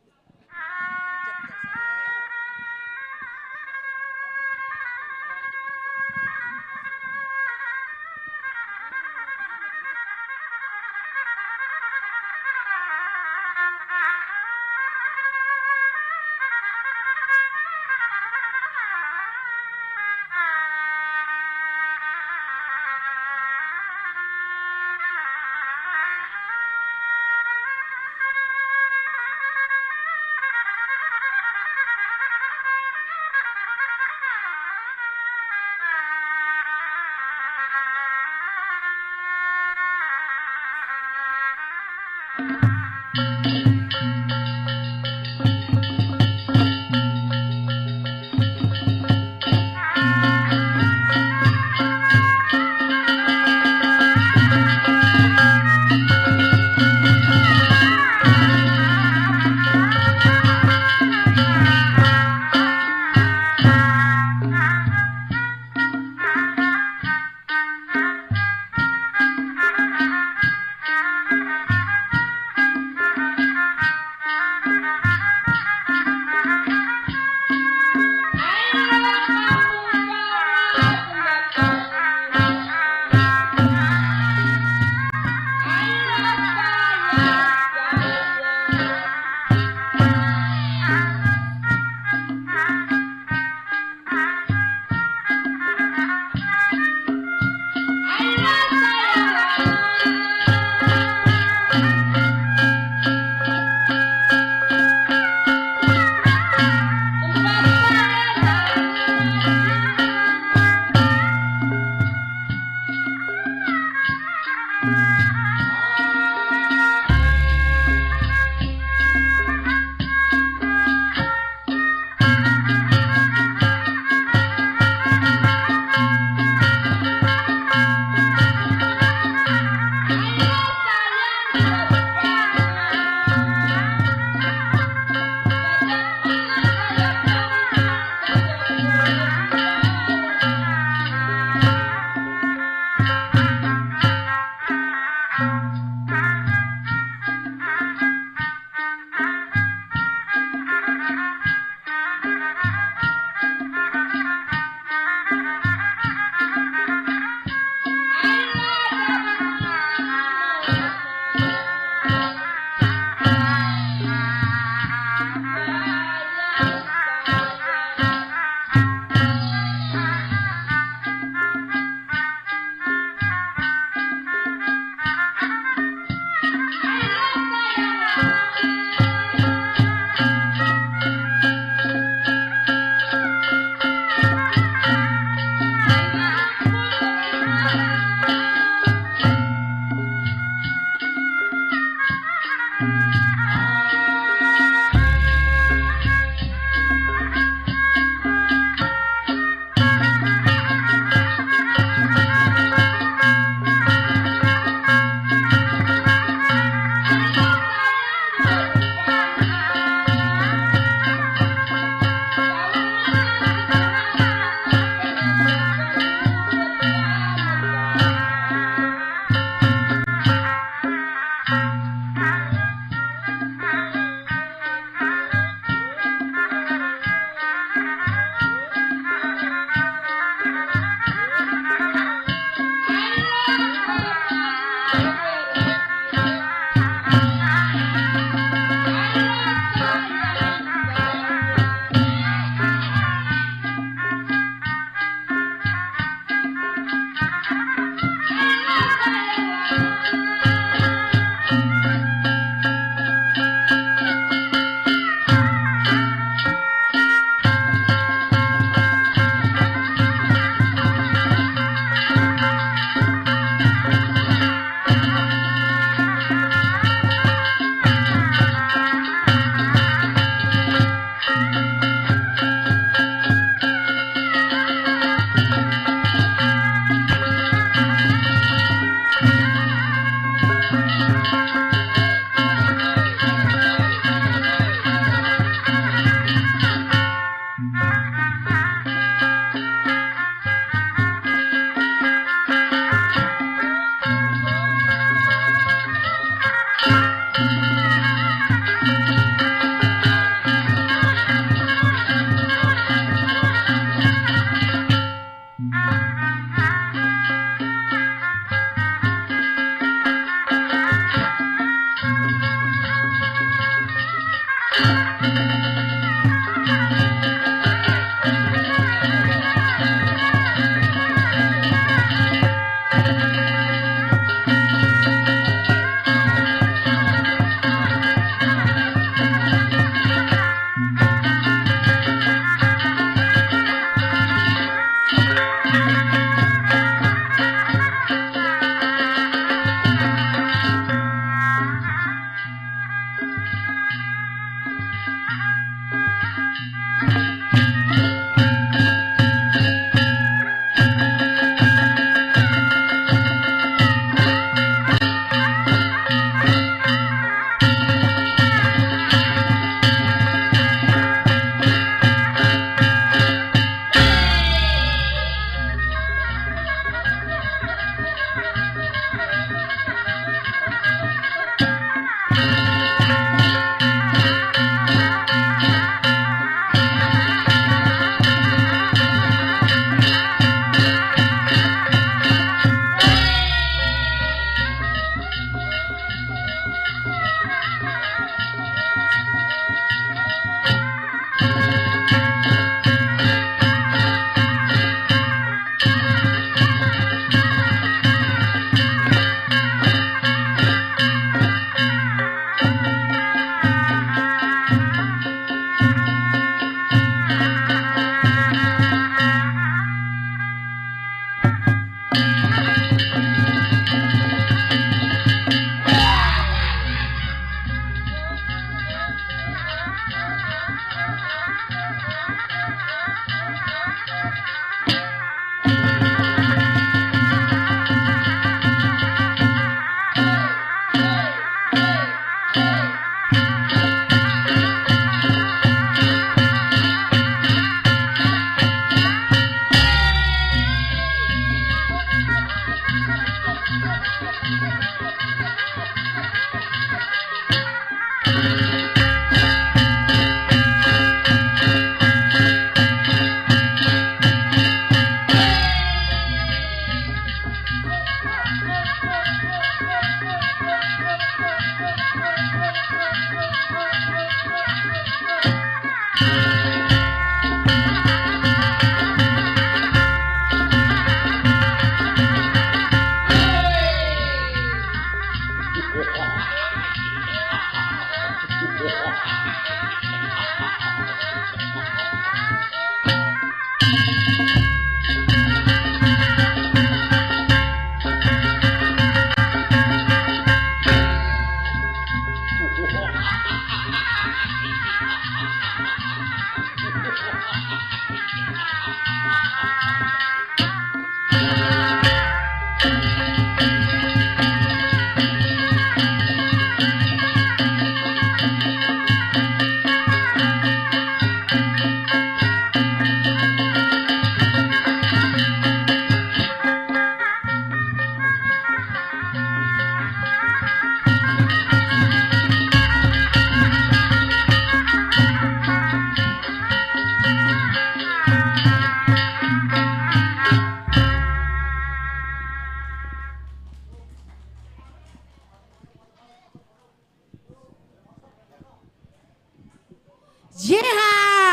Pencet gasnya.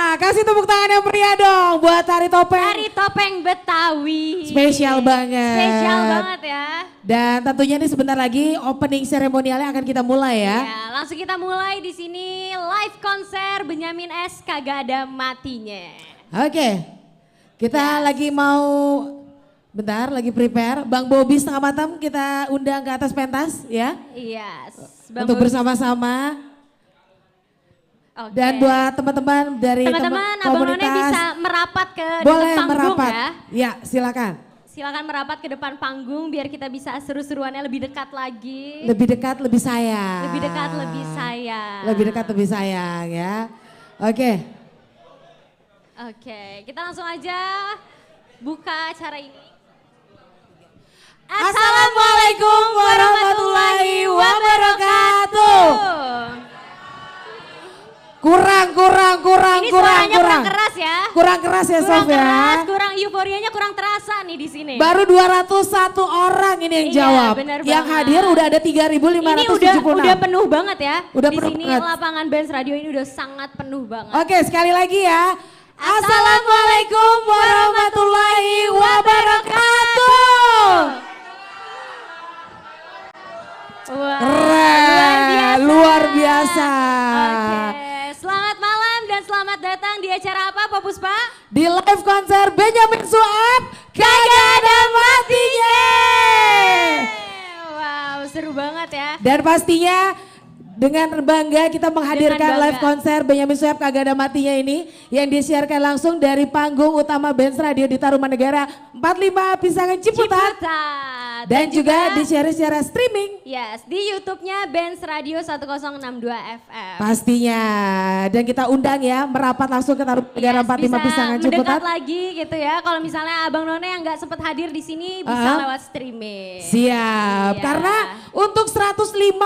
Yeah, kasih tepuk tangan yang meriah dong buat Tari Topeng. Tari Topeng Betawi. Spesial banget. Spesial banget ya. Dan tentunya ini sebentar lagi opening seremonialnya akan kita mulai ya. Ya, langsung kita mulai di sini live konser Benyamin S kagak ada matinya. Oke, kita lagi mau, bentar lagi prepare. Bang Bobi setengah matang kita undang ke atas pentas ya. Iya. Untuk bersama-sama. Okay. Dan buat teman-teman dari teman-teman Abang None bisa merapat ke boleh depan panggung merapat. ya. Ya silakan. Silakan merapat ke depan panggung biar kita bisa seru-seruannya lebih dekat lagi. Lebih dekat, lebih sayang. Lebih dekat, lebih sayang. Lebih dekat, lebih sayang ya. Oke. Oke, kita langsung aja buka acara ini. Assalamualaikum warahmatullahi wabarakatuh. Kurang. Ini suaranya kurang keras ya. Kurang keras ya Kurang Sof ya. keras, kurang euforianya kurang terasa nih di sini. Baru 201 orang ini yang Iya, jawab. bener Yang banget. hadir udah ada Ini 3.576. udah penuh banget ya. Udah di penuh sini banget. lapangan Benz Radio ini udah sangat penuh banget. Oke, sekali lagi ya. Assalamualaikum warahmatullahi wabarakatuh. Wah, Keren, luar biasa. Oke, selamat malam dan selamat datang di acara apa Pak Puspa? Di live konser Benyamin Sueb, kagak ada matinya. Wow, seru banget ya. Dan pastinya dengan bangga kita menghadirkan Dengan bangga. live konser Benyamin Sueb kagak ada matinya ini yang disiarkan langsung dari panggung utama Benz Radio di Tarumanegara 45 Pisangan Ciputat. Dan juga disiarin secara streaming. Yes, di YouTube-nya Benz Radio 1062 FM. Pastinya. Dan kita undang ya merapat langsung ke Tarumanegara 45 Pisangan bisa Ciputat. mendekat lagi gitu ya. Kalau misalnya Abang None yang nggak sempat hadir di sini bisa lewat streaming. Siap. Iya. Karena untuk 150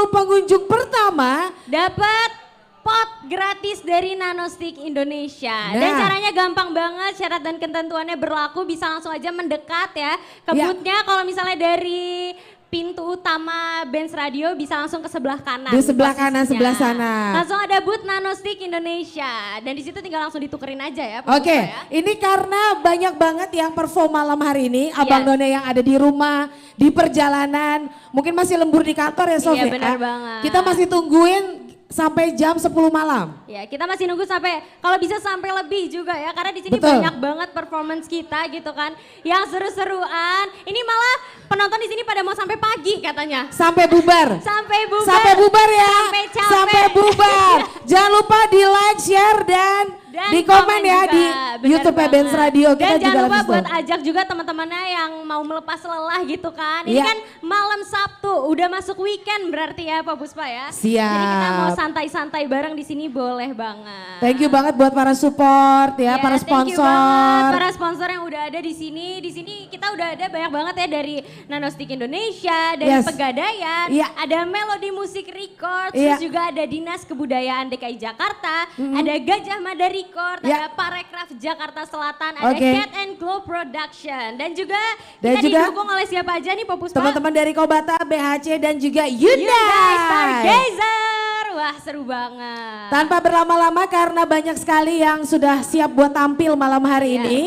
pengunjung pertama dapat pot gratis dari Nanostick Indonesia. Dan Nah. caranya gampang banget, syarat dan ketentuannya berlaku, bisa langsung aja mendekat ya ke Ya. booth-nya. Kalau misalnya dari pintu utama Benz Radio bisa langsung ke sebelah kanan. Di sebelah kanan, posisinya. sebelah sana. Langsung ada booth Nanostick Indonesia. Dan di situ tinggal langsung ditukerin aja ya. Pak Oke, Puspa ya. ini karena banyak banget yang perform malam hari ini. Abang Yes. None yang ada di rumah, di perjalanan, mungkin masih lembur di kantor ya Sof Iya, ya? benar banget. Kita masih tungguin sampai jam 10 malam. Ya, kita masih nunggu sampai kalau bisa sampai lebih juga ya, karena di sini Betul. banyak banget performance kita gitu kan, yang seru-seruan. Ini malah penonton di sini pada mau sampai pagi katanya. Sampai bubar. Sampai bubar. Sampai bubar ya. Sampai capek. Sampai bubar. Jangan lupa di like, share dan di komen ya juga. di Bener YouTube banget. Benz Radio. Kita Dan juga jangan lupa lagi buat stop. ajak juga teman-temannya yang mau melepas lelah gitu kan. Ini Iya. kan malam Sabtu, udah masuk weekend berarti ya Pak Puspa ya. Siap. Jadi kita mau santai-santai bareng di sini boleh banget. Thank you banget buat para support ya, para Thank you banget sponsor. para sponsor yang udah ada di sini. Di sini kita udah ada banyak banget ya dari Nanostick Indonesia, dari Yes. Pegadaian, Iya. ada Melody Music Records, Iya. terus juga ada Dinas Kebudayaan DKI Jakarta, ada Gajah Mada Record, Iya. ada Parekraf Jakarta Selatan, ada Oke. Cat and Glow Production, dan juga Dan kita juga didukung oleh siapa aja nih Pak Puspa? Teman-teman dari Kobata, BHC dan juga Hyundai Hyundai. Stargazer. Wah, seru banget. Tanpa berlama-lama karena banyak sekali yang sudah siap buat tampil malam hari Iya. ini.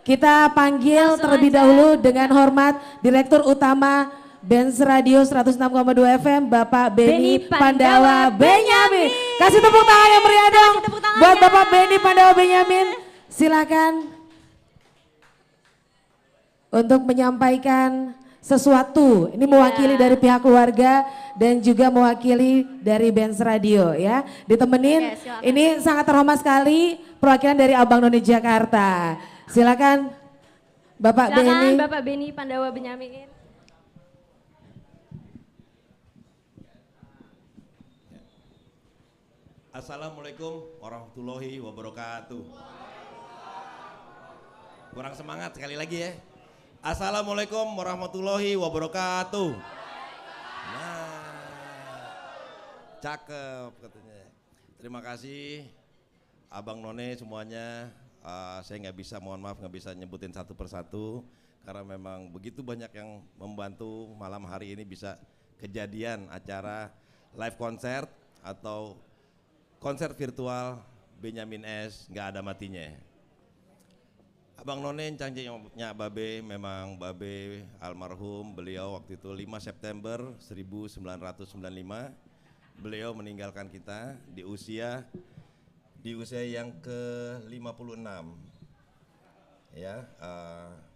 Kita panggil Langsung terlebih aja. dahulu dengan hormat Direktur Utama Benz Radio 106,2 FM Bapak Benny Benny Pandawa Pandawa Benyamin. Benyamin. Kasih tepuk tangan yang meriah dong Kasih tepuk tangannya. buat Bapak Benny Pandawa Benyamin. Silakan untuk menyampaikan sesuatu. Ini mewakili dari pihak keluarga dan juga mewakili dari Benz Radio ya. Ditemenin, Oke, silakan. ini sangat terhormat sekali perwakilan dari Abang None Jakarta. Silakan Bapak Silakan Benny. Bapak Benny Pandawa Benyamin. Assalamualaikum warahmatullahi wabarakatuh. Kurang semangat sekali lagi ya. Assalamualaikum warahmatullahi wabarakatuh. Nah, cakep katanya. Terima kasih Abang None semuanya. Saya nggak bisa, mohon maaf nggak bisa nyebutin satu persatu karena memang begitu banyak yang membantu malam hari ini bisa kejadian acara live konser atau konser virtual Benyamin S nggak ada matinya. Abang None cangcingnya Babe, memang Babe almarhum, beliau waktu itu 5 September 1995 beliau meninggalkan kita di usia yang ke-56 ya.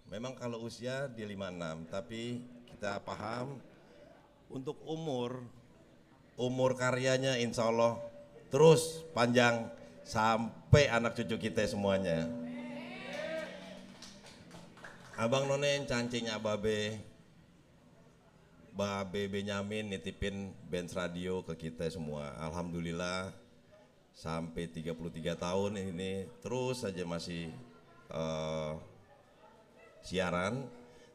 Memang kalau usia di 56 tapi kita paham untuk umur karyanya insya Allah terus panjang sampai anak cucu kita semuanya. Abang None cancingnya Babe Benyamin nitipin Benz Radio ke kita semua. Alhamdulillah sampai 33 tahun ini terus saja masih siaran.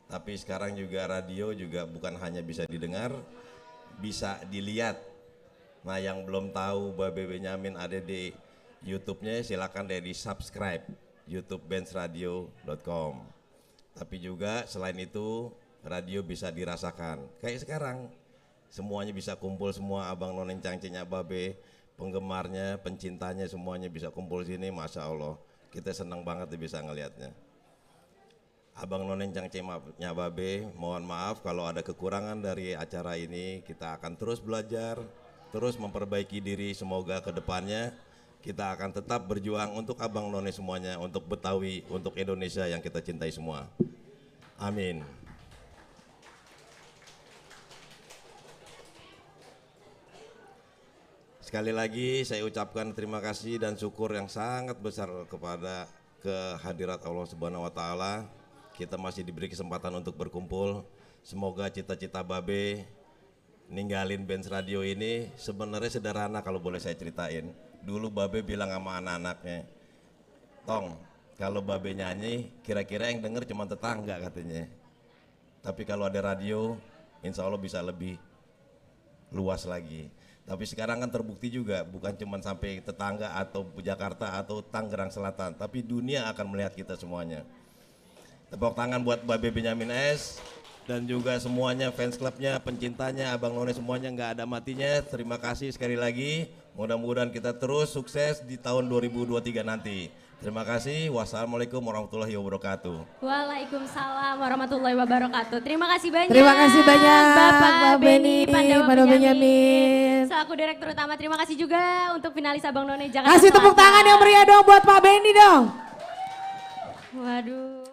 Tapi sekarang juga radio juga bukan hanya bisa didengar, bisa dilihat. Nah yang belum tahu Babe Benyamin ada di YouTube-nya silakan deh di subscribe youtube.benchradio.com. Tapi juga selain itu radio bisa dirasakan. Kayak sekarang semuanya bisa kumpul semua, abang noneng cangcinya babe, penggemarnya, pencintanya semuanya bisa kumpul sini, masya Allah. Kita senang banget bisa ngelihatnya. Abang noneng cangcinya babe, mohon maaf kalau ada kekurangan dari acara ini. Kita akan terus belajar, terus memperbaiki diri. Semoga kedepannya kita akan tetap berjuang untuk abang none semuanya, untuk Betawi, untuk Indonesia yang kita cintai semua. Amin. Sekali lagi saya ucapkan terima kasih dan syukur yang sangat besar kepada kehadirat Allah Subhanahu wa taala. Kita masih diberi kesempatan untuk berkumpul. Semoga cita-cita babe ninggalin Bench Radio ini sebenarnya sederhana kalau boleh saya ceritain. Dulu babe bilang sama anak-anaknya, Tong, kalau babe nyanyi kira-kira yang denger cuma tetangga katanya. Tapi kalau ada radio, insya Allah bisa lebih luas lagi. Tapi sekarang kan terbukti juga bukan cuma sampai tetangga atau Jakarta atau Tangerang Selatan, tapi dunia akan melihat kita semuanya. Tepuk tangan buat Babe Benyamin S dan juga semuanya, fans clubnya, pencintanya, Abang None semuanya nggak ada matinya. Terima kasih sekali lagi. Mudah-mudahan kita terus sukses di tahun 2023 nanti. Terima kasih. Wassalamualaikum warahmatullahi wabarakatuh. Waalaikumsalam warahmatullahi wabarakatuh. Terima kasih banyak. Terima kasih banyak Bapak Beni Pandawa Benyamin Benyamin. selaku Direktur Utama. Terima kasih juga untuk finalis Abang None Jakarta Kasih tepuk Selatan. tangan yang meriah dong buat Pak Beni dong. Waduh.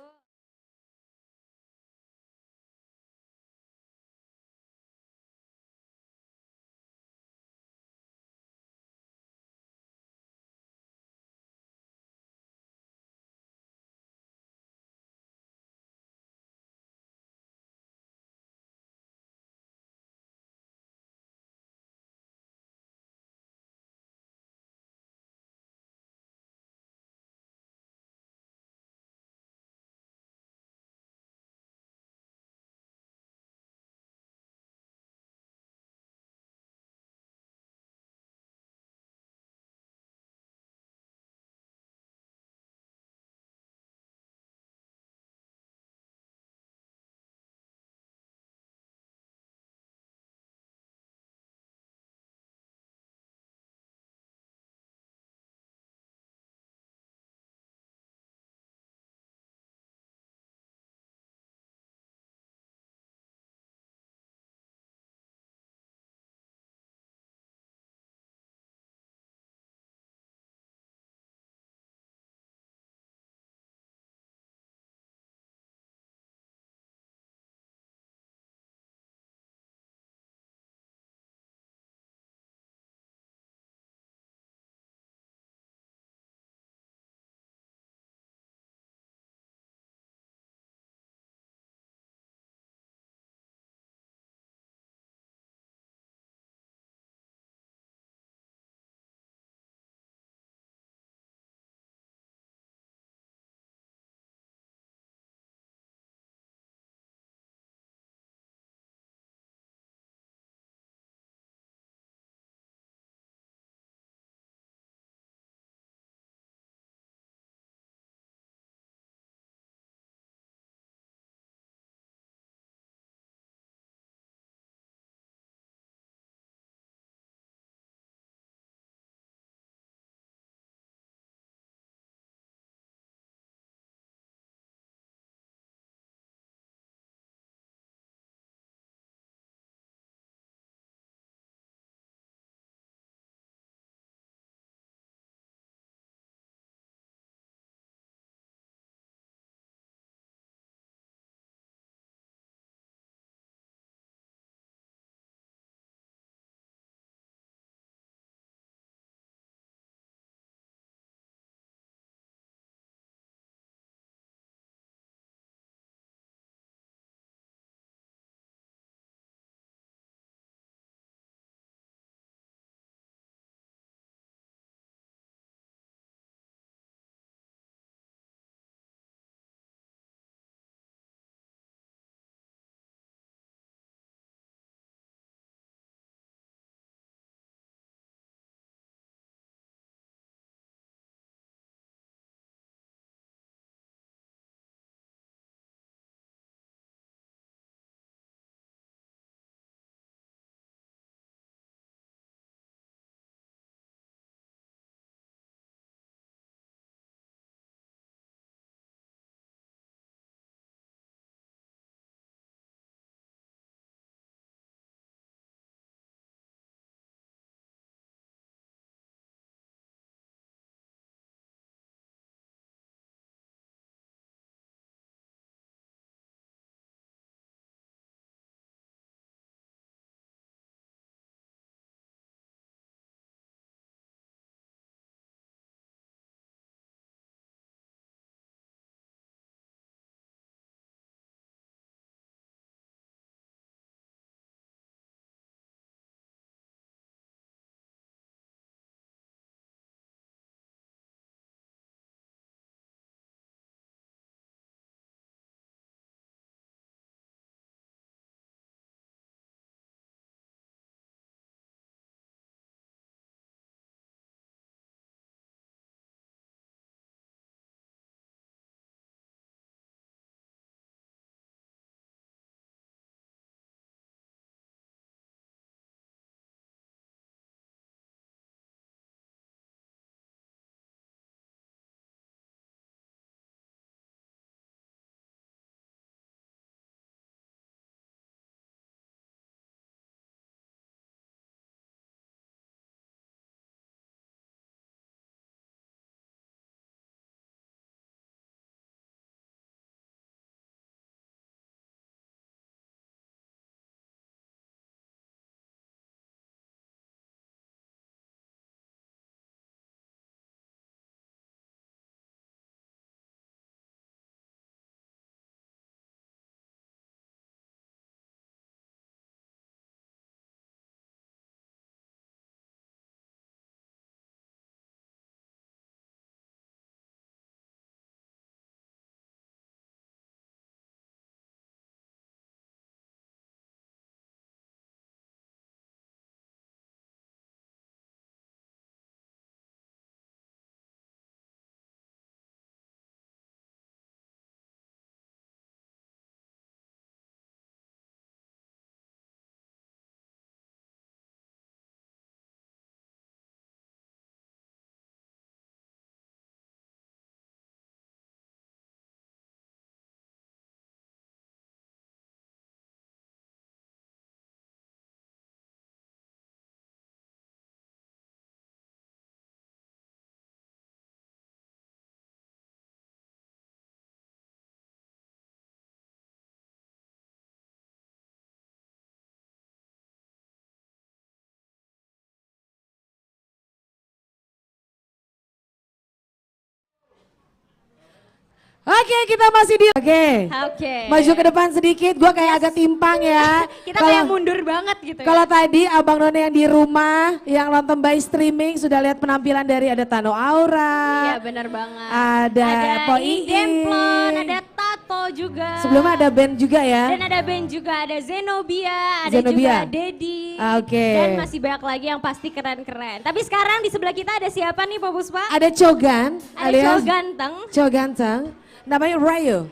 Oke, kita masih di. Oke. Oke. Maju ke depan sedikit, gue kayak agak timpang ya. Kita kayak mundur banget gitu Kalau ya. tadi Abang None yang di rumah, yang nonton by streaming sudah lihat penampilan dari ada Tano Aura. Iya benar banget. Ada Po Iing Iing. Demplon, ada Tato juga. Sebelumnya ada band juga ya. Dan ada band juga, ada Zenobia, ada Zenobia. juga Dedi. Oke. Dan masih banyak lagi yang pasti keren-keren. Tapi sekarang di sebelah kita ada siapa nih Pak Puspa? Ada Cogan Ada alias cowok ganteng, Cowok ganteng. Namanya Rayo.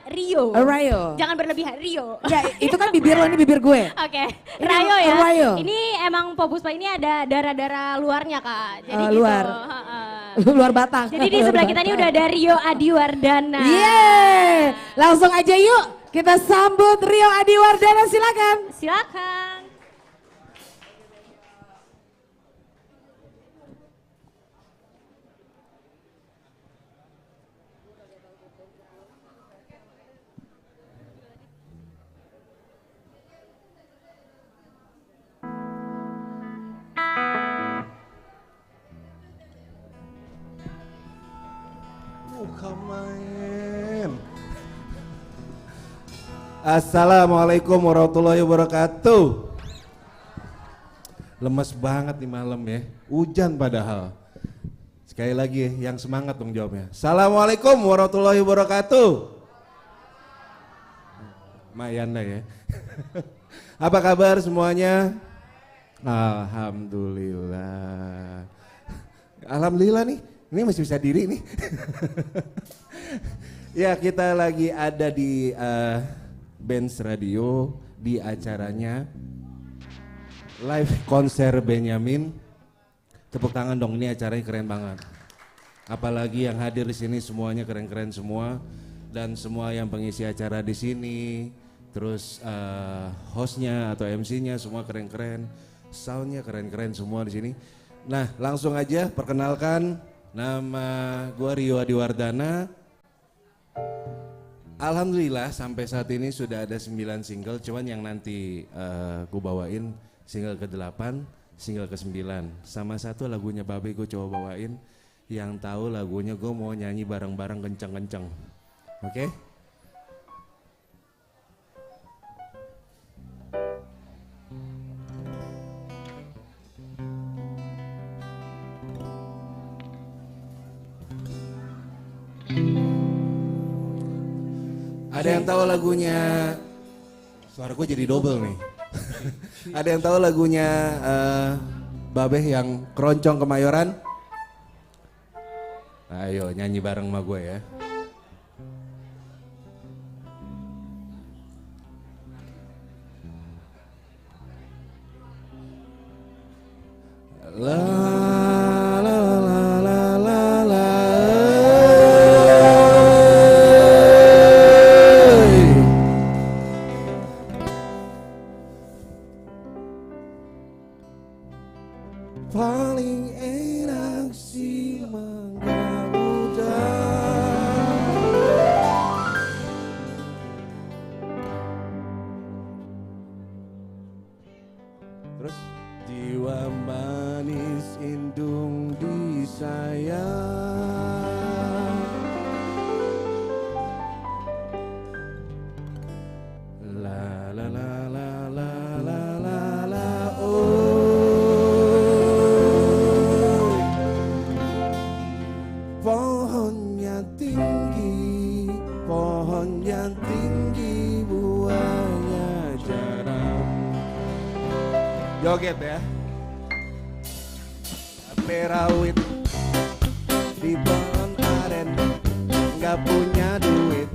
Rio. Rayo. Jangan berlebihan, Rio. Ya itu kan bibir lo, ini bibir gue. Oke, Ini Rayo ya. Rayo. Ini emang Pak Puspa ini ada darah-darah luarnya Kak. Jadi gitu. Luar. Luar batang. Jadi di sebelah kita ini udah ada Rio Adiwardana. Yeay, langsung aja yuk kita sambut Rio Adiwardana, silakan. Silakan. Assalamualaikum warahmatullahi wabarakatuh. Lemes banget nih malam ya, hujan padahal. Sekali lagi yang semangat dong jawabnya. Assalamualaikum warahmatullahi wabarakatuh. Mayanda ya. Apa kabar semuanya? Alhamdulillah. Alhamdulillah nih, ini masih bisa diri nih. Ya kita lagi ada di Benz Radio di acaranya live konser Benyamin. Tepuk tangan dong, ini acaranya keren banget. Apalagi yang hadir di sini semuanya keren-keren semua, dan semua yang pengisi acara di sini, terus hostnya atau MC-nya semua keren-keren, soundnya keren-keren semua di sini. Nah langsung aja perkenalkan, nama gue Rio Adiwardana. Alhamdulillah sampai saat ini sudah ada 9 single, cuman yang nanti gue bawain single ke-8, single ke-9. Sama satu lagunya Babe gue coba bawain, yang tahu lagunya gue mau nyanyi bareng-bareng kenceng-kenceng. Oke? Ada yang tahu lagunya, suara gue jadi double nih. Ada yang tahu lagunya Babeh yang Keroncong Kemayoran? Ayo nyanyi bareng sama gue ya. La la la la la la. Paling enak si mangga muda. Terus jiwa manis indung disayang. La la la la la la la la oh. Pohonnya tinggi, pohonnya tinggi, buahnya jarang. Joget ya. Merawit di pohon aren, nggak punya duit,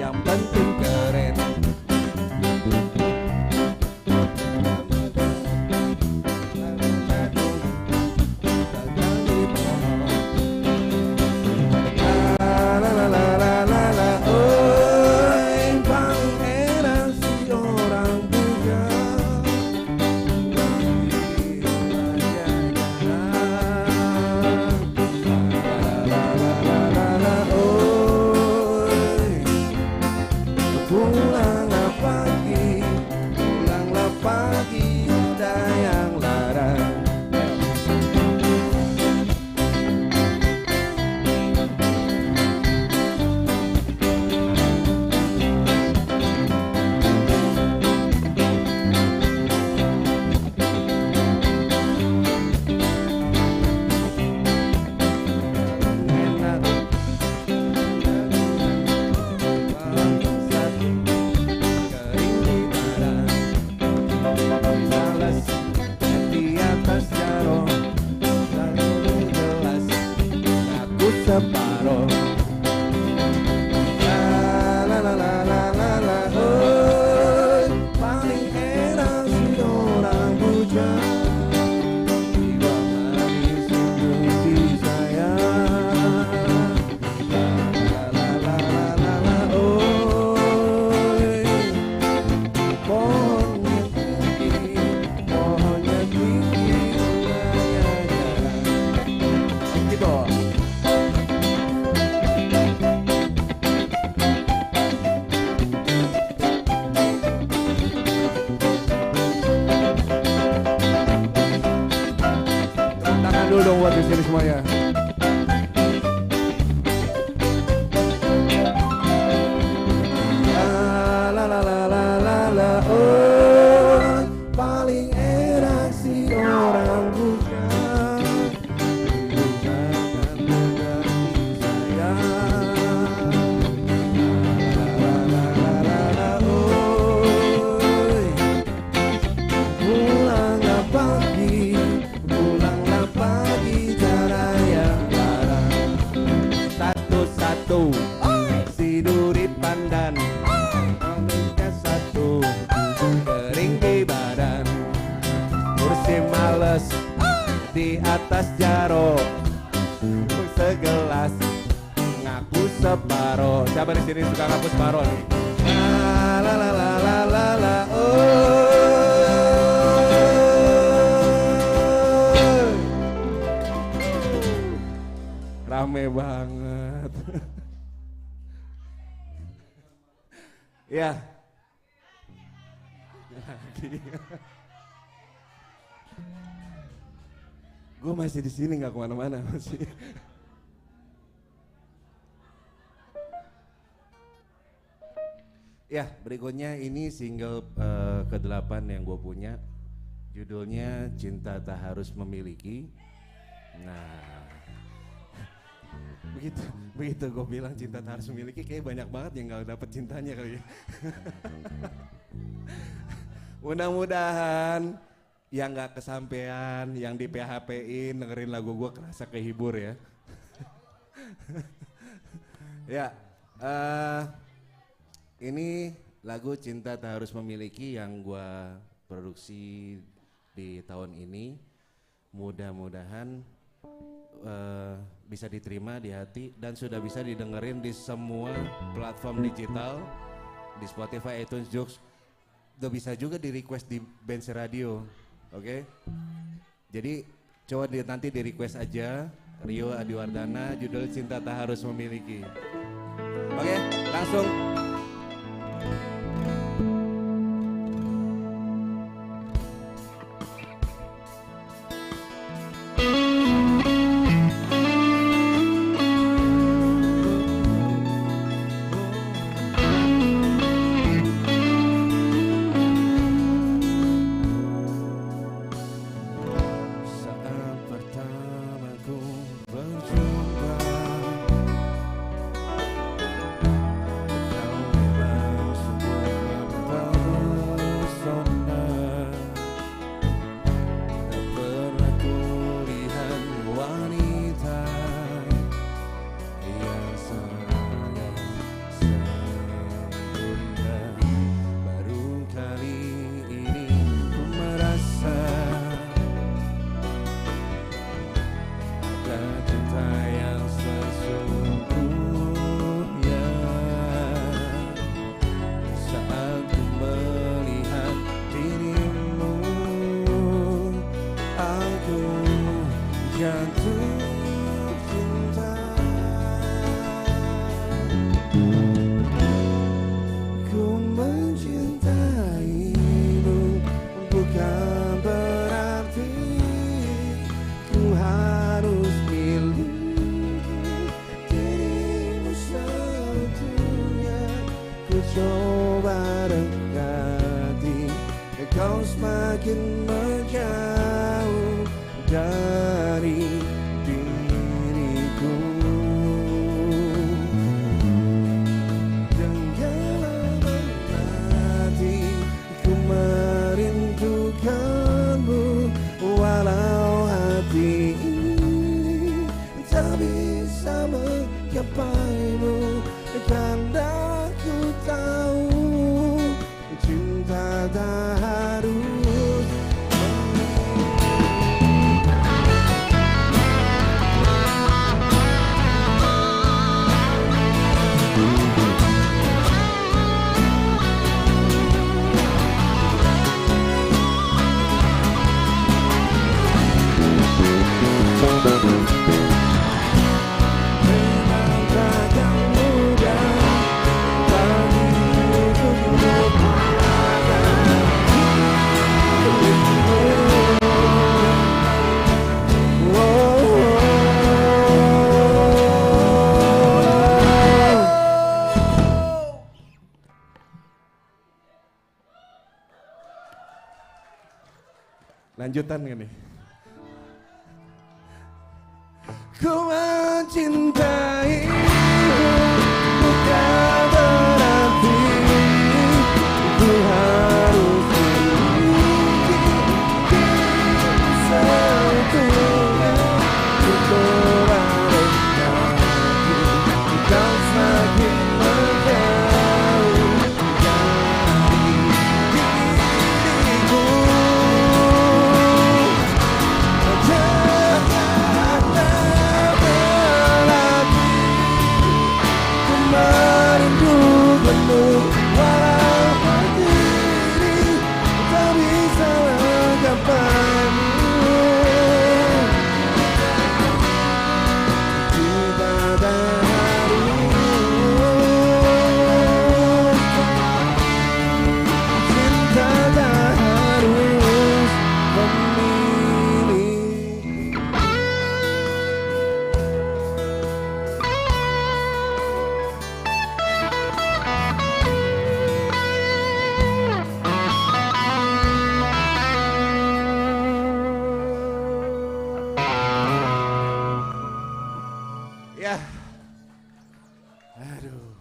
yang penting keren. Oh separuh. La la la la la la, oh, paling enak si orang bujang. Tiba manis seperti saya. La la la la la la, oh, pohonnya tinggi, bunganya jarang. Gitu. Tangan dulu dong buat di sini semuanya. La la la la la la, oh, paling enak si orang bukan bukan mengerti saya. La la la la la, oh, pulanglah pagi cara yang larang. Satu-satu si duri pandan, anginnya satu kering di badan, kursi males di atas jaro, segelas ngaku separo. Siapa di sini suka ngaku separo nih? La la la la la la, oh. Rame banget. Ya. Gue masih di sini nggak kemana-mana masih. Ya, berikutnya ini single ke-8 yang gue punya. Judulnya Cinta Tak Harus Memiliki. Nah, begitu gue bilang cinta tak harus memiliki, kayak banyak banget yang gak dapet cintanya kali ya. Mudah-mudahan yang gak kesampean, yang di PHP-in dengerin lagu gue kerasa kehibur ya. Ya, ini lagu Cinta Tak Harus Memiliki yang gue produksi di tahun ini. Mudah-mudahan bisa diterima di hati dan sudah bisa didengerin di semua platform digital, di Spotify, iTunes, Joox. Udah bisa juga di request di Benz Radio, oke? Jadi coba nanti di request aja, Rio Adiwardana, judul Cinta Tak Harus Memiliki. Oke, langsung. semakin menjauh dari diriku. Janganlah berhenti, ku merindukanmu, walau hati ini tak bisa gapaimu karena ku tahu cinta tak harus lanjutan ini. Ku mencintaimu bukan berarti ku harus memiliki seutuhnya untuk mereka. Kau semakin menjauh dari diriku. Ya, aduh.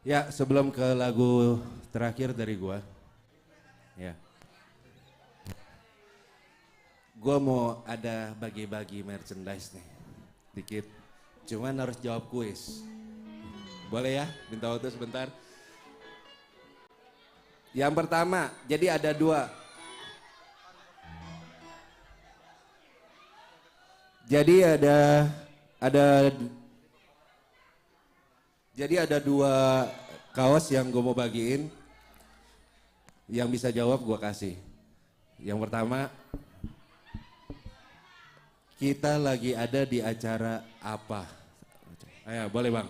Ya, sebelum ke lagu terakhir dari gua, ya. Gue mau ada bagi-bagi merchandise nih, dikit. Cuman harus jawab kuis. Boleh ya, minta waktu sebentar. Yang pertama, jadi ada dua. Jadi ada dua kaos yang gue mau bagiin. Yang bisa jawab gue kasih. Yang pertama, kita lagi ada di acara apa? Ayo, boleh bang.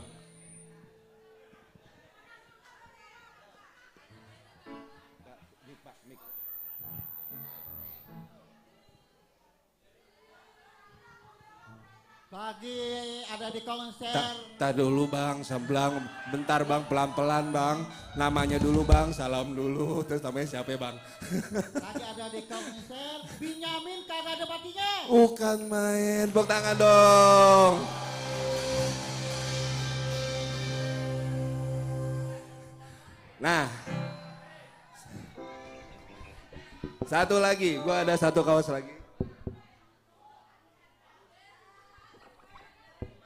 Lagi ada di konser. Tak dulu bang, sebelang, bentar bang, pelan-pelan bang. Namanya dulu bang, salam dulu, terus namanya siapa bang? Lagi ada di konser, Benyamin kagak ada batinya. Bukan main, tepuk tangan dong. Nah, satu lagi, gua ada satu kaos lagi.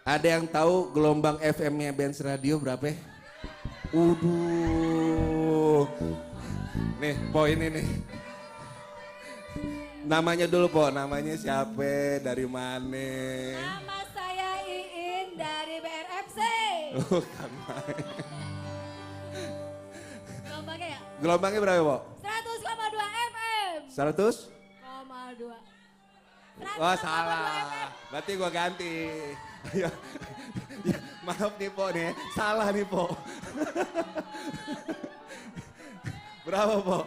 Ada yang tahu gelombang FM-nya Benz Radio berapa? Nih, Po ini nih. Namanya dulu, Po. Namanya siapa? Dari mana? Nama saya Iin dari BRFC. Bukan main. Gelombangnya ya? Gelombangnya berapa, Po? 100,2 FM. 100? 100,2. Wah, salah. Berarti gua ganti. Ayo. Ya, maaf nih, Po nih. Salah nih, Po. Berapa, Po?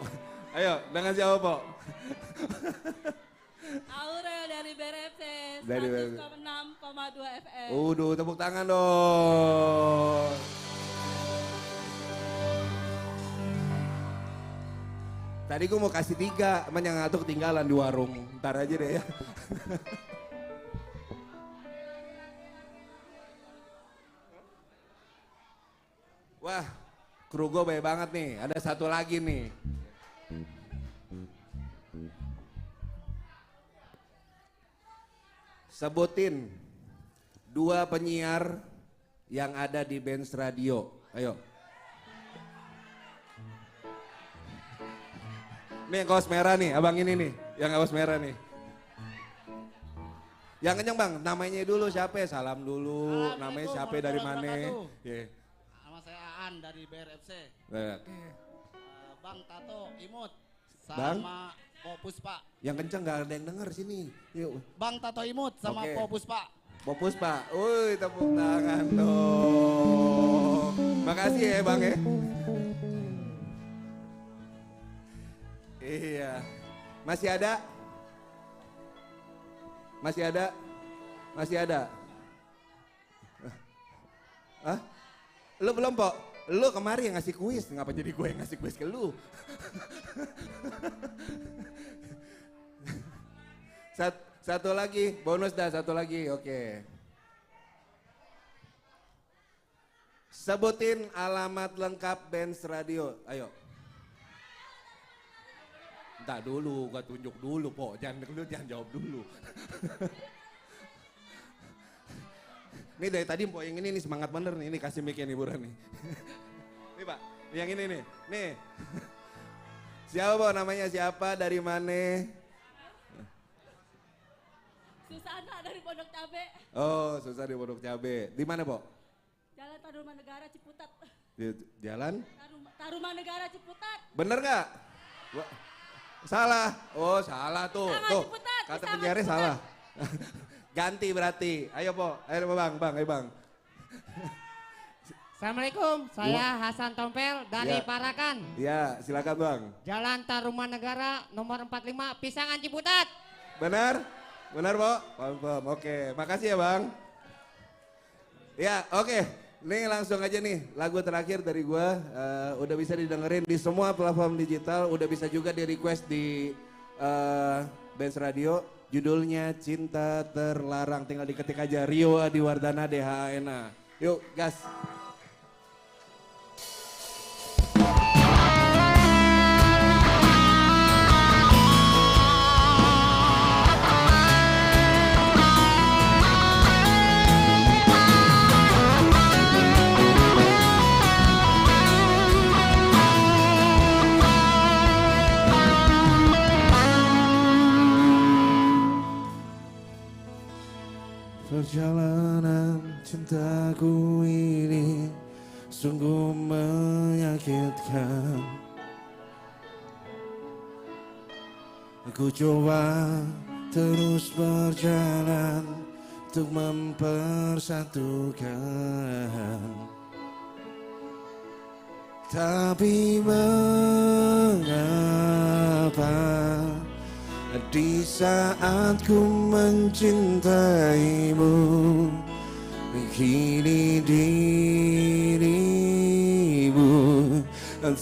Ayo, dengan siapa, Po? Aurel dari BRFC. Dari 100,6,2 FM. Tepuk tangan dong. Tadi gue mau kasih 3, emang yang satu ketinggalan di warung. Ntar aja deh ya. Wah, kru gue baik banget nih. Ada satu lagi nih. Sebutin 2 penyiar yang ada di Benz Radio. Ayo. Nih yang kaos merah nih, abang ini nih. Yang kaos merah nih. Yang kenceng bang, namanya dulu siapa ya? Salam dulu, namanya siapa dari mana? Yeah. Nama saya Aan dari BRFC. Oke. Bang Tato Imut Bang? sama Po Puspa. Yang kenceng gak ada yang denger sini. Yuk. Bang Tato Imut sama Oke. Po Puspa. Popus Pak, woi tepuk tangan dong. Makasih ya bang ya. Iya, masih ada? Masih ada? Masih ada? Hah? Lu belum Pok? Lu kemarin yang ngasih kuis, ngapa jadi gue yang ngasih kuis ke lu? Satu lagi, bonus dah satu lagi, oke. Sebutin alamat lengkap Benz Radio, ayo. Entar dulu, gua tunjuk dulu Pok, jangan jawab dulu. Ini dari tadi Pok yang ini nih semangat bener nih, ini kasih mic-nya nih Buran nih. Nih Pak, yang ini nih. Siapa Pok namanya, siapa, dari mana? Susana dari Pondok Cabe. Oh, susah di Pondok Cabe. Di mana, Pok? Jalan Tarumanegara Ciputat. Di jalan? Tarumanegara Ciputat. Bener nggak? Salah. Oh, salah tuh. Sama Tuh. Ciputat, Kata sama penyiarnya Ciputat. salah. Ganti berarti. Ayo, Pok. Ayo, Bang. Ayo, Bang. Assalamualaikum, saya Hasan Tompel dari Ya. Parakan. Iya, silakan, Bang. Jalan Tarumanegara nomor 45 Pisangan Ciputat. Benar? Benar, Pok? Confirm. Oke, makasih ya, Bang. Ya, oke. Nih langsung aja nih, lagu terakhir dari gua udah bisa didengerin di semua platform digital, udah bisa juga di request di Benz Radio. Judulnya Cinta Terlarang, tinggal diketik aja Rio Adiwardana DHANA. Yuk, gas. Perjalanan cintaku ini sungguh menyakitkan. Aku coba terus berjalan untuk mempersatukan, tapi mengapa di saat ku mencintaimu, kini dirimu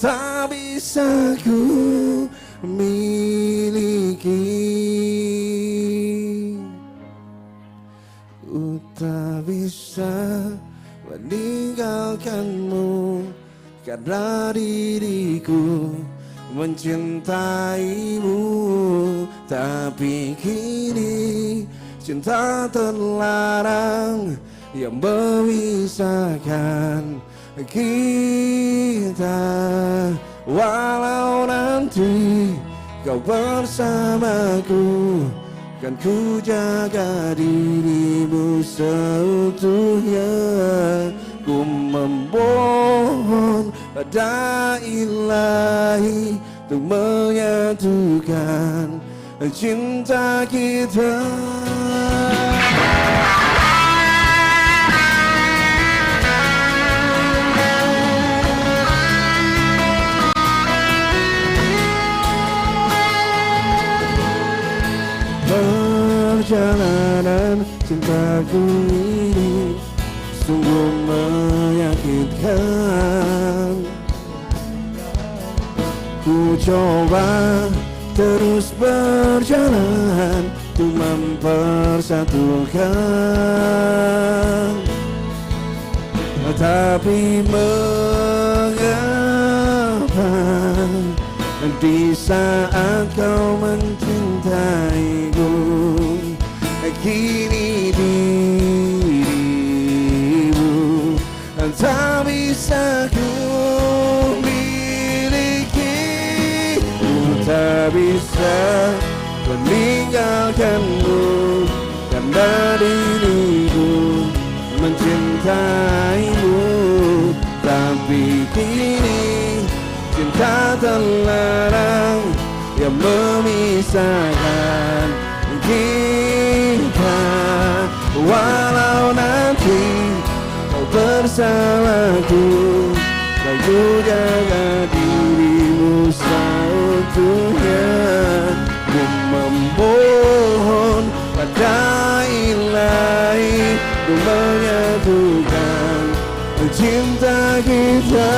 tak bisa ku miliki. Ku tak bisa meninggalkanmu karena diriku mencintaimu, tapi kini cinta terlarang yang memisahkan kita. Walau nanti kau bersamaku, kan ku jaga dirimu seutuhnya. Ku memohon pada Ilahi untuk menyatukan cinta kita. Perjalanan cintaku ini sungguh menyakitkan. Ku coba terus berjalan untuk mempersatukan. Tapi mengapa di saat kau mencintaiku, kini dirimu tak bisa ku miliki. Tak bisa meninggalkanmu karena diriku mencintaimu. Tapi kini cinta terlarang yang memisahkan kita. Walau nanti kau bersamaku, kau jaga dirimu seutuhnya. Ku memohon pada Ilahi untuk menyatukan cinta kita.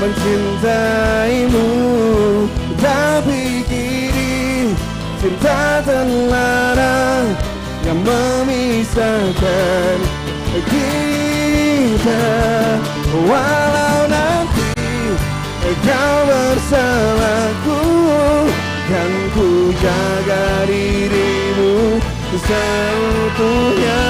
Mencintaimu, tapi kini cinta terlarang yang memisahkan kita. Walau nanti kau bersamaku, kan ku jaga dirimu seutuhnya.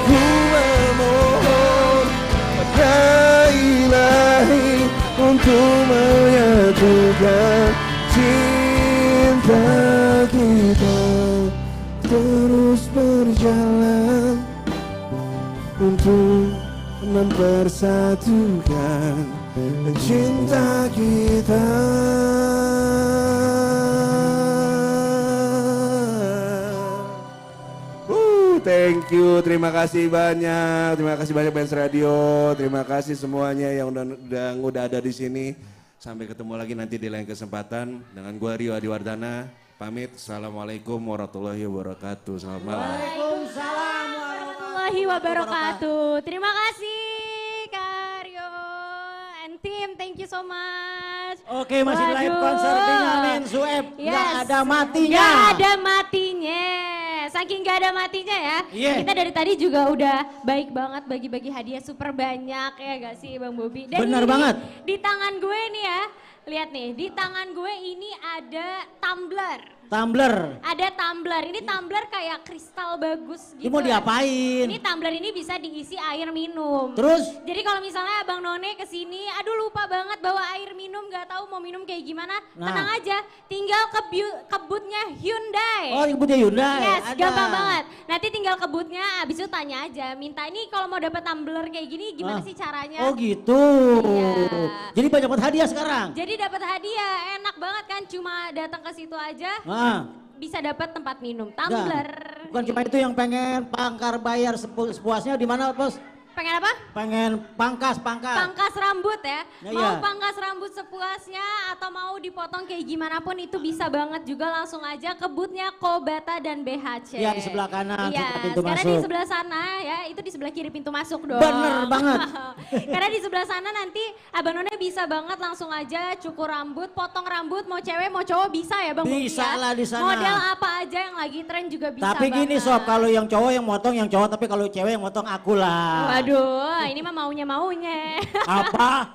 Ku memohon pada Ilahi untuk menyatukan cinta kita, terus berjalan untuk mempersatukan cinta kita. Thank you, terima kasih banyak Benz Radio, terima kasih semuanya yang udah ada di sini. Sampai ketemu lagi nanti di lain kesempatan dengan gua Rio Adiwardana. Pamit, assalamualaikum warahmatullahi wabarakatuh. Selamat malam. Waalaikumsalam warahmatullahi wabarakatuh. Terima kasih Kak Rio and team, thank you so much. Oke, masih live konser Benyamin Sueb. Nggak ada matinya. Nggak ada matinya. Saking gak ada matinya ya, kita dari tadi juga udah baik banget bagi-bagi hadiah super banyak ya gak sih Bang Bobi? Dan bener ini, banget. Di tangan gue nih ya, lihat nih, di tangan gue ini ada tumbler. Tumbler. Ada tumbler, ini tumbler kayak kristal bagus gitu. Ini mau diapain? Ini tumbler ini bisa diisi air minum. Terus? Jadi kalau misalnya Abang None kesini, aduh lupa banget bawa air minum, gak tahu mau minum kayak gimana. Nah. Tenang aja, tinggal kebutnya Hyundai. Oh, kebutnya Hyundai. Yes, ada. gampang banget. Nanti tinggal kebutnya, abis itu tanya aja, minta ini kalau mau dapat tumbler kayak gini gimana sih caranya? Oh gitu. Iya. Jadi banyak banget hadiah sekarang. Jadi dapat hadiah, enak banget kan, cuma datang ke situ aja. Bisa dapat tempat minum, tumbler. Bukan cuma itu yang pengen pangkar bayar sepuasnya di mana, Bos? Pengen apa? Pengen pangkas. Pangkas rambut ya. Nah, Mau iya. pangkas rambut sepuasnya atau mau dipotong kayak gimana pun itu bisa banget juga, langsung aja ke boothnya Kobata dan BHC. Iya, di sebelah kanan, Iya, pintu karena masuk. di sebelah sana ya, itu di sebelah kiri pintu masuk dong. Bener banget. Karena di sebelah sana nanti Abang None bisa banget langsung aja cukur rambut, potong rambut, mau cewek mau cowok bisa ya Bang Bobi Bisa ya? lah di sana. Model apa aja yang lagi tren juga bisa Tapi gini banget. Sob, kalau yang cowok yang motong yang cowok, tapi kalau cewek yang motong aku lah. Waduh, ini mah maunya. Apa?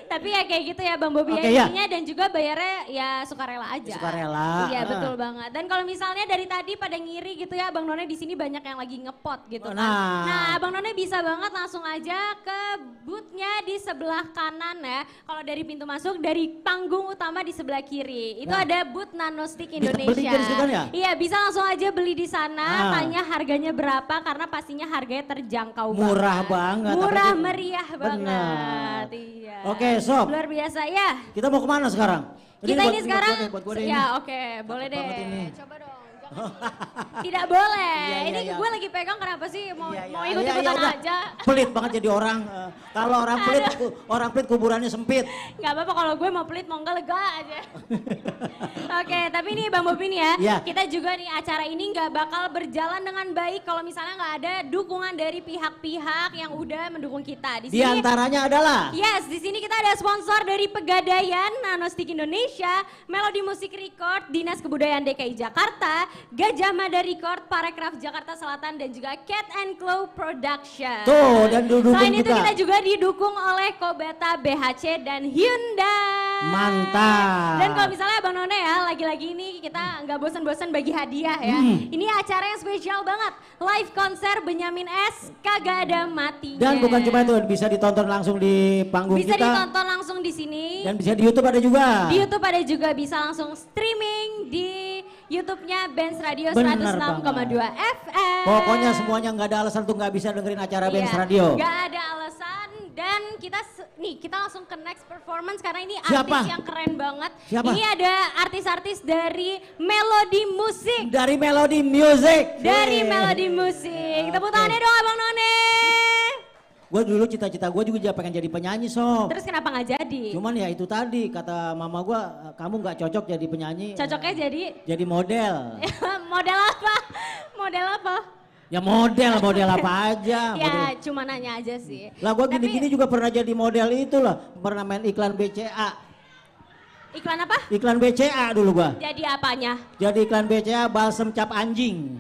Tapi ya kayak gitu ya Bang Bobi Oke, ya ya. intinya, dan juga bayarnya ya sukarela aja. Sukarela. Iya betul banget. Dan kalau misalnya dari tadi pada ngiri gitu ya Bang None, di sini banyak yang lagi ngepot gitu kan. Nah, Bang None bisa banget langsung aja ke boothnya di sebelah kanan ya. Kalau dari pintu masuk dari panggung utama di sebelah kiri. Itu ada booth Nanostik Indonesia. Beli di situ kan ya? Iya, bisa langsung aja beli di sana, tanya harganya berapa karena pastinya harganya terjangkau Murah banget. banget. Murah apalagi- meriah Bener. banget. Iya. Oke, Sob. Luar biasa ya. Kita mau kemana sekarang? Kita ini sekarang, buat gua deh, ya oke, boleh deh. banget ini. Coba dong. Tidak boleh. Iya, Ini iya. gue lagi pegang kenapa sih mau Iya, iya. mau Iya, ikut-ikutan udah. aja. Pelit banget jadi orang. Kalau orang pelit kuburannya sempit. Gak apa-apa kalau gue mau pelit mau enggak lega aja. Oke, tapi nih Bang Bobi nih ya, Iya. kita juga nih acara ini nggak bakal berjalan dengan baik kalau misalnya nggak ada dukungan dari pihak-pihak yang udah mendukung kita. Di antaranya adalah Yes, di sini kita ada sponsor dari Pegadaian, Nanostik Indonesia, Melodi Musik Record, Dinas Kebudayaan DKI Jakarta, Gajah Mada Record, Parekraf Jakarta Selatan, dan juga Cat and Claw Production. Tuh, dan didukung Selain itu juga. kita juga didukung oleh Kobata BHC dan Hyundai. Mantap. Dan kalau misalnya Bang None ya, lagi-lagi ini kita nggak bosan-bosan bagi hadiah ya. Ini acara yang spesial banget, live konser Benyamin S, kagak ada matinya. dan bukan cuma itu, bisa ditonton langsung di panggung bisa kita. ditonton langsung di sini. Dan bisa di YouTube ada juga. Di YouTube ada juga, bisa langsung streaming di YouTube-nya Benz Radio Bener 106,2 FM. Pokoknya semuanya nggak ada alasan tuh nggak bisa dengerin acara Benz Iya, Radio. Nggak ada alasan, dan kita langsung ke next performance karena ini Siapa? artis yang keren banget. Siapa? Ini ada artis-artis dari Melodi Musik. Dari Melodi Music. Dari Melodi Musik. Tepuk tangannya dong Abang None. Gue dulu cita-cita gue juga pengen jadi penyanyi sob. Terus kenapa nggak jadi? Cuman ya itu tadi kata mama gue, kamu nggak cocok jadi penyanyi. Cocoknya Jadi model. model apa? Model apa? Ya model apa aja. Ya cuma nanya aja sih. Lah gue Tapi- gini-gini juga pernah jadi model itu lah. Pernah main iklan BCA. Iklan apa? Iklan BCA dulu gue. Jadi apanya? Jadi iklan BCA balsem cap anjing.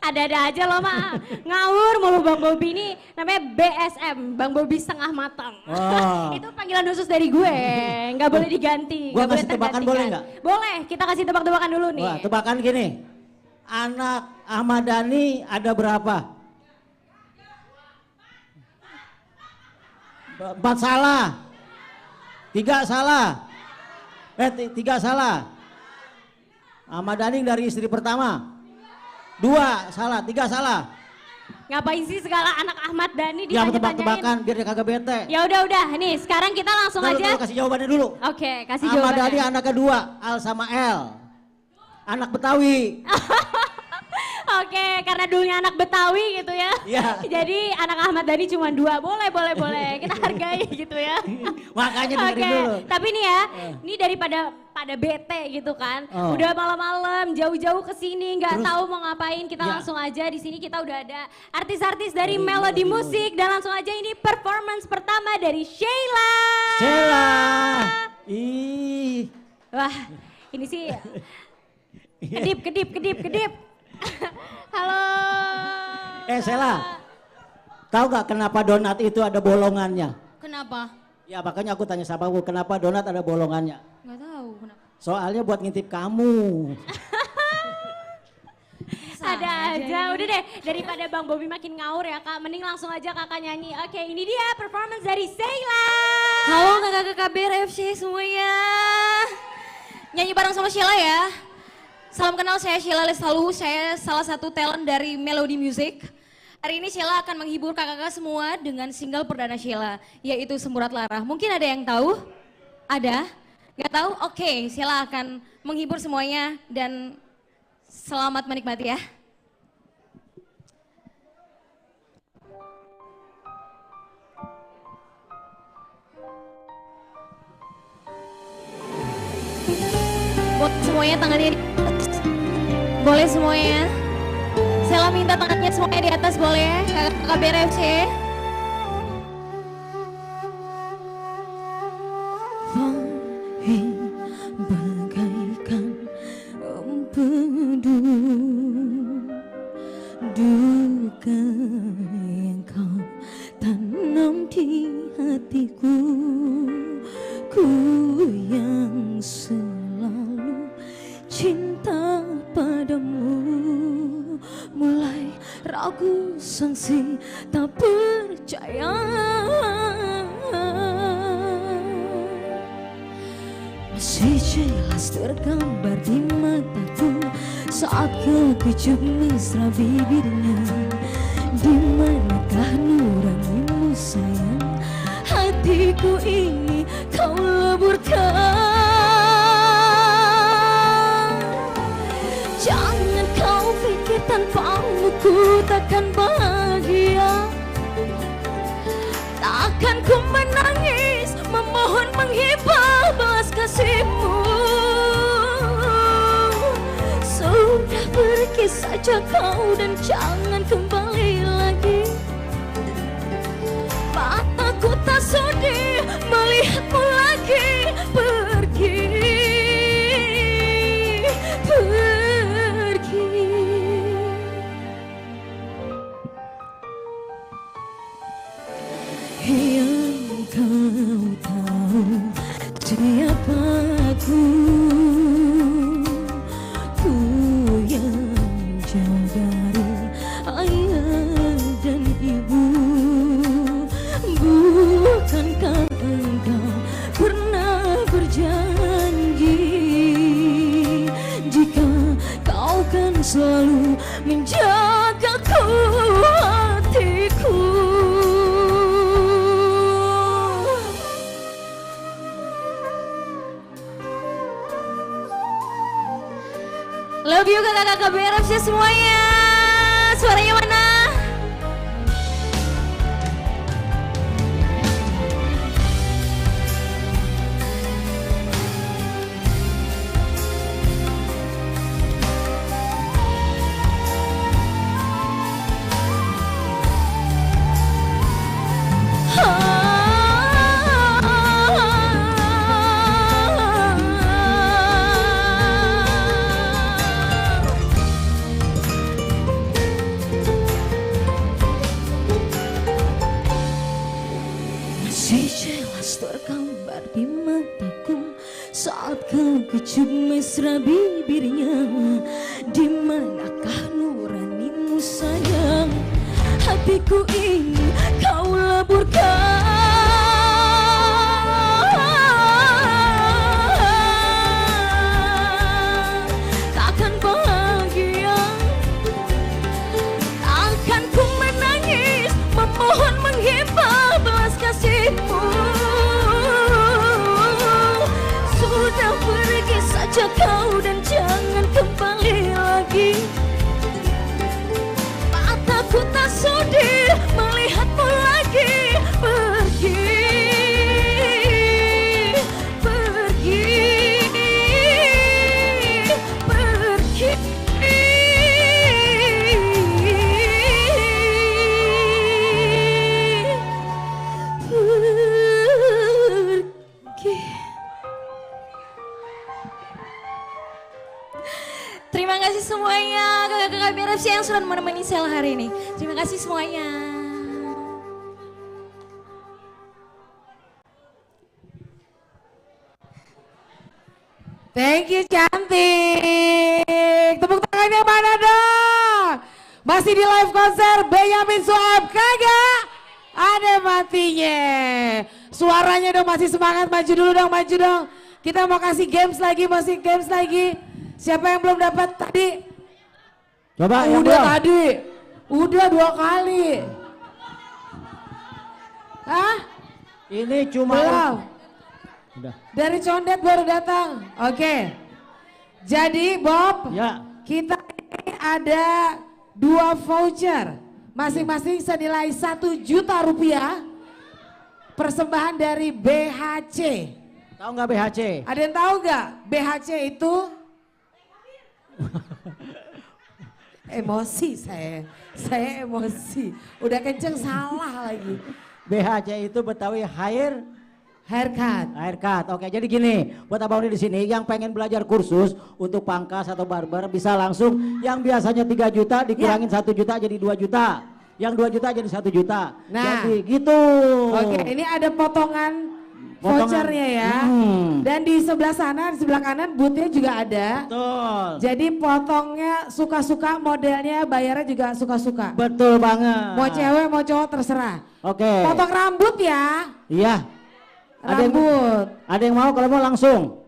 Ada-ada aja loh mah. Ngawur mulu Bang Bobi ini namanya BSM, Bang Bobi setengah matang. Oh. Itu panggilan khusus dari gue, nggak boleh diganti. Gua nggak boleh kasih tebakan tergantikan. boleh nggak? Boleh, kita kasih tebak-tebakan dulu nih. Wah tebakan gini. Anak Ahmad Dhani ada berapa? 4 salah. 3 salah. 3 salah. Ahmad Dhani dari istri pertama. 2 salah, 3 salah. Ngapain sih segala anak Ahmad Dhani Ya ditanya-tanyain? tebak-tebakan biar dia kagak bete. Ya udah, nih sekarang kita langsung Ntar aja. dulu, kasih jawabannya dulu. Oke, kasih Ahmad Dhani jawabannya. anak kedua, Al sama El. Anak Betawi. Oke, karena dulunya anak Betawi gitu ya. Iya. Jadi anak Ahmad Dhani cuma 2, boleh. Kita hargai gitu ya. Makanya Oke, dengerin dulu. tapi nih ya, ini daripada bete gitu kan, Oh. udah malam-malam jauh-jauh ke sini nggak Terus? tahu mau ngapain, kita Ya. langsung aja di sini kita udah ada artis-artis dari Melodi Musik dan langsung aja ini performance pertama dari Sheila. Sheila. Ih. Wah, ini sih kedip. Halo. Sheila. Tahu gak kenapa donat itu ada bolongannya? Kenapa? Ya makanya aku tanya sama aku, kenapa donat ada bolongannya? Nggak tahu kenapa. Soalnya buat ngintip kamu. Ada aja, udah deh daripada Bang Bobi makin ngawur ya kak, mending langsung aja kakak nyanyi. Oke, ini dia performance dari Sheila. Halo kakak-kakak BRFC semuanya. Nyanyi bareng sama Sheila ya. Salam kenal, saya Sheila Lestalu, saya salah satu talent dari Melodi Music. Hari ini Sheila akan menghibur kakak-kakak semua dengan single perdana Sheila, yaitu Semburat Lara. Mungkin ada yang tahu? Ada? Gak tahu? Oke, Sheila akan menghibur semuanya dan selamat menikmati ya. Buat semuanya tangannya di atas. Boleh semuanya. Sheila minta tangannya semuanya di atas, boleh ya? Kakak BRFC. Bagaikan empedu duka yang kau tanam di hatiku, ku yang selalu cinta padamu, mulai ragu sangsi tak percaya. Masih jelas tergambar di mataku saat kau pijuk mesra bibirnya. Di manakah nuranimu sayang? Hati hatiku ini kau leburkan. Jangan kau pikir tanpamu ku takkan bahagia. Takkan ku menangis, memohon menghibah belas kasihmu. Sudah pergi saja kau dan jangan kembali lagi. Mataku tak sudi melihatmu lagi. Pergi, pergi. Yang kau tahu siapa aku. Ku yang jauh dari ayah dan ibu. Bukankah engkau pernah berjanji jika kau kan selalu menjagaku, hatiku. Love you kakak-kakak BRFC semuanya. Suaranya mana? Masih jelas tergambar di mataku saat kau kecup mesra bibirnya. Di manakah nuranimu sayang? Hatiku ini kau leburkan. Takkan bahagia, takkan ku menangis, memohon menghibah belas kasihmu. Sudah pergi saja kau dan jangan kembali lagi. Mataku tak sudi melihatmu lagi. Pergi, pergi, pergi. Pergi. Terima kasih semuanya kakak-kakak BRFC yang sudah menemani Sela hari ini. Terima kasih semuanya. Thank you cantik. Tepuk tangannya mana dong? Masih di live konser Benyamin Sueb, kagak ada matinya. Suaranya dong masih semangat, maju dulu dong, maju dong. Kita mau kasih games lagi, masih games lagi. Siapa yang belum dapat tadi? Coba yang Udah belum. tadi, udah 2 kali. Hah? Ini cuma Belum. Udah. Dari Condet baru datang. Oke. Jadi Bob, Ya. kita ini ada 2 voucher. Masing-masing senilai 1 juta rupiah. Persembahan dari BHC. Tahu nggak BHC? Ada yang tahu nggak BHC itu? Emosi saya emosi. Udah kenceng salah lagi. BHC itu Betawi Haircut. Haircut. Oke, jadi gini, buat abang di sini yang pengen belajar kursus untuk pangkas atau barber bisa langsung. Yang biasanya 3 juta dikurangin 1 juta jadi 2 juta. Yang 2 juta jadi 1 juta. Nah. Jadi gitu. Oke, ini ada potongan vouchernya ya. Dan di sebelah sana, di sebelah kanan boothnya juga ada. Betul. Jadi potongnya suka-suka, modelnya bayarnya juga suka-suka. Betul banget. Mau cewek mau cowok terserah. Oke. Potong rambut ya. Iya. Rambut. Ada yang mau kalau mau langsung.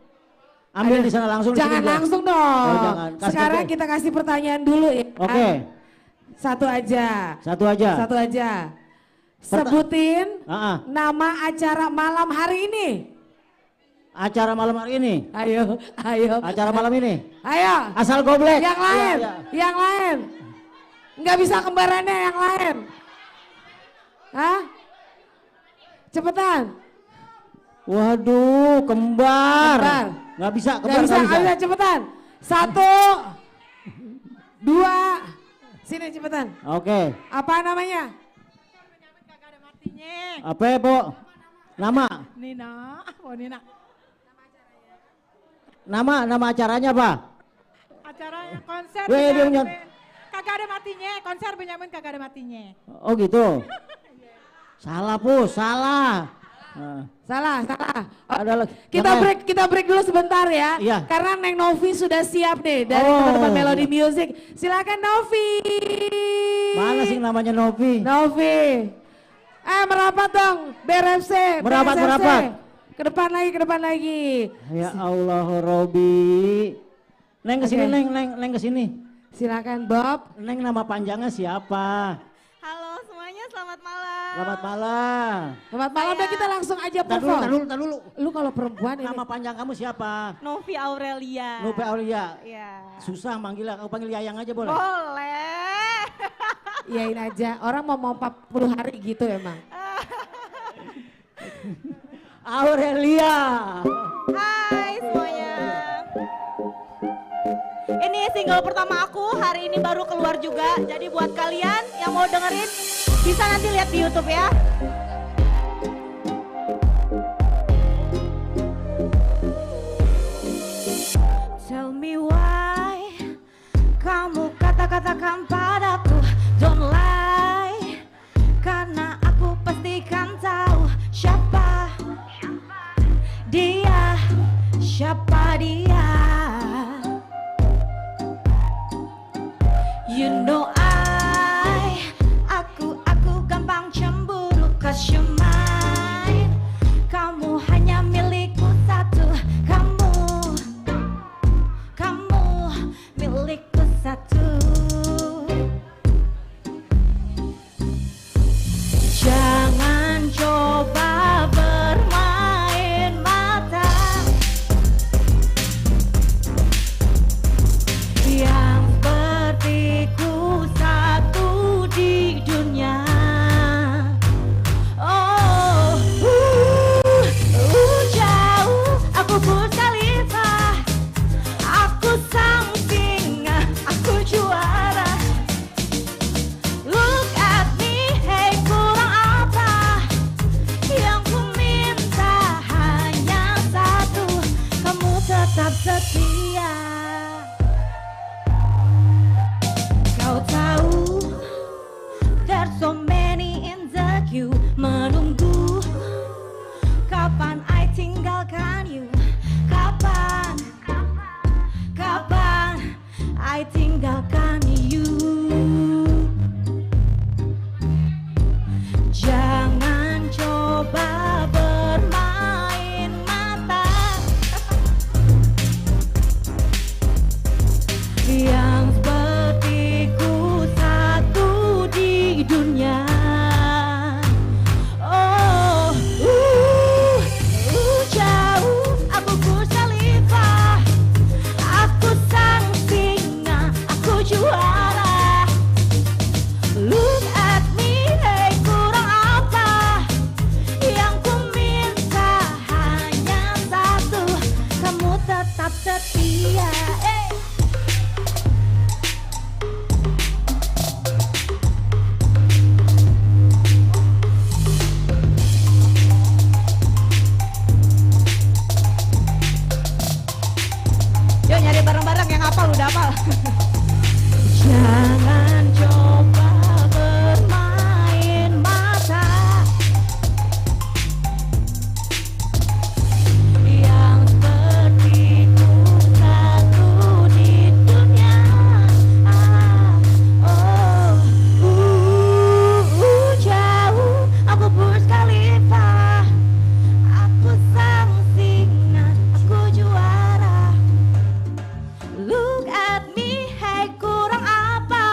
Ambil di sana langsung. Jangan di sini aja. langsung dong. Oh, jangan. Kasih Sekarang oke. kita kasih pertanyaan dulu ya. Oke. Satu aja. Satu aja. Satu aja. Sebutin Ah, nama acara malam hari ini. acara malam hari ini. Ayo, ayo. Acara malam ini. Ayo. Asal goblek. Yang lain, Iya, iya. yang lain. Nggak bisa kembarannya yang lain. Hah? Cepetan. Waduh, kembar. Kembar. Nggak bisa, Nggak kembar bisa, nggak nggak bisa, bisa. cepetan. 1, 2, sini cepetan. Oke. Apa namanya? Apa ya, Bu? Nama? Nina, oh Nina. Nama acaranya apa? Acara yang konser Weh, dia punya- kagak ada matinya, konser Benyamin kagak ada matinya. Oh gitu. Salah, Bu, salah. Nah, Salah, salah. Oh, ada lagi. kita break dulu sebentar ya. Iya. Karena Neng Novi sudah siap nih dari Oh. teman-teman Melody Music. Silakan Novi. Mana sih namanya Novi? Novi. Merapat dong, BRFC. Merapat, BRFC. merapat. Ke depan lagi. Ya Allah, Robi. Neng kesini, Oke. Neng kesini. Silakan Bob. Neng nama panjangnya siapa? Halo semuanya, selamat malam. Selamat malam. Selamat malam dan kita langsung aja Tar dulu, perform. tar dulu. Lu kalau perempuan ini. Nama panjang kamu siapa? Novi Aurelia. Nupe Aulia. Iya. Susah manggilnya, aku panggil Yayang aja boleh? Boleh. Iyain aja, orang mau 40 hari gitu emang. Aurelia. Hai semuanya. Ini single pertama aku, hari ini baru keluar juga. Jadi buat kalian yang mau dengerin, bisa nanti lihat di YouTube ya. Tell me why kamu kata-katakan padaku don't lie, karena aku pastikan tahu siapa dia, siapa dia. You know aku gampang cemburu 'cause you're mine. Kamu hanya milikku satu, kamu milikku satu. Jangan coba bermain mata yang sepertiku satu di dunia. Oh, jauh aku Burj Khalifa, aku sang singa, aku juara. Look at me, hey kurang apa? Yang ku minta hanya satu, kamu tetap setia. Kau tahu, there's so many in the queue menunggu. Kapan I tinggalkan you? Kapan I tinggalkan you? Jangan coba bermain mata yang sepertiku satu di dunia. Oh, jauh aku Burj Khalifa, aku sang singa, aku juara. Look at me, hey kurang apa? Yang ku minta hanya satu, kamu tetap setia. Yuk nyari bareng-bareng yang hafal, udah hafal. Jangan coba bermain mata yang sepertiku satu di dunia. Jauh aku Burj Khalifa, aku sang singa, aku juara. Look at me, hey kurang apa?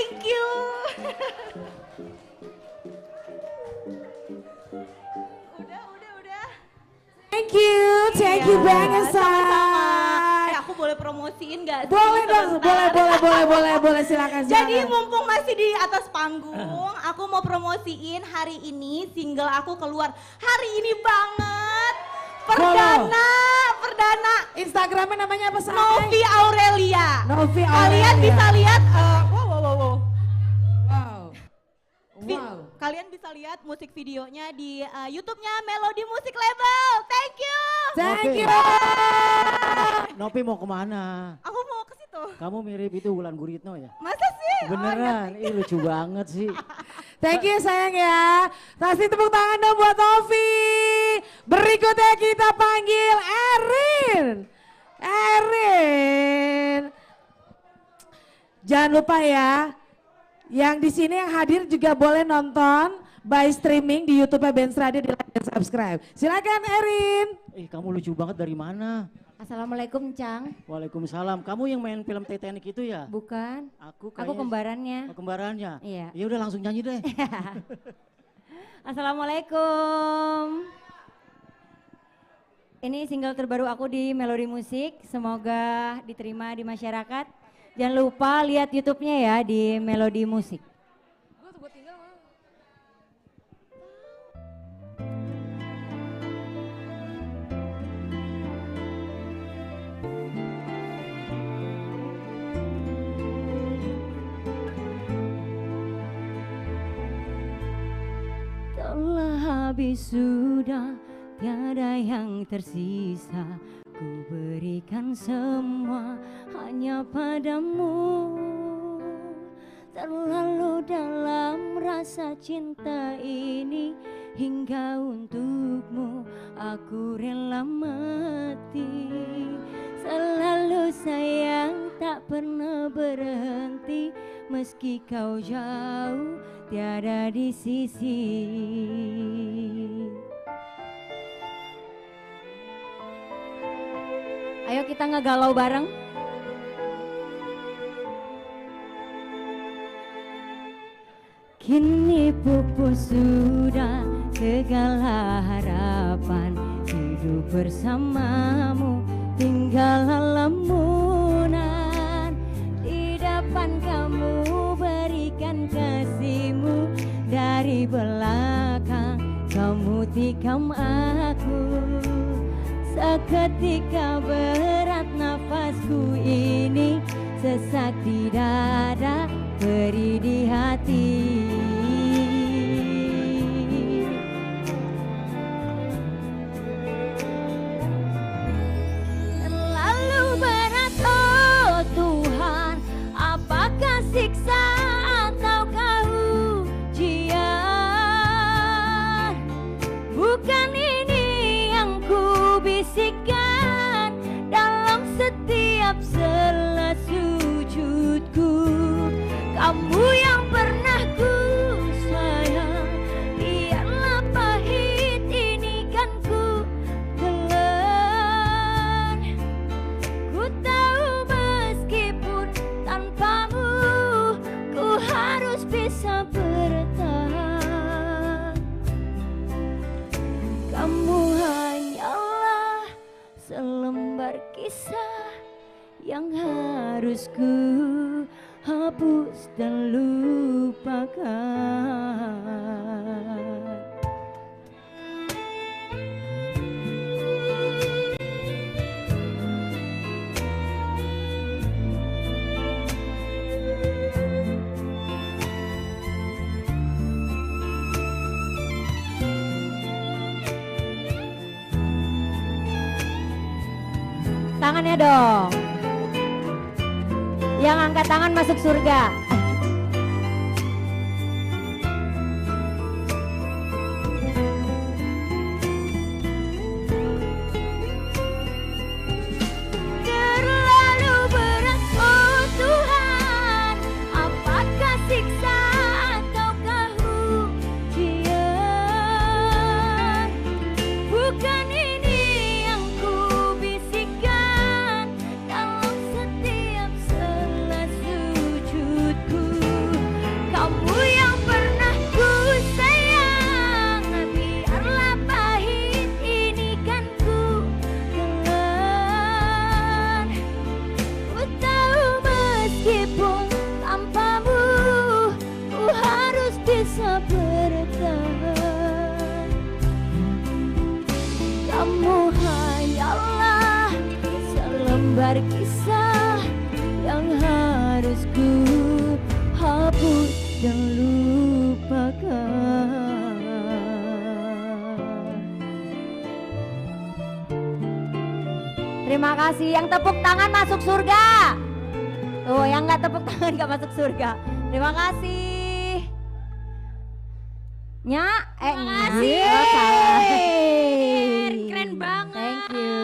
Thank you. Udah. Thank you banget say. Aku boleh promosiin gak sih? Boleh dong, boleh silakan. Jadi mumpung masih di atas panggung, aku mau promosiin hari ini single aku keluar hari ini banget. Perdana. Instagramnya namanya apa say? Novi Aurelia. Kalian bisa lihat, kalian bisa lihat musik videonya di YouTube-nya Melody Music Label. Thank you. Thank you. Novi mau kemana? Aku mau ke situ. Kamu mirip itu Wulan Guritno ya? Masa sih? Beneran, ini lucu banget sih. Thank you sayang ya. Kasih tepuk tangan dong buat Novi. Berikutnya kita panggil Erin. Jangan lupa ya, yang di sini yang hadir juga boleh nonton by streaming di YouTube Benz Radio, di like dan subscribe. Silakan Erin. Kamu lucu banget, dari mana? Assalamualaikum Cang. Waalaikumsalam. Kamu yang main film Titanic itu ya? Bukan. Aku kembarannya. Kembarannya? Iya. Ya udah langsung nyanyi deh. Assalamualaikum. Ini single terbaru aku di Melody Music. Semoga diterima di masyarakat. Jangan lupa lihat YouTube-nya ya di Melody Music. Telah habis sudah, tiada yang tersisa. Ku berikan semua hanya padamu. Terlalu dalam rasa cinta ini, hingga untukmu aku rela mati. Selalu sayang, tak pernah berhenti, meski kau jauh tiada di sisi. Ayo kita ngegalau bareng. Kini pupus sudah segala harapan, hidup bersamamu tinggal lamunan. Di depan kamu berikan kasihmu, dari belakang kamu tikam aku. Seketika berat nafasku ini, sesak di dada, beri di hati. Terlalu berat oh Tuhan, apakah siksa ataukah ujian? Bukan ini yang ku bisikkan dalam setiap sela sujudku. Kamu yang pernah ku sayang, biarlah pahit ini kan ku telan. Ku tahu meskipun tanpamu, ku harus bisa bertahan. Kamu hanyalah selembar kisah yang harus ku hapus dan lupakan. Tangannya dong. Yang angkat tangan masuk surga. Terlalu berat oh Tuhan, apakah siksa ataukah ujian? Bukan ini yang ku bisikkan dalam setiap sela sujud. bisa bertahan. Kamu hanyalah selembar kisah yang harus ku hapus dan lupakan. Terima kasih, yang tepuk tangan masuk surga. Tuh, yang nggak tepuk tangan nggak masuk surga. Terima kasih. Terima kasih. Keren banget. Thank you.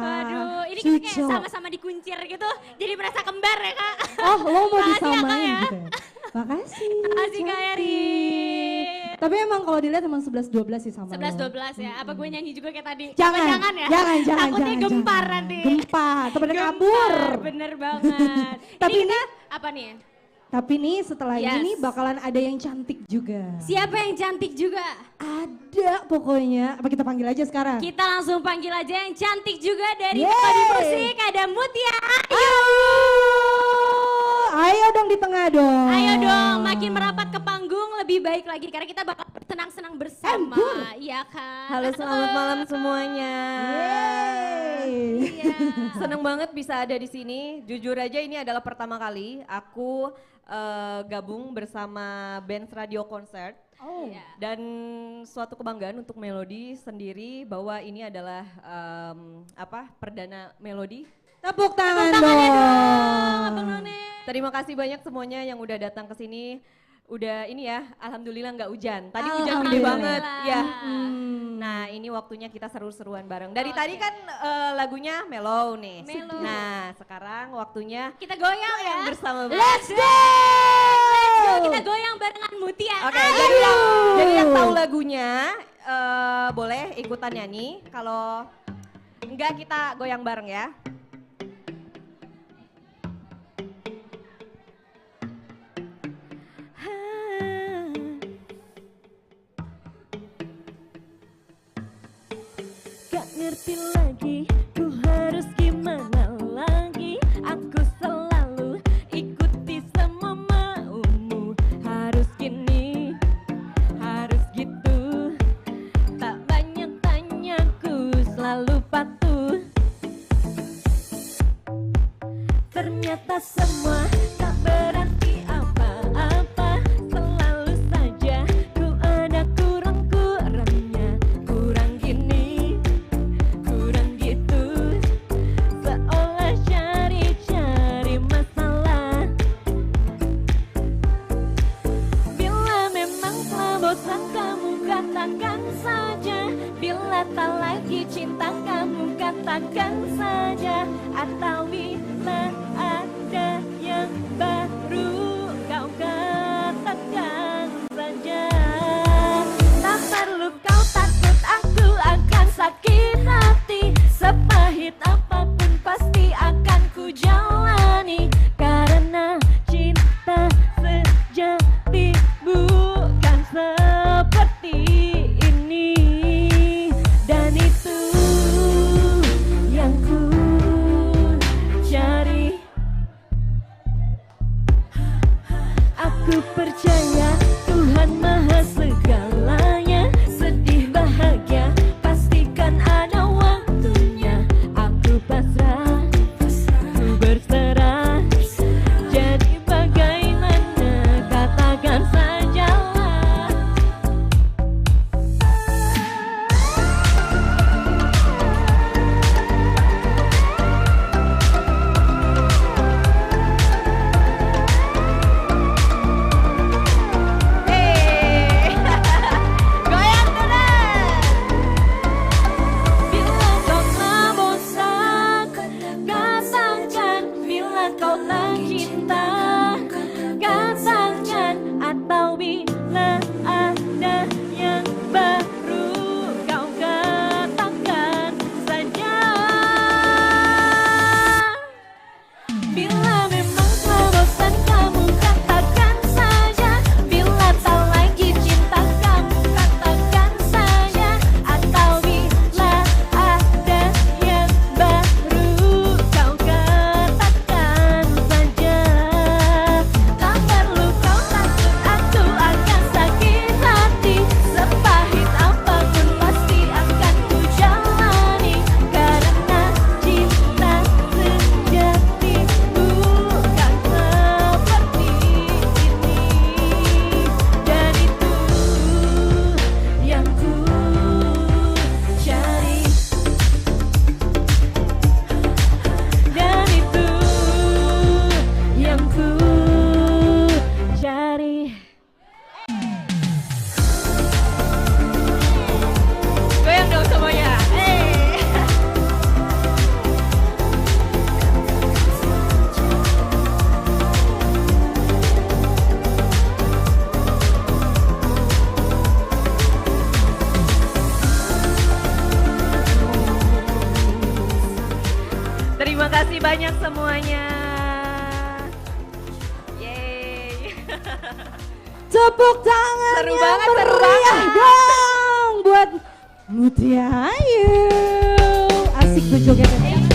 Waduh, ini kita kayak sama-sama dikuncir gitu, jadi merasa kembar ya Kak. Oh, lo mau Makasih ya, Kak, disamain ya. gitu ya? Makasih. Makasih Kak Erin. Tapi emang kalau dilihat emang 11-12 sih sama 11-12 ya, apa gue nyanyi juga kayak tadi? Jangan, Apa jangan ya? jangan, Takutnya jangan, gempar jangan. nanti. Gempar, temennya Gempar, kabur. bener banget. Tapi ini kita, apa nih? Tapi nih setelah Yes. ini bakalan ada yang cantik juga. Siapa yang cantik juga? Ada pokoknya. Apa kita panggil aja sekarang? Kita langsung panggil aja yang cantik juga dari Yeay. Melodi Musik, ada Mutia. Ayo dong di tengah dong. Ayo dong, makin merapat ke panggung lebih baik lagi karena kita bakal senang-senang bersama. Iya kan? Halo, selamat malam semuanya. Iya. Seneng banget bisa ada di sini. Jujur aja ini adalah pertama kali aku gabung bersama Benz Radio Concert. Oh. Dan suatu kebanggaan untuk Melodi sendiri bahwa ini adalah perdana Melodi. Tepuk tangan Tangannya dong. dong, Abang None. Terima kasih banyak semuanya yang udah datang ke sini. Udah ini ya, alhamdulillah nggak hujan. Tadi hujan gede banget. Ya. Nah, ini waktunya kita seru-seruan bareng. Dari tadi kan lagunya mellow nih. Mellow. Nah, sekarang waktunya Kita goyang ya. bersama. Let's go! Let's go, kita goyang barengan Mutia. Oke, jadi yang tahu lagunya boleh ikutan nyanyi. Kalau enggak kita goyang bareng ya. Gak ngerti lagi, ku harus gimana lagi. Aku selalu ikuti semua maumu. Harus gini, harus gitu. Tak banyak tanya, ku selalu patuh. Ternyata semua tak berarti apa-apa. Selalu saja ku ada kurang-kurangnya. Kurang gini, kurang gitu. Seolah cari-cari masalah. Bila memang telah bosan kamu katakan saja. Bila tak lagi cinta kamu katakan saja. Atau bila ada yang baru kau katakan saja. Tak perlu kau takut aku akan sakit hati. Sepahit apapun pasti akan ku jalani. Karena cinta sejati bukan seperti ini. Dan itu yang ku cari. Aku percaya Tuhan Maha segalanya. Sedih bahagia pastikan ada waktunya. Aku pasrah, ku berserah. Jadi bagaimana katakan sajalah. Tepuk tangan Seru yang banget, seru meriah banget. dong buat Mutia Ayu. Asik tuh jogetnya.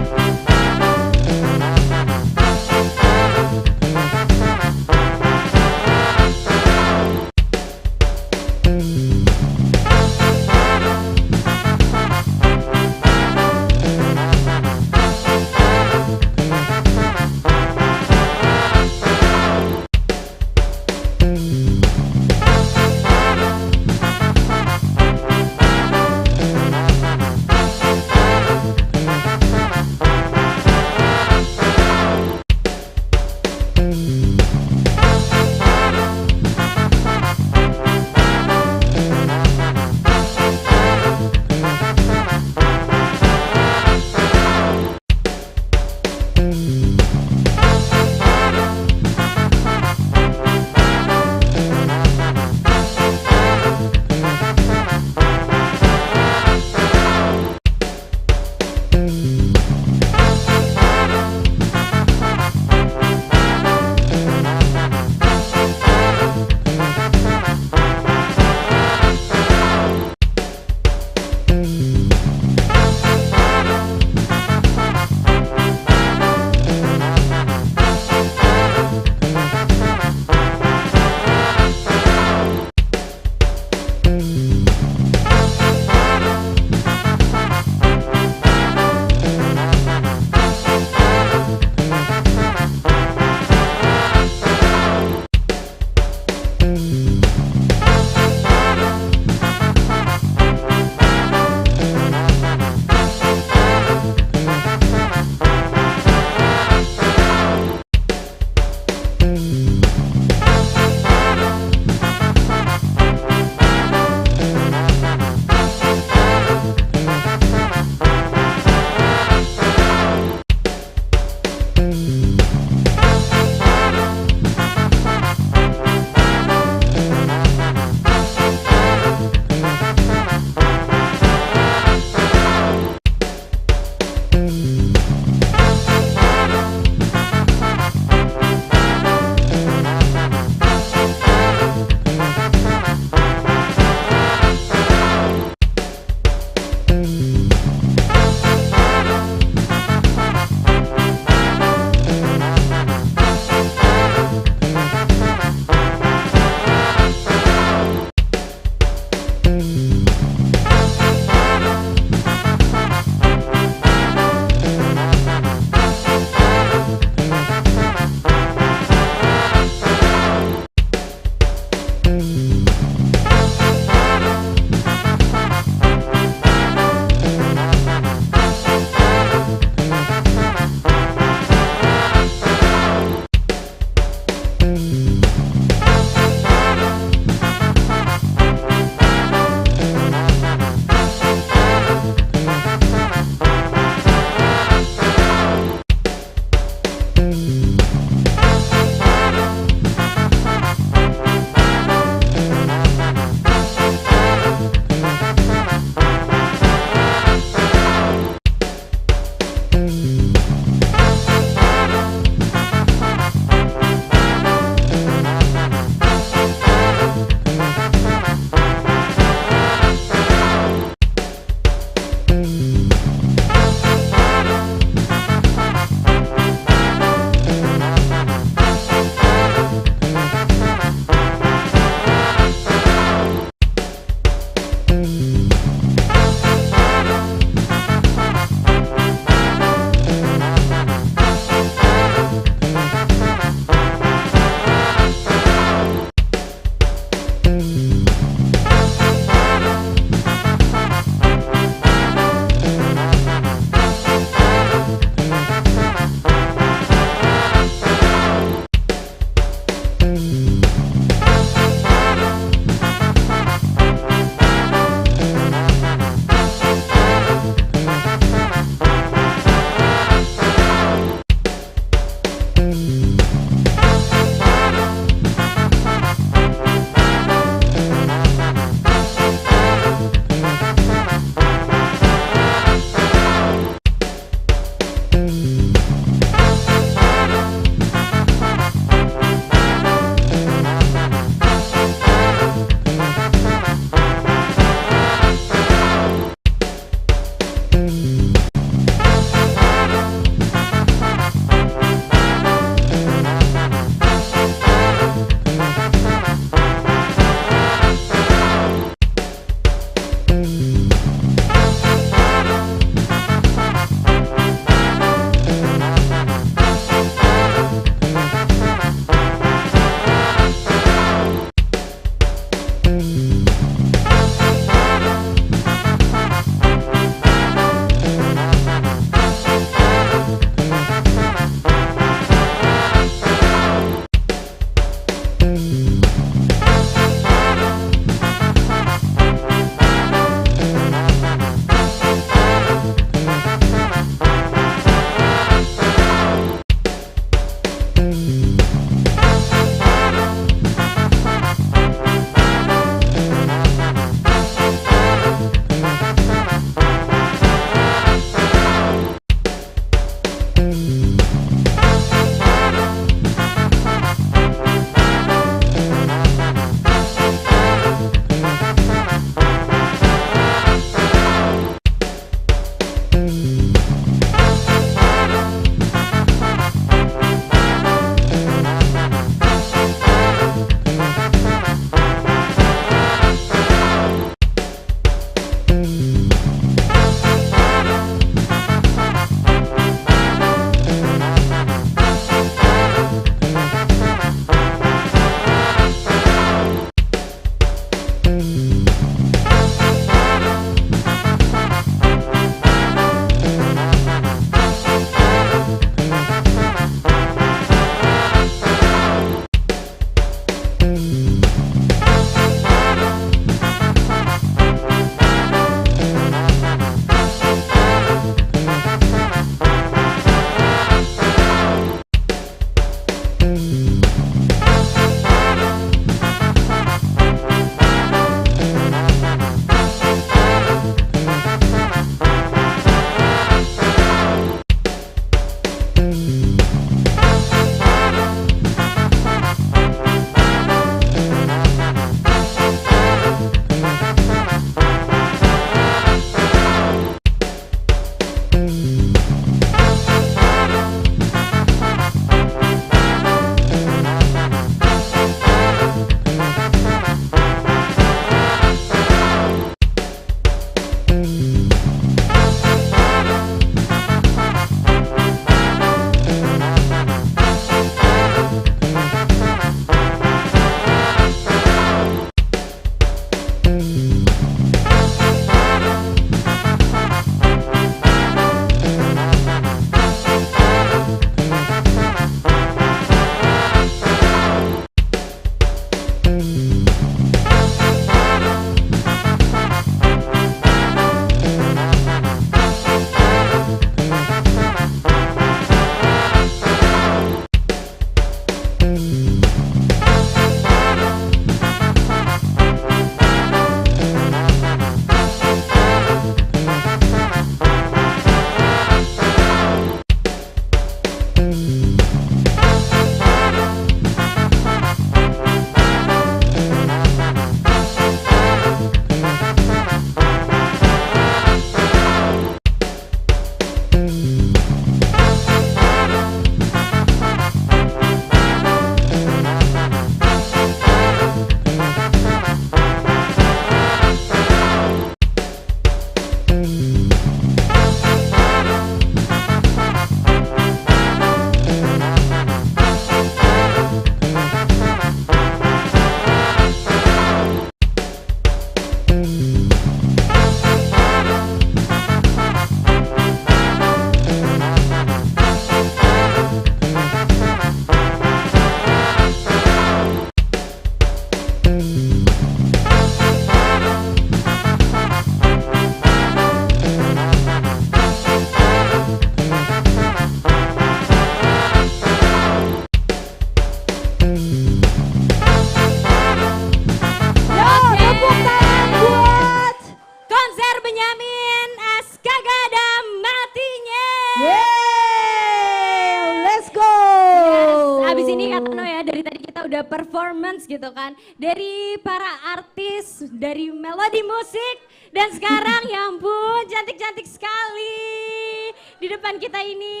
udah performance gitu kan dari para artis dari Melodi Musik, dan sekarang ya ampun cantik-cantik sekali di depan kita ini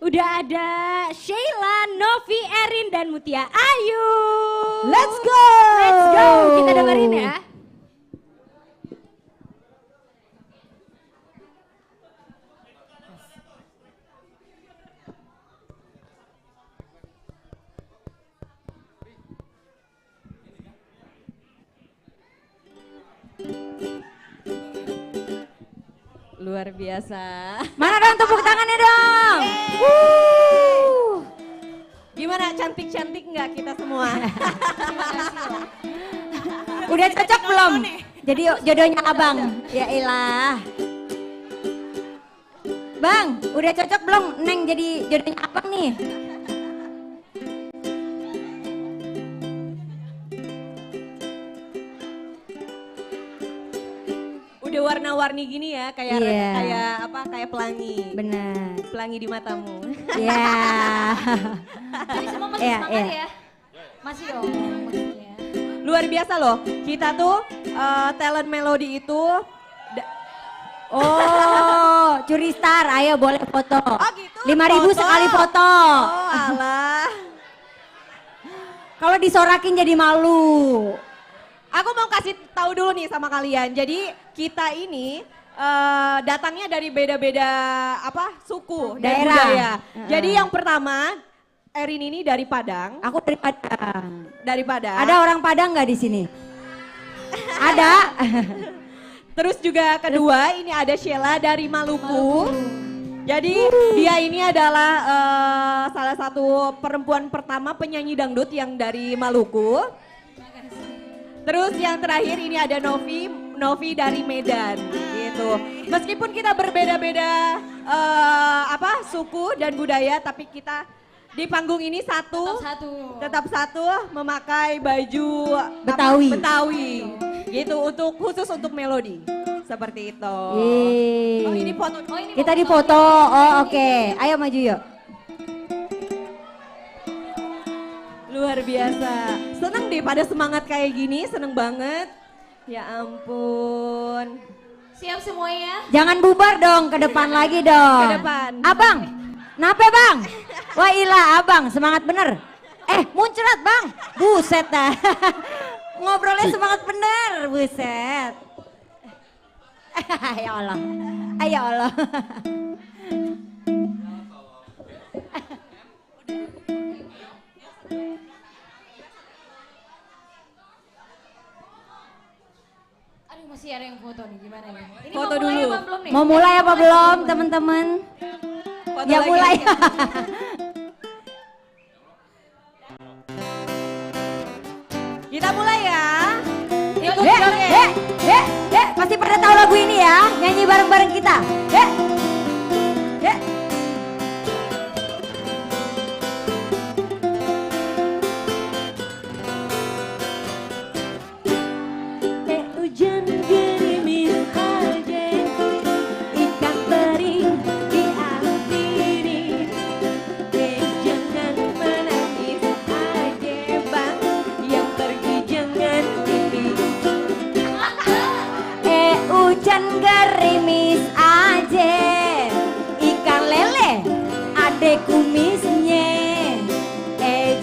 udah ada Sheila, Novi, Erin dan Mutia Ayu. Let's go. Let's go. Kita dengerin ya. Luar biasa. Mana dong tepuk tangannya dong? Gimana, cantik-cantik nggak kita semua? Udah cocok belum? Jadi jodohnya abang. Ya elah. Bang, udah cocok belum Neng jadi jodohnya abang nih? udah warna-warni gini ya, kayak Iya. kayak pelangi. Benar. Pelangi di matamu. Iya. Jadi semua masih Iya, semangat iya. ya? Masih dong maksudnya. Luar biasa loh. Kita tuh talent melodi itu Oh, curi star, ayo boleh foto. Oh gitu. 5.000 sekali foto. Oh alah. Kalau disorakin jadi malu. Aku mau kasih tahu dulu nih sama kalian. Jadi kita ini datangnya dari beda-beda suku dan Daerah. budaya. Jadi yang pertama Erin ini dari Padang. Aku dari Padang. Dari Padang. Ada orang Padang nggak di sini? Ada. Terus juga kedua ini ada Sheila dari Maluku. Jadi dia ini adalah salah satu perempuan pertama penyanyi dangdut yang dari Maluku. Terus yang terakhir ini ada Novi dari Medan gitu. Meskipun kita berbeda-beda suku dan budaya, tapi kita di panggung ini tetap satu memakai baju Betawi gitu khusus untuk melodi seperti itu. Yeay. Oh ini foto. Kita di foto. Oh oke. Ayo maju yuk. Luar biasa. Seneng deh pada semangat kayak gini, seneng banget. Ya ampun. Siap semuanya? Jangan bubar dong, ke depan lagi dong. Ke depan. Abang, nape bang? Wah ilah abang, semangat bener. Muncrat bang, buset dah. Ngobrolnya semangat bener, buset. Ya Allah, ya Allah. Aduh masih ada yang foto nih, gimana nih? Ini Foto mau mulai dulu. apa belum nih? Mau mulai apa belum teman-teman? Foto Ya lagi. mulai. Kita mulai ya. Ikut Dek, joget. dek, pasti pada tahu lagu ini ya, nyanyi bareng-bareng kita. Dek. Hujan gerimis aja, ikan teri di akhiri. Jangan menangis aja bang, yang pergi jangan dipilih. Hujan gerimis aja, ikan lele ade kumisnya.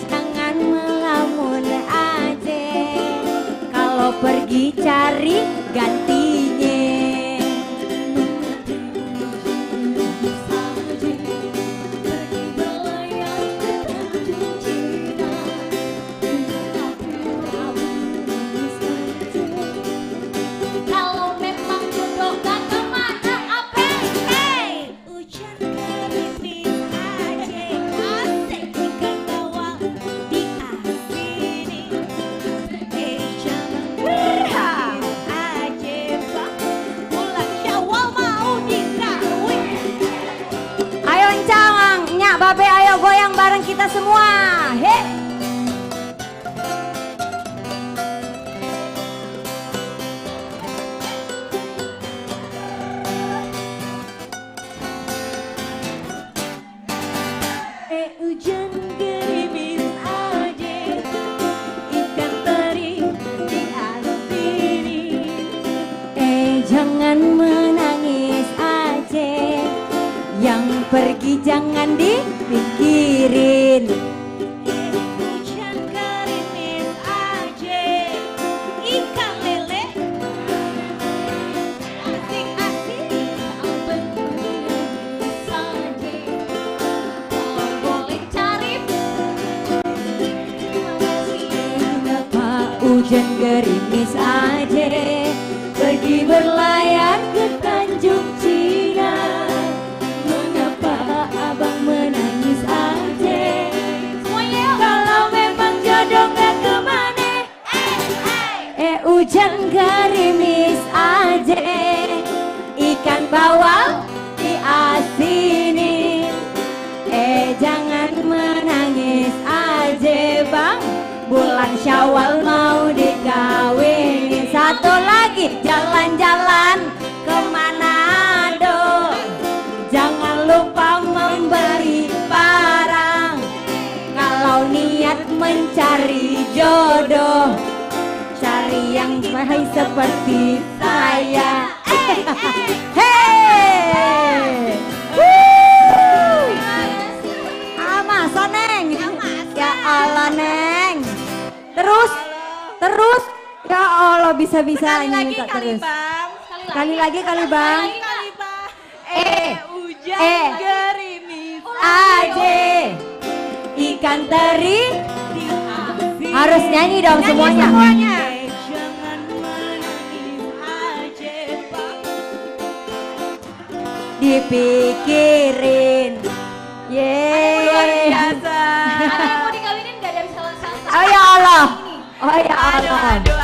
Jangan melamun aja, kalau pergi cari gantinya. Kalau memang jodoh gak kemana apa? Hujan gerimis aja, asik ikan bawal di akhiri. Jangan berharap aja bang, bulan Syawal mau dikawin. Ayo encang, nyak babe ayo goyang bareng kita semua. He. Hujan gerimis aja, ikan teri di akhiri. Jangan menangis aja, yang pergi jangan dipikirin. Hujan gerimis aja, ikan lele asik-asik. Boleh cari Kenapa hujan gerimis aja, pergi berlayar ke Tanjung Cina. Mengapa abang menangis aja? Kalau memang jodoh gak kemana. Hujan gerimis aja, ikan bawal diasinin. Jangan menangis aja bang, bulan Syawal mau dikawinin. Satu lagi, jalan-jalan kau niat mencari jodoh, cari yang baik seperti saya. Hey, masa Neng? Ya Allah Neng. Terus, ya Allah bisa-bisanya minta terus. Sekali lagi kali Bang. Hujan gerimis Aje, ikan teri. Harus nyanyi dong semuanya. Jangan menangis aja Bang. Dipikirin. Luar biasa. Ada yang mau dikawinin nggak dari salah satu? Oh ya Allah. Oh ya Allah. Aduh.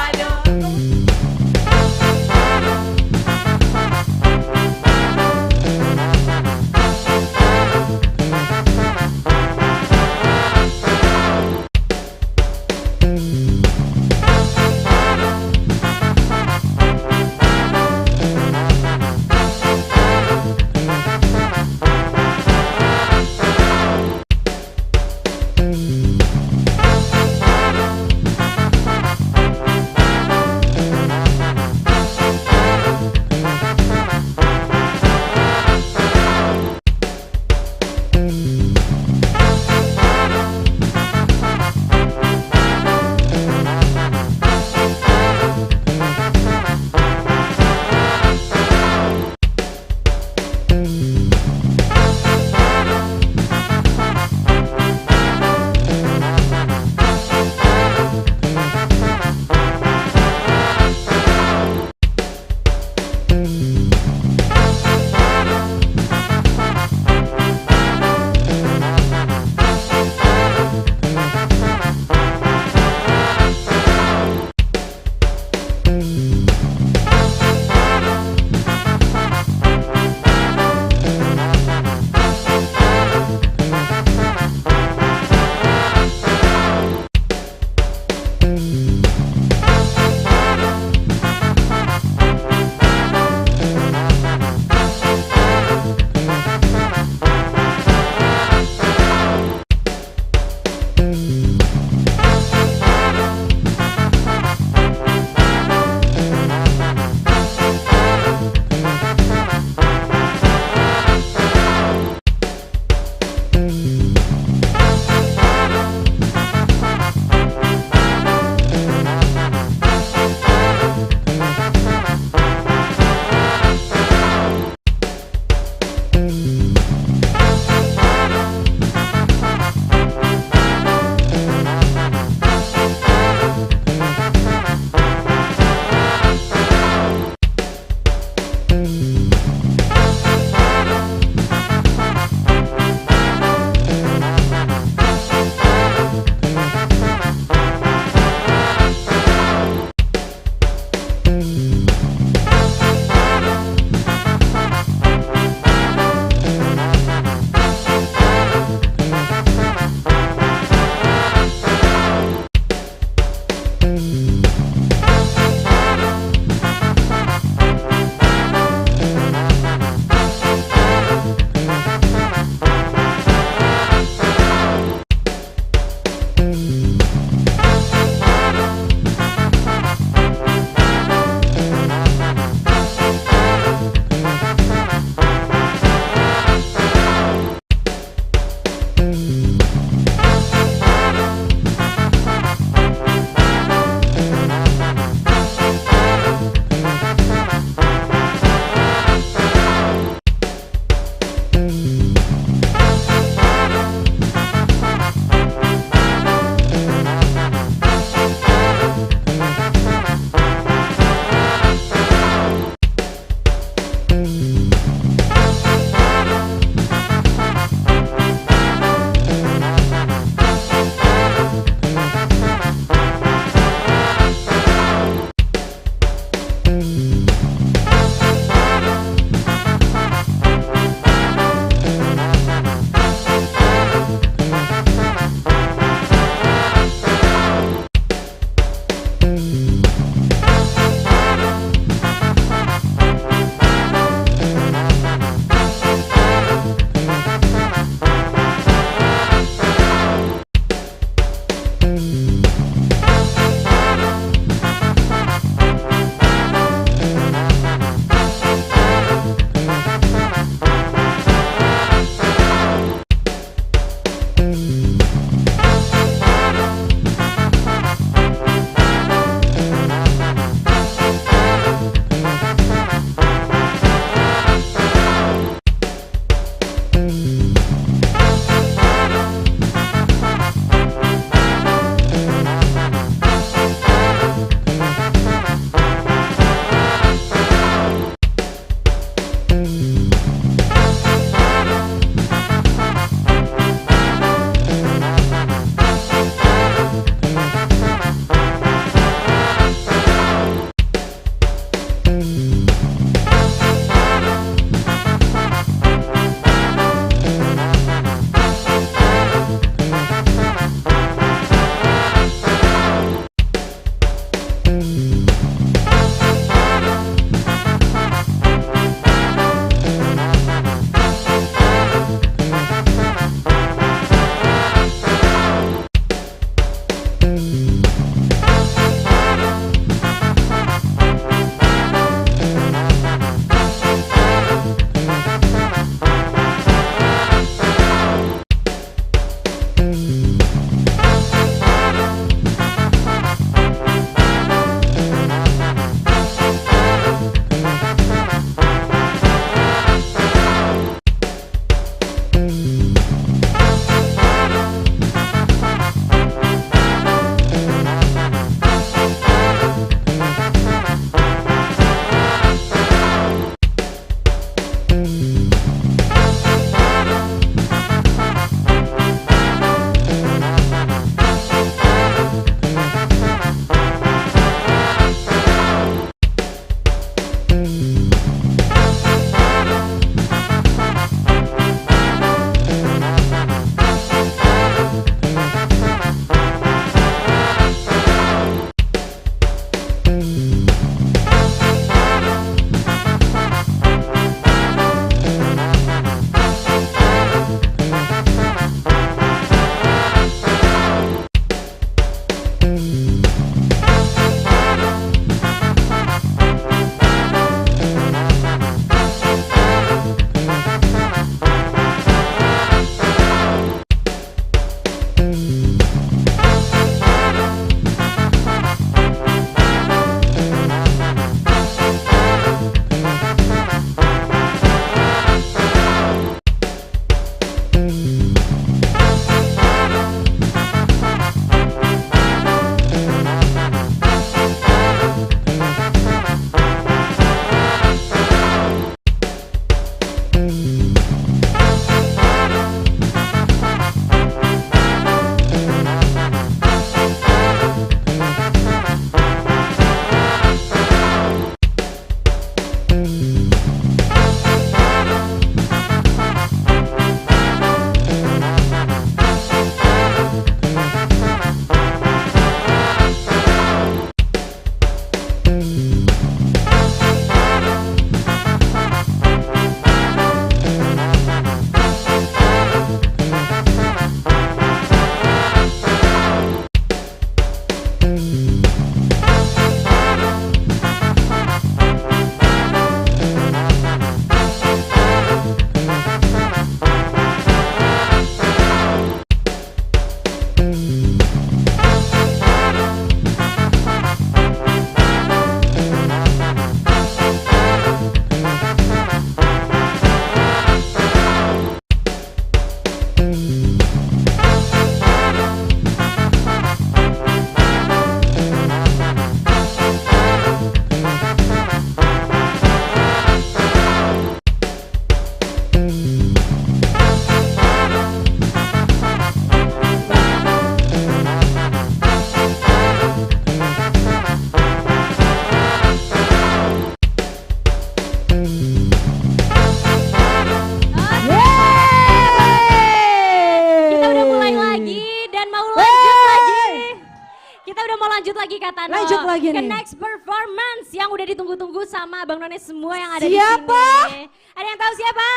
Kita udah mau lanjut lagi kata Lanjut lagi ke nih. next performance yang udah ditunggu-tunggu sama Abang None semua yang ada Siapa? di sini. Ada yang tahu siapa?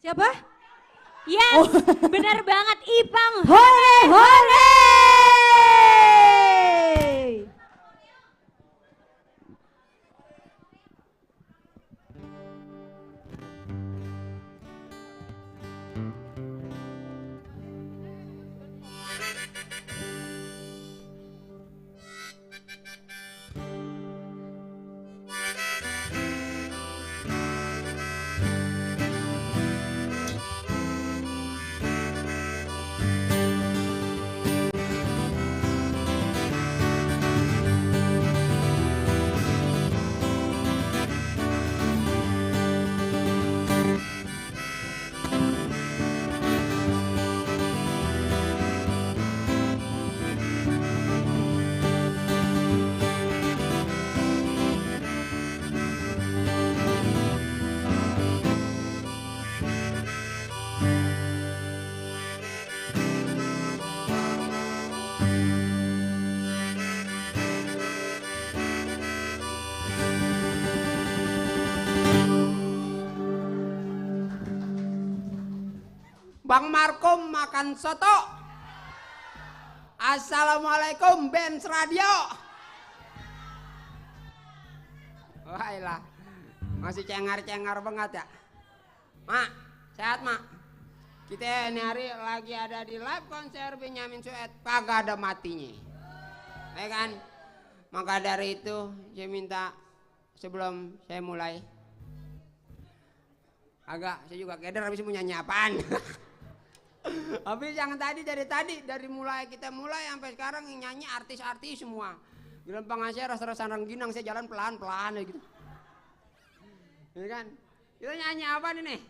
Siapa? Yes, benar banget Ipang. Hore hore. Bang Markom makan soto. Assalamualaikum Benz Radio. Wah, masih cengar-cengar banget ya. Mak, sehat mak. Kita ini hari lagi ada di live konser Benyamin Sueb, kagak ada matinya. Ya kan? Maka dari itu saya minta sebelum saya mulai, saya juga keder habis mau nyanyi apaan. Habis yang dari mulai kita mulai sampai sekarang yang nyanyi artis-artis semua. Di Lempang saya rasa-rasa rengginang, saya jalan pelan-pelan ya gitu. Ya kan? Kita nyanyi apa nih?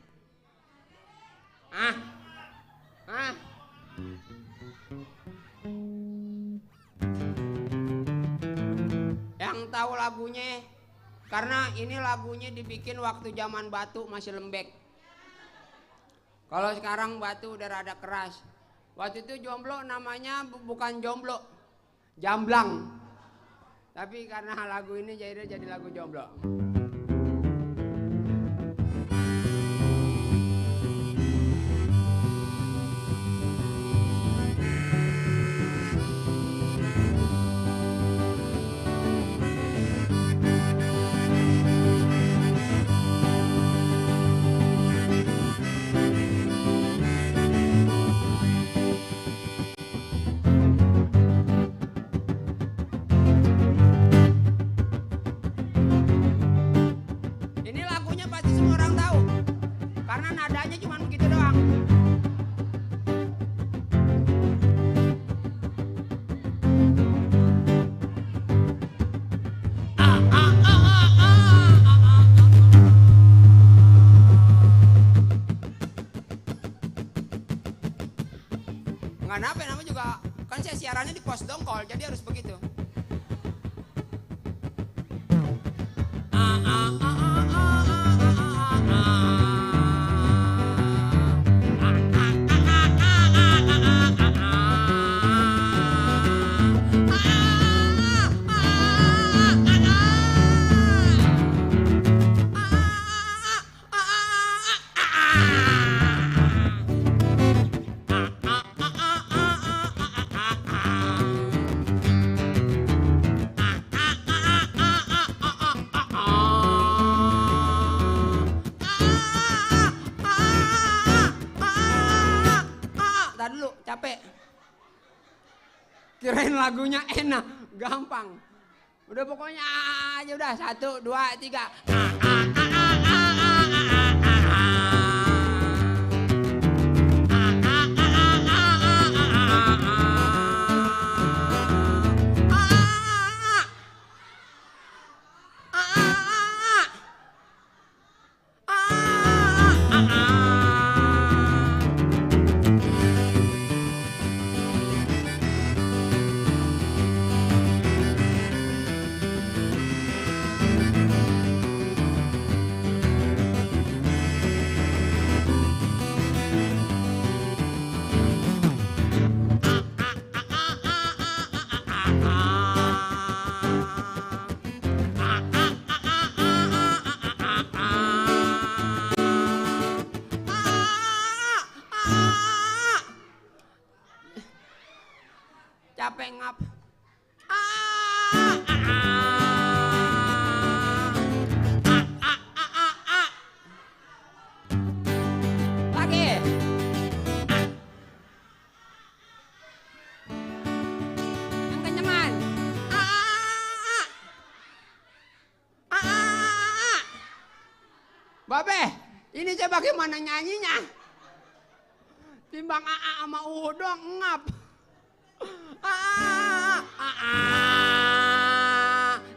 Yang tahu lagunya, karena ini lagunya dibikin waktu zaman batu masih lembek. Kalau sekarang batu udah rada keras. Waktu itu jomblo namanya bukan jomblo, jamblang. Tapi karena lagu ini jadi lagu jomblo. Karena nadanya cuma begitu doang. Nggak namanya juga, kan saya siarannya di pos dongkol, jadi harus begitu. Dulu capek, kirain lagunya enak, gampang. Udah pokoknya aja udah 1, 2, 3. capek ngap. Lagi. Yang kencengan. Babe, ini saya bagaimana nyanyinya? Timbang sama udang ngap.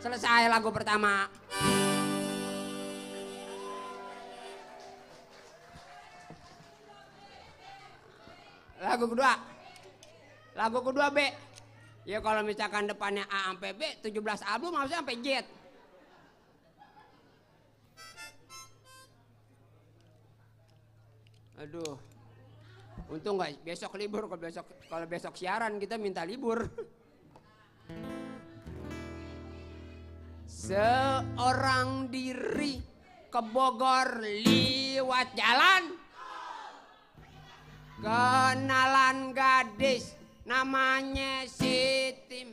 Selesai lagu pertama. Lagu kedua. Lagu kedua B. Ya kalau misalkan depannya A sampai B, 17 album harusnya sampai Z. Aduh. Untung nggak besok libur, kalau besok siaran kita minta libur. Seorang diri ke Bogor liwat jalan, kenalan gadis namanya Siti,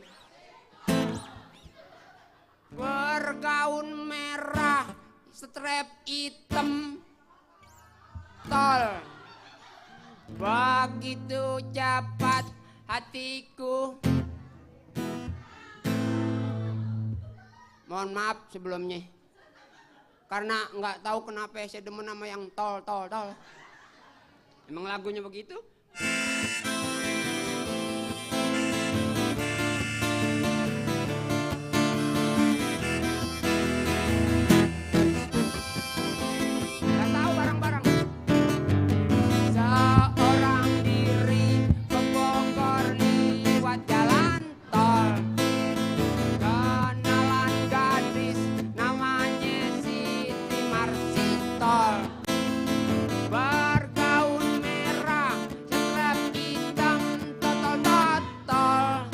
bergaun merah, strap hitam, tol. Begitu cepat hatiku. Mohon maaf sebelumnya, karena nggak tahu kenapa saya demen sama yang tol. Emang lagunya begitu? Nggak tahu bareng-bareng. Seorang diri ke Bogor liwat jalan tol, kenalan gadis namanya Siti Marsitol, bergaun merah, strap hitam, totol.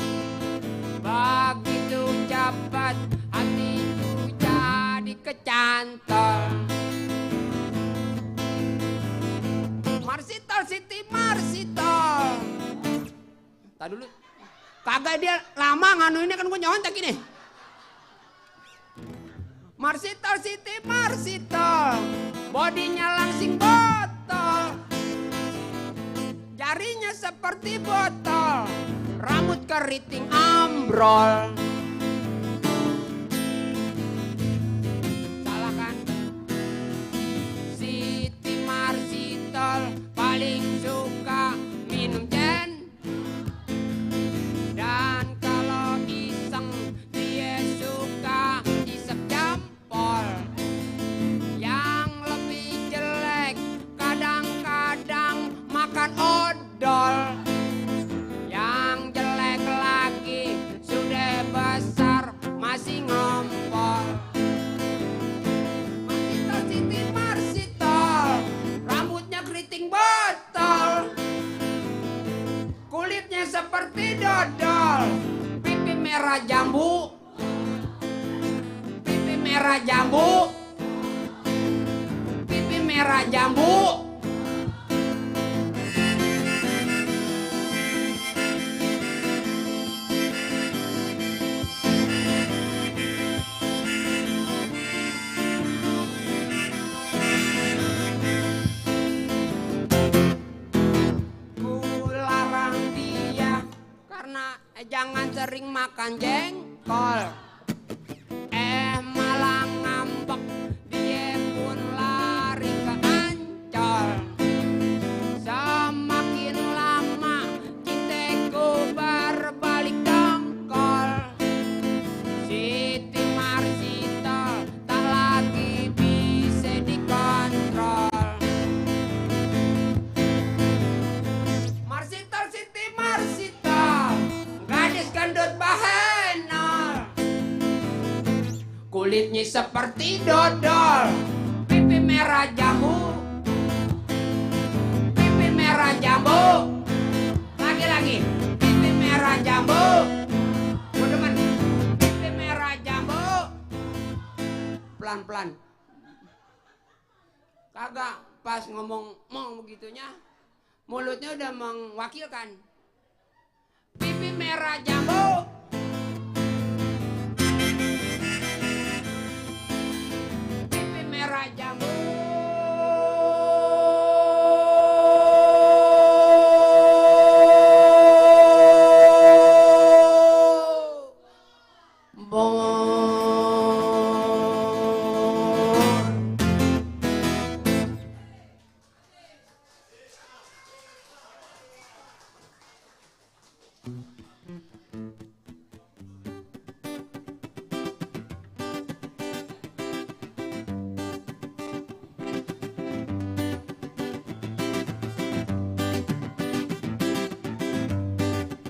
Begitu cepat hatiku jadi kecantol. Marsitol, Siti Marsitol. Tadi dulu. Kagak dia lama nganu ini kan gue nyontek ini. Marsitol, Siti Marsitol. Bodinya langsing botol. Jarinya seperti botol. Rambut keriting ambrol. Salah kan? Siti Marsitol paling suka minum jen, dan kalau iseng dia suka isep jempol. Yang lebih jelek kadang-kadang makan odol. Yang jelek lagi sudah besar masih ngompol. Marsitol, Siti Marsitol, rambutnya keriting botol, kulitnya seperti dodol, pipi merah jambu, pipi merah jambu, pipi merah jambu. Kularang dia karena jangan sering makan jengkol. Malah ngambek, dia pun lari ke Ancol. Semakin lama cintaku berbalik dongkol. Siti Marsitol tak lagi bisa dikontrol. Marsitol, Siti Marsitol, gadis gendut bahenol, kulitnya seperti dodol, pipi merah jambu, pipi merah jambu, lagi, pipi merah jambu, gue demen, pipi merah jambu, pelan-pelan, kagak pas ngomong begitunya, mulutnya udah mewakilkan, pipi merah merah jambu. Pipi merah jambu.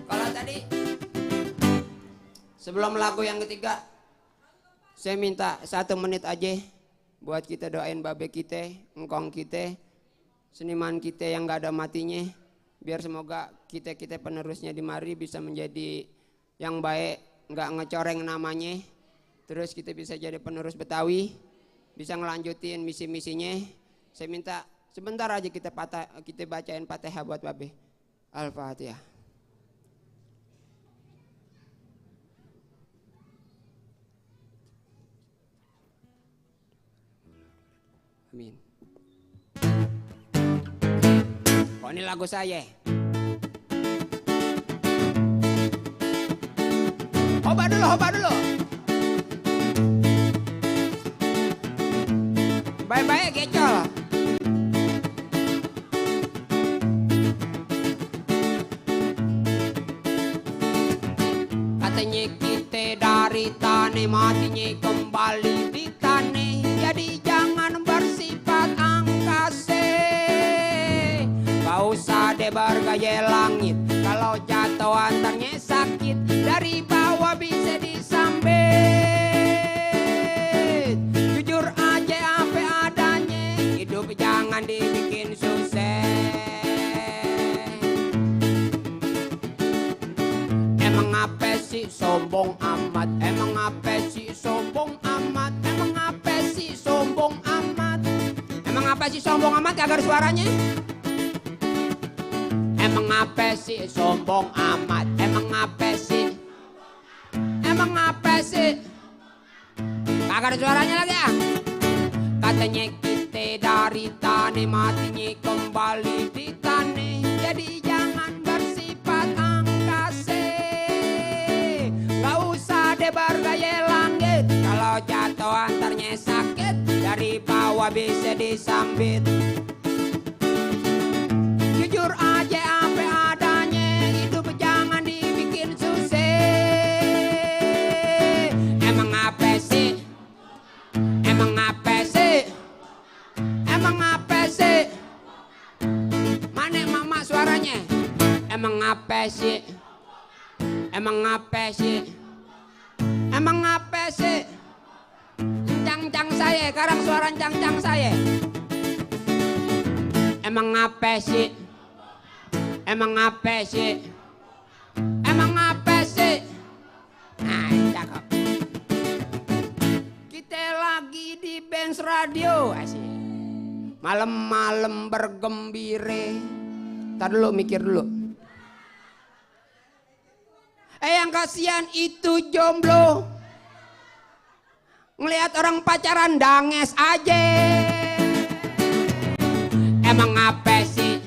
Kalau tadi sebelum lagu yang ketiga, saya minta 1 menit aja buat kita doain babe kita, engkong kita, seniman kita yang gak ada matinya, biar semoga kita penerusnya di mari bisa menjadi yang baik, nggak ngecoreng namanya, terus kita bisa jadi penerus Betawi, bisa ngelanjutin misi-misinya. Saya minta sebentar aja kita bacain Fatihah buat babe. Al-Fatihah. Amin. Oh, ini lagu saya. Hoba dulu. Baik-baik gecol. Katanya kita dari tanah, matinya kembali di tanah. Jadi jangan bersifat angkasa. Gak usah debar gaya langit. Kalau jatuh antarnya sakit, dari bawah bisa disambit. Jujur aja apa adanya, hidup jangan dibikin susah. Emang apa sih sombong amat? Emang apa sih sombong amat? Emang apa sih sombong amat? Emang apa sih sombong amat? Agar suaranya. Emang apa sih sombong amat? Emang apa sih? Emang apa sih? Kagak ada suaranya lagi ya? Katanya kita dari tanah, matinya kembali di tanah. Jadi jangan bersifat angkasa. Gak usah debar gaya langit. Kalau jatuh antarnya sakit, dari bawah bisa disambit. Jujur aja apa adanya, hidup jangan dibikin susah. Emang apa sih? Emang apa sih? Emang apa sih? Mana mama suaranya? Emang apa sih? Emang apa sih? Emang apa sih? Cang-cang saya, sekarang suara cang-cang saya. Emang apa sih? Emang apa sih? Emang apa sih? Nah, cakep. Kita lagi di Benz Radio, asik. Malam-malam bergembira. Ntar dulu, mikir dulu. Yang kasihan itu jomblo. Ngelihat orang pacaran danges aja. Emang apa sih?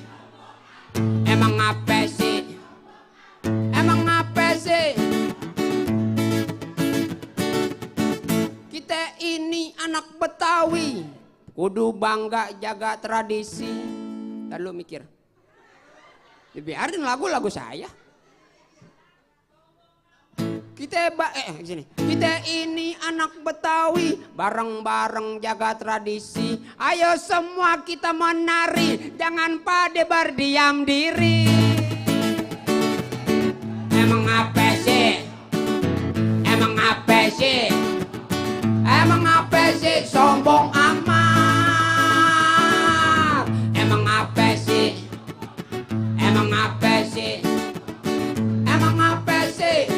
Emang apa sih? Emang apa sih? Kita ini anak Betawi, kudu bangga jaga tradisi. Dan lu mikir, dibiarin lagu-lagu saya. Kita ini anak Betawi, bareng-bareng jaga tradisi. Ayo semua kita menari, jangan pada berdiam diri. Emang apa sih? Emang apa sih? Emang apa sih sombong amat? Emang apa sih? Emang apa sih? Emang apa sih?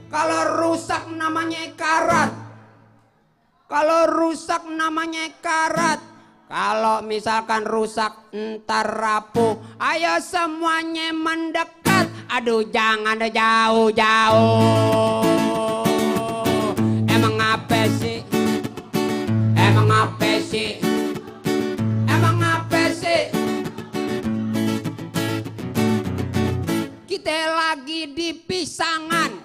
Kalau rusak namanya karat. Kalau rusak namanya karat. Kalau misalkan rusak ntar rapuh, ayo semuanya mendekat. Aduh jangan jauh-jauh. Emang apa sih? Emang apa sih? Emang apa sih? Kita lagi di pisangan.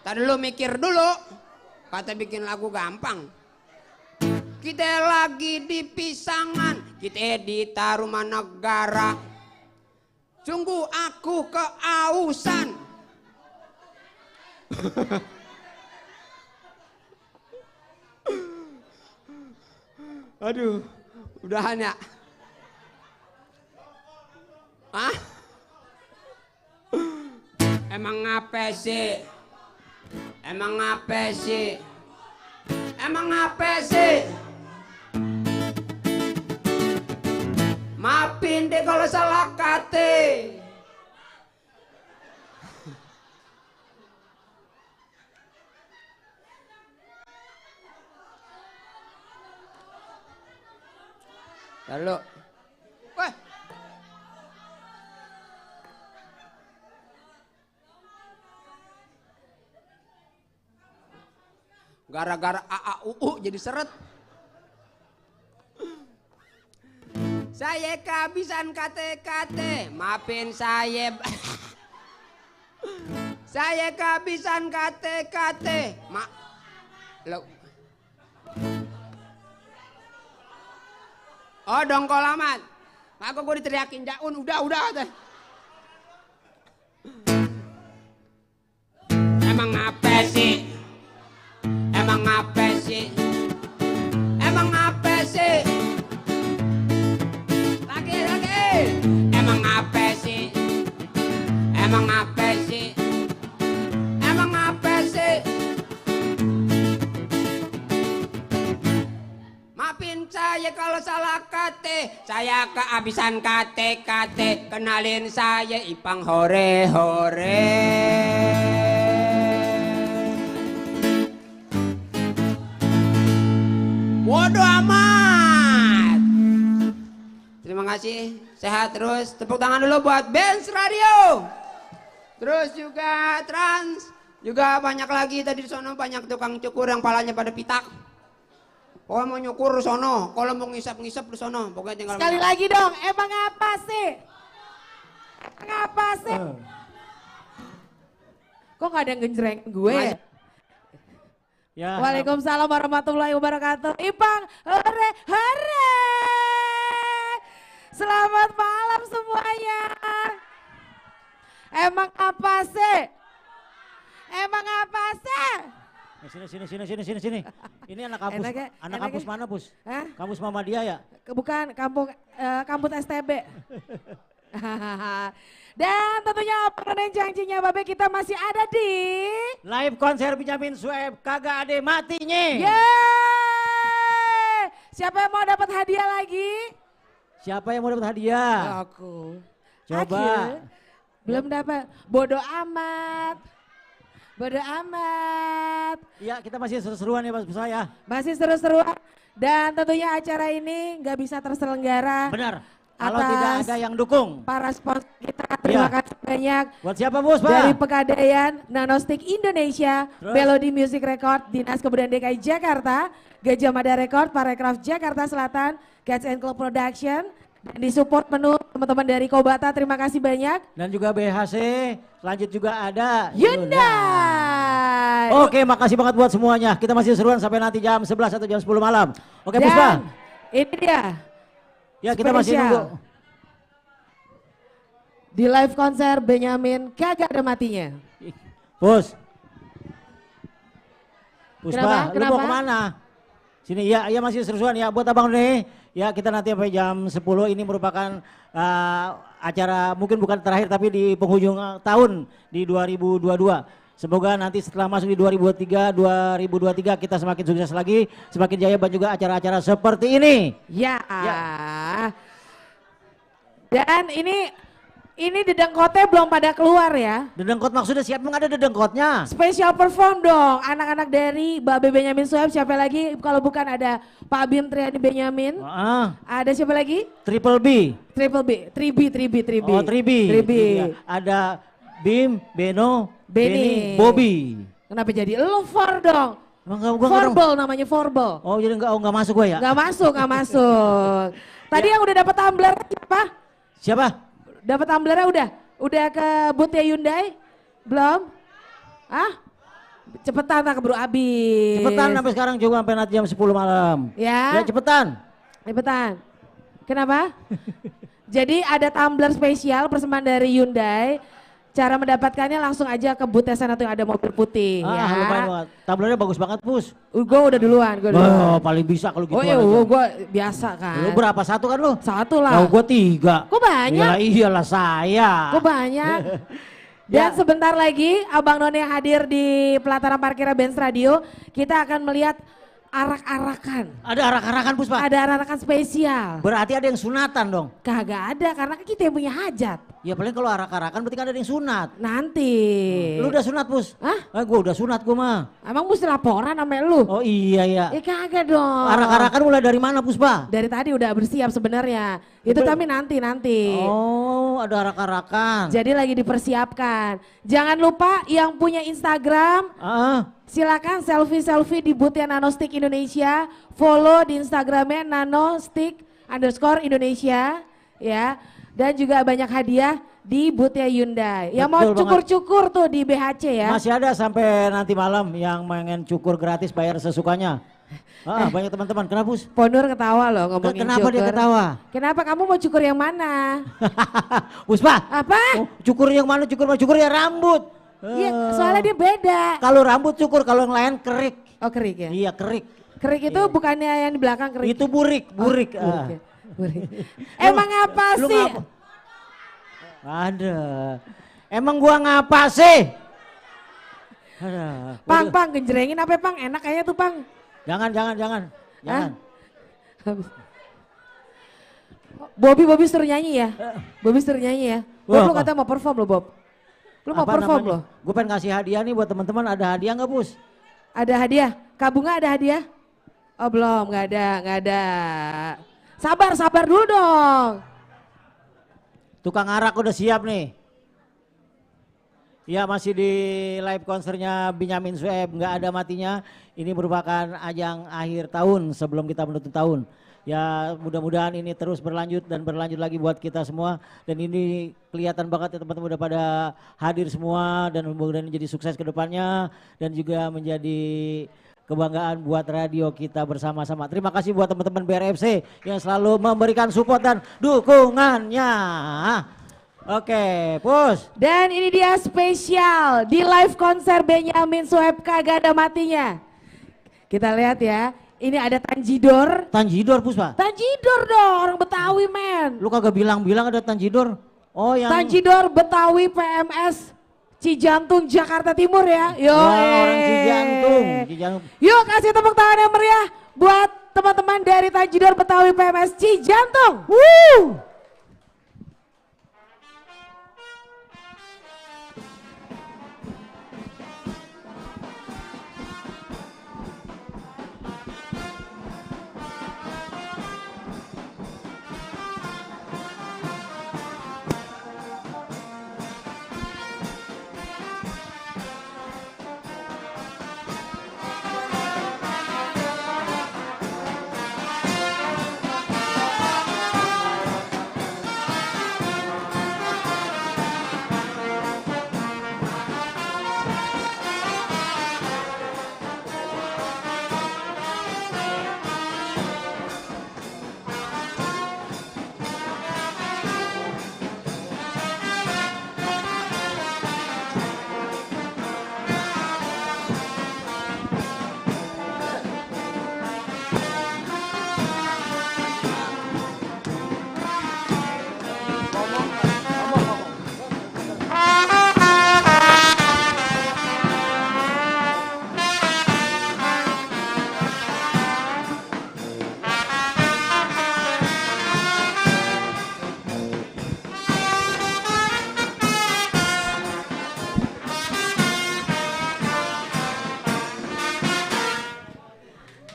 Tadi lu mikir dulu, kata bikin lagu gampang. Kita lagi di pisangan, kita di Tarumanegara. Sungguh aku keausan. Aduh, udahan ya. Hah? Emang apa sih? Emang apa sih? Emang apa sih? Maafin deh kalau salah kata. Lalu, wah, gara-gara AAUU jadi seret. Saya kehabisan kata-kata, maafin saya. Saya kehabisan kata-kata, lo. Oh dongkol amat, aku gue diteriakin Jaun, udah teh. Emang apa sih? Emang apa sih? Emang apa sih? Emang apa sih? Emang apa sih? Emang apa sih? Maafin saya kalau salah kata, saya kehabisan kata-kata. Kenalin saya Ipang Hore-Hore. Bodoh amat. Terima kasih, sehat terus. Tepuk tangan dulu buat Benz Radio. Terus juga Trans, juga banyak lagi tadi di sono banyak tukang cukur yang palanya pada pitak. Kalau mau nyukur sono, kalau mau ngisap-ngisap di sono, pokoknya tinggal. Sekali lagi dong, emang apa sih? Ngapa sih? Kok gak ada yang genjreng gue? Ya. Waalaikumsalam warahmatullahi wabarakatuh. Ipang, hore, hore. Selamat malam semuanya. Emang apa sih? Emang apa sih? Sini. Ini anak kampus, anak kampus mana, Bus? Kampus Muhammadiyah ya? Bukan, kampus STB. Dan tentunya apa janjinya Babe, kita masih ada di live konser Benyamin Sueb, kagak ada matinya. Yeay! Siapa yang mau dapat hadiah lagi? Siapa yang mau dapat hadiah? Aku. Coba. Akhil. Belum dapat. Bodoh amat. Bodoh amat. Iya, kita masih seru-seruan ya Mas saya. Masih seru-seruan. Dan tentunya acara ini nggak bisa terselenggara. Benar. Kalau tidak ada yang dukung. Para sponsor kita, terima kasih banyak. Buat siapa Bos, Pak? Dari Pegadaian, Nanostik Indonesia, Melody Music Record, Dinas Kebudayaan DKI Jakarta, Gajah Mada Record, Parekraf Jakarta Selatan, Guts and Club Production, dan disupport penuh teman-teman dari Kobata, terima kasih banyak. Dan juga BHC, lanjut juga ada Hyundai. Oke, makasih banget buat semuanya. Kita masih seruan sampai nanti jam 11 atau jam 10 malam. Oke, Puspa. Ini dia. Ya, kita masih nunggu. Di live konser Benyamin kagak ada matinya. Puspa, lu Kenapa? mau kemana? Sini, ya masih seruan ya buat abang nih. Ya kita nanti sampai jam 10, ini merupakan acara mungkin bukan terakhir tapi di penghujung tahun di 2022. Semoga nanti setelah masuk di 2023 kita semakin sukses lagi, semakin jaya dan juga acara-acara seperti ini. Ya. Dan ini ini dedengkotnya belum pada keluar ya. Dedengkot maksudnya siapa? Emang ada dedengkotnya? Spesial perform dong, anak-anak dari Babe Benyamin Sueb, siapa lagi? Kalau bukan ada Pak Bim Triani Benyamin. Ada siapa lagi? Triple B. Triple B, 3B. Oh 3B. Ada Bim, Beno, Benny, Bobby. Kenapa jadi lo for dong? Forbel namanya Forbel. Oh jadi enggak masuk gue ya? Enggak masuk. Tadi yang udah dapat tumbler siapa? Siapa? Dapat tumblernya udah? Udah ke booth-nya Hyundai? Belum? Cepetan tak keburu habis. Cepetan sampai sekarang juga sampai nanti jam 10 malam. Ya cepetan. Kenapa? Jadi ada tumbler spesial persembahan dari Hyundai. Cara mendapatkannya langsung aja ke booth sana tuh yang ada mobil putih. Lumayan banget. Tumblernya bagus banget Pus. Gue udah duluan. Oh paling bisa kalau gitu. Gue biasa kan. Lu berapa? Satu kan lu? Satu lah. Gue 3. Kok banyak? Ya iyalah saya. Kok banyak? Dan sebentar lagi Abang None yang hadir di pelataran parkir Benz Radio, kita akan melihat arak-arakan. Ada arak-arakan Puspa? Ada arak-arakan spesial. Berarti ada yang sunatan dong? Kagak ada karena kita yang punya hajat. Ya paling kalau arak-arakan berarti kan ada yang sunat. Nanti. Lu udah sunat Pus? Gue udah sunat gue mah. Emang mesti laporan sama lu? Oh iya ya. Kagak dong. Arak-arakan mulai dari mana Puspa? Dari tadi udah bersiap sebenarnya. Itu tapi nanti. Oh ada arak-arakan. Jadi lagi dipersiapkan. Jangan lupa yang punya Instagram. Silakan selfie di booth-nya Nanostick Indonesia. Follow di Instagramnya Nanostick_Indonesia. Ya. Dan juga banyak hadiah di booth-nya Hyundai. Yang mau cukur-cukur tuh di BHC ya. Masih ada sampai nanti malam yang pengen cukur gratis bayar sesukanya. Banyak teman-teman. Kenapa Pus? Ponur ketawa loh ngomongin Kenapa cukur. dia ketawa? Kenapa kamu mau cukur yang mana? Puspa. Apa? Cukur yang mana? Cukur ya rambut. Iya, soalnya dia beda. Kalau rambut cukur, kalau yang lain kerik. Oh kerik ya? Iya kerik. Kerik itu bukannya yang di belakang kerik? Itu burik. Burik. Emang apa sih? Ada. Emang gua ngapa sih? Pang, genjrengin apa Pang? Enak kayaknya tuh Pang. Jangan. Bobby suruh nyanyi ya? Bob lu katanya mau perform lo Bob. Lu mau perform lo? Gue pengen kasih hadiah nih buat teman-teman. Ada hadiah nggak Pus? Ada hadiah? Kak Bunga ada hadiah? Oh belum, nggak ada. Sabar dulu dong. Tukang arak udah siap nih. Ya masih di live konsernya Benyamin Sueb, nggak ada matinya. Ini merupakan ajang akhir tahun sebelum kita menutup tahun. Ya mudah-mudahan ini terus berlanjut lagi buat kita semua. Dan ini kelihatan banget ya teman-teman udah pada hadir semua dan mudah-mudahan jadi sukses ke depannya. Dan juga menjadi kebanggaan buat radio kita bersama-sama. Terima kasih buat teman-teman BRFC yang selalu memberikan support dan dukungannya. Oke, Pus. Dan ini dia spesial di live konser Benyamin Sueb kagak ada matinya. Kita lihat ya, ini ada Tanjidor. Tanjidor Puspa? Tanjidor dong, orang Betawi men. Lu kagak bilang-bilang ada Tanjidor? Oh yang... Tanjidor Betawi PMS Cijantung Jakarta Timur ya. Orang Cijantung. Yuk kasih tepuk tangan yang meriah buat teman-teman dari Tanjidor Betawi PMS Cijantung. Woo!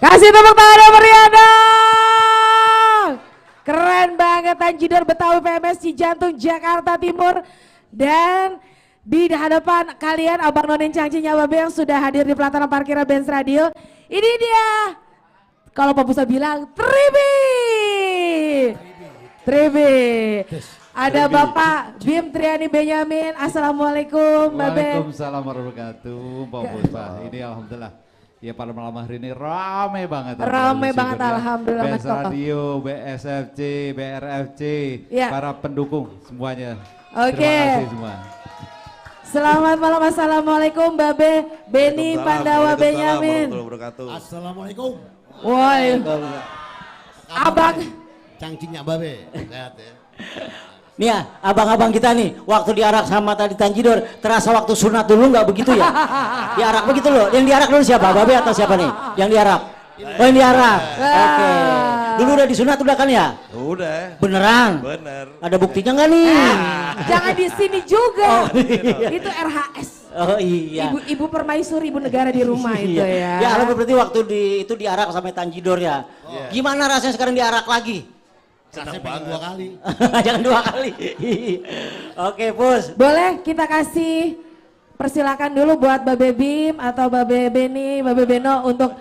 Kasih tepuk tangan yang meriah dong. Keren banget Tanjidor Betawi PMS Cijantung Jakarta Timur. Dan di hadapan kalian Abang Nonen Cangcinya Babe yang sudah hadir di pelataran parkiran Benz Radio. Ini dia, kalau Pak Pusa bilang Tribi. Ada Bapak Bim Triani Benyamin. Assalamualaikum Babe. Waalaikumsalam warahmatullahi wabarakatuh Pak Puspa. Ini alhamdulillah. Ya pada malam hari ini rame banget. Rame banget alhamdulillah Benz Radio, BSFC, BRFC, ya. Para pendukung semuanya. Oke. Terima kasih semua. Selamat malam, assalamualaikum Babe, Beni Pandawa Benyamin. Assalamualaikum. Woi. Abang. Cangcingnya Babe. Sehat ya. Nih ya, abang-abang kita nih, waktu diarak sama tadi Tanjidor, terasa waktu sunat dulu nggak begitu ya? Diarak begitu loh, yang diarak dulu siapa? Babe atau siapa nih? Yang diarak? Oh yang diarak, oke. Dulu udah disunat udah kan ya? Udah. Beneran? Bener. Ada buktinya nggak nih? Jangan di sini juga, iya. itu RHS. Oh iya. Ibu permaisuri, ibu negara di rumah itu ya. Ya alhamdulillah berarti waktu itu diarak sama Tanjidor ya. Gimana rasanya sekarang diarak lagi? Rasanya pengen 2 kali. Jangan 2 kali. Oke, Pus. Boleh kita kasih persilakan dulu buat Babe Bim atau Babe Beni, Babe Beno untuk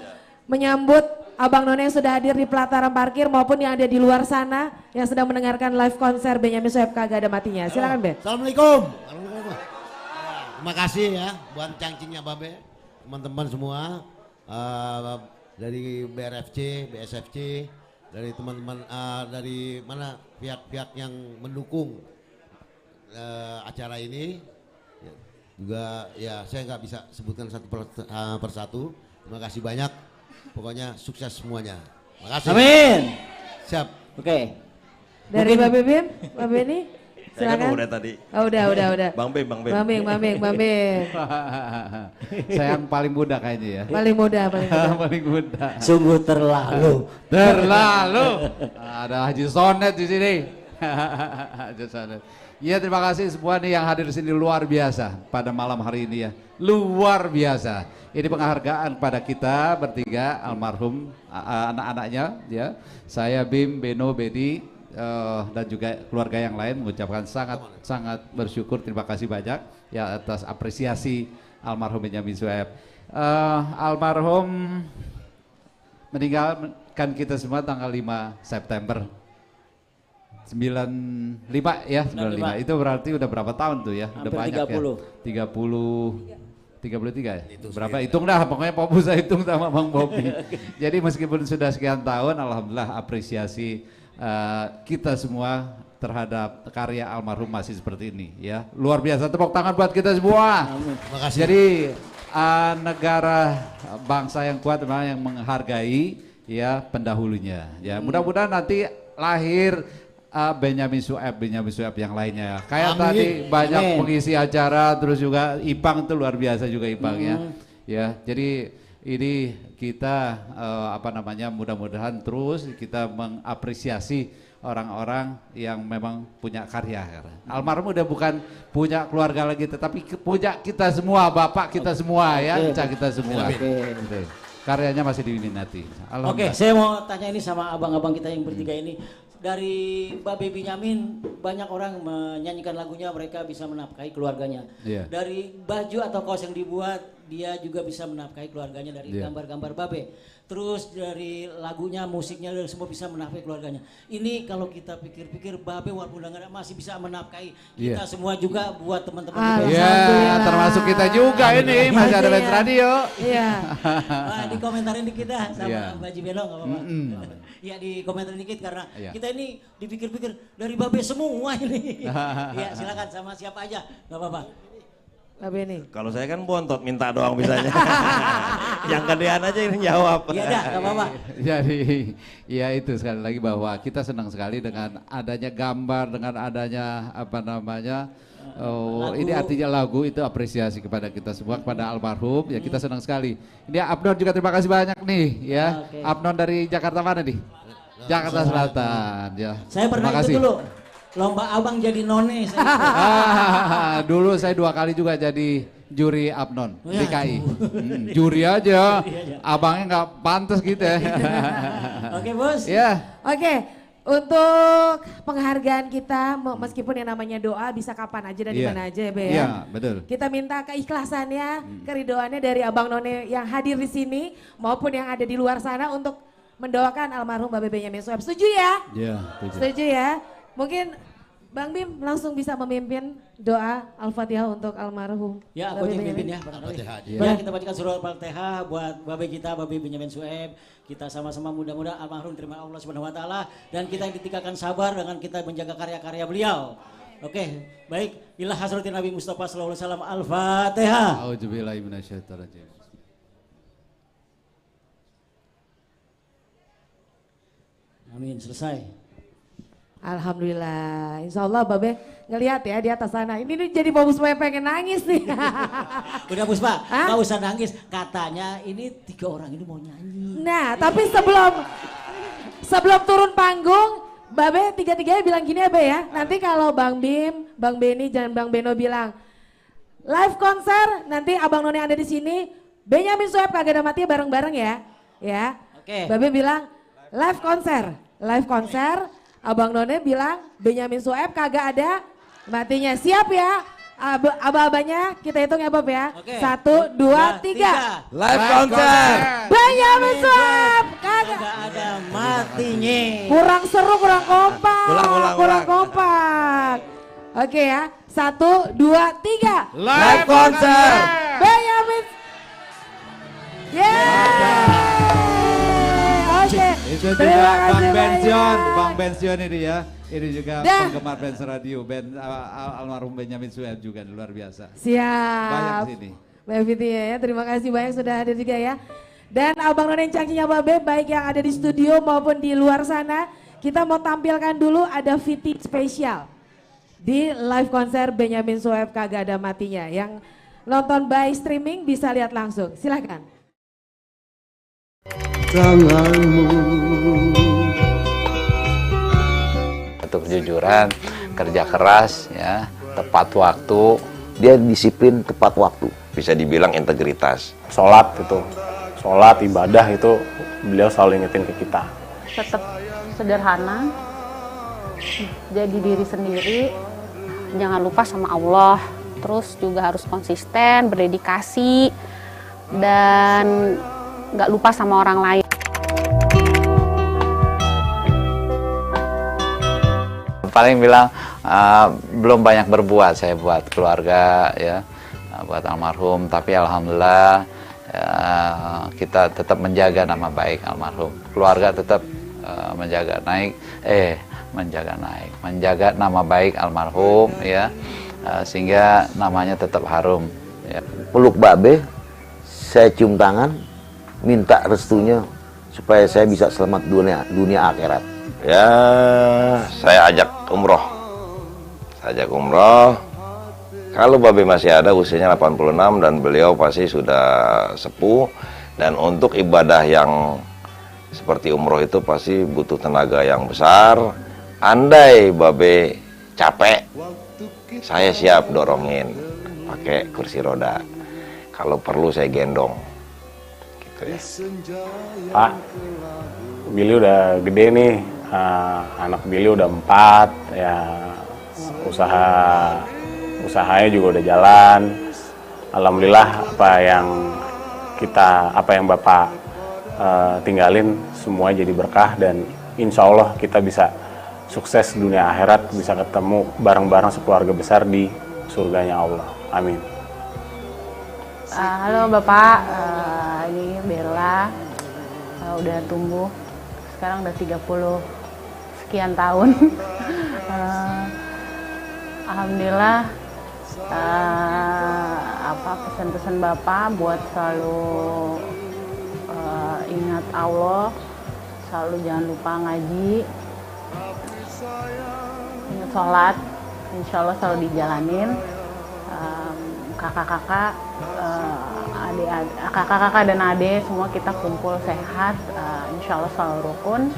menyambut Abang None yang sudah hadir di pelataran parkir maupun yang ada di luar sana yang sedang mendengarkan live konser Benyamin Sueb Kagak Ada Matinya. Silakan Ben. Assalamualaikum. Terima kasih ya buat cangcingnya Babe, teman-teman semua dari BRFC, BSFC, dari teman-teman dari mana pihak-pihak yang mendukung acara ini. Juga ya saya nggak bisa sebutkan satu persatu. Terima kasih banyak. Pokoknya sukses semuanya. Terima kasih. Amin. Siap. Oke. Dari Babe Bim, Babe Beni. Saya kan Silakan. udah tadi. Oh, udah. Bang Bim. Saya yang paling muda kayaknya ya. Paling muda. Paling muda. Sungguh terlalu. Ada Haji Sonet di sini. Haji Sonet. Ya terima kasih semua nih yang hadir di sini luar biasa pada malam hari ini ya. Luar biasa. Ini penghargaan pada kita bertiga almarhum anak-anaknya ya. Saya Bim, Beno, Bedi dan juga keluarga yang lain mengucapkan sangat bersyukur, terima kasih banyak ya atas apresiasi almarhum Benyamin Sueb. Almarhum meninggalkan kita semua tanggal 5 September 95 ya, 95. Itu berarti udah berapa tahun tuh ya? Hampir udah banyak 30. Ya. 33 ya? Berapa? Hitung dah, pokoknya Pak Busa hitung sama Bang Bobi. Jadi meskipun sudah sekian tahun, alhamdulillah apresiasi kita semua terhadap karya almarhum masih seperti ini ya. Luar biasa, tepuk tangan buat kita semua. Terima kasih. Jadi negara bangsa yang kuat memang yang menghargai ya pendahulunya. Ya, mudah-mudahan nanti lahir Benyamin Sueb yang lainnya. Kayak tadi banyak pengisi acara, terus juga Ipang itu luar biasa juga Ipang ya. Jadi ini kita mudah-mudahan terus kita mengapresiasi orang-orang yang memang punya karya. Almarhum udah bukan punya keluarga lagi, tetapi punya kita semua, bapak kita semua ya, kita semua. Karyanya masih diminati. Oke, saya mau tanya ini sama abang-abang kita yang bertiga ini. Dari Babe Benyamin banyak orang menyanyikan lagunya, mereka bisa menafkahi keluarganya. Dari baju atau kaos yang dibuat, dia juga bisa menafkahi keluarganya dari gambar-gambar Babe. Terus dari lagunya, musiknya, dari semua bisa menafkahi keluarganya. Ini kalau kita pikir-pikir, Babe walaupun udah nggak masih bisa menafkahi kita semua juga buat teman-teman. Iya, termasuk kita juga ini, masih ada Benz Radio. Iya. Dikomentarin dikit dah sama Mbak Jibelo, nggak apa-apa. Ya dikomentarin dikit karena kita ini dipikir-pikir dari Babe semua ini. Ya silakan sama siapa aja, nggak apa-apa. Babe nih. Kalau saya kan bontot minta doang bisanya. Yang gedean aja yang jawab. Iya dah, nggak apa-apa. Jadi ya itu sekali lagi bahwa kita senang sekali dengan adanya gambar, dengan adanya ini artinya lagu itu apresiasi kepada kita semua, kepada almarhum ya, kita senang sekali. Ini Abnon juga terima kasih banyak nih ya. Abnon dari Jakarta mana nih? Jakarta Selatan ya. Saya pernah ikut dulu lomba abang jadi none. Dulu saya 2 kali juga jadi juri Abnon Ya, DKI. Juri aja, abangnya nggak pantas gitu ya. Oke bos. Ya. Oke, untuk penghargaan kita meskipun yang namanya doa bisa kapan aja dan di Iya. mana aja ya Be ya. Iya, betul. Kita minta keikhlasannya, keridoannya dari Abang None yang hadir di sini maupun yang ada di luar sana untuk mendoakan almarhum Babe Benyamin Sueb. Setuju ya? Iya, Setuju ya? Mungkin Bang Bim langsung bisa memimpin doa Al-Fatihah untuk almarhum. Ya, Babe aku yang Benyamin. mimpin ya. barangkali. Al-Fatihah aja. Ya, kita bacakan surah Al-Fatihah buat Babe kita, Babe Benyamin Sueb. Kita sama-sama mudah-mudahan almarhum terima Allah Subhanahu wa taala dan kita yang ditinggalkan sabar dengan kita menjaga karya-karya beliau. Oke, baik. Ila hasratin Nabi Mustafa sallallahu alaihi wasallam. Al-Fatihah. Auzubillahi minasyaitonirrajim. Amin, selesai. Alhamdulillah, insya Allah Babe ngelihat ya di atas sana. Ini nih jadi Bapak Puspa pengen nangis nih. Udah Puspa, gak usah nangis. Katanya ini 3 orang ini mau nyanyi. Nah, tapi sebelum turun panggung, Babe tiga-tiganya bilang gini ya Be ya. Nanti kalau Bang Bim, Bang Beni, dan Bang Beno bilang live konser, nanti Abang None ada di sini. Benyamin Sueb kagak ada matinya bareng-bareng ya. Ya. Oke. Babe bilang live konser. Abang None bilang Benyamin Sueb kagak ada matinya. Siap ya? Aba-abanya kita hitung ya Bob ya. Oke. 1, 2, 3. Live konser. Benyamin Sueb kagak ada matinya. Kurang seru, kurang kompak. Ulang. Kurang kompak. Oke ya. 1, 2, 3. Live konser. Benyamin. Yeay. Oke. Itu Terima juga kasih Bang Bension, banyak. Bang Bension ini ya. Ini juga Dah. penggemar Benz Radio, almarhum Benyamin Sueb juga luar biasa. Siap. Banyak di sini. Mbak Viti ya, terima kasih banyak sudah hadir juga ya. Dan Abang None Cangcinya Babe, baik yang ada di studio maupun di luar sana, kita mau tampilkan dulu ada Viti spesial di live konser Benyamin Sueb kagak ada matinya. Yang nonton by streaming bisa lihat langsung, silahkan. Untuk kejujuran, kerja keras, ya, tepat waktu. Dia disiplin tepat waktu. Bisa dibilang integritas. Sholat ibadah itu beliau selalu ingetin ke kita. Tetap sederhana, jadi diri sendiri, jangan lupa sama Allah. Terus juga harus konsisten, berdedikasi, dan nggak lupa sama orang lain. Paling bilang belum banyak berbuat saya buat keluarga ya, buat almarhum, tapi alhamdulillah kita tetap menjaga nama baik almarhum. Keluarga tetap menjaga nama baik almarhum ya, sehingga namanya tetap harum ya. Peluk Babe, saya cium tangan, minta restunya supaya saya bisa selamat dunia akhirat. Ya, saya ajak umroh. Kalau Babe masih ada usianya 86 dan beliau pasti sudah sepuh, dan untuk ibadah yang seperti umroh itu pasti butuh tenaga yang besar. Andai Babe capek, saya siap dorongin pakai kursi roda. Kalau perlu saya gendong. Gitu ya. Pak, Billy udah gede nih. Anak Billy udah 4 ya, usahanya juga udah jalan. Alhamdulillah apa yang Bapak tinggalin semua jadi berkah, dan insya Allah kita bisa sukses dunia akhirat, bisa ketemu bareng-bareng sekeluarga besar di surganya Allah. Amin. Halo Bapak, ini Bella, udah tumbuh, sekarang udah 30 sekian tahun. Alhamdulillah, pesan-pesan Bapak buat selalu ingat Allah, selalu jangan lupa ngaji, ingat sholat, insya Allah selalu dijalanin. Kakak-kakak dan adik semua kita kumpul sehat, insya Allah selalu rukun.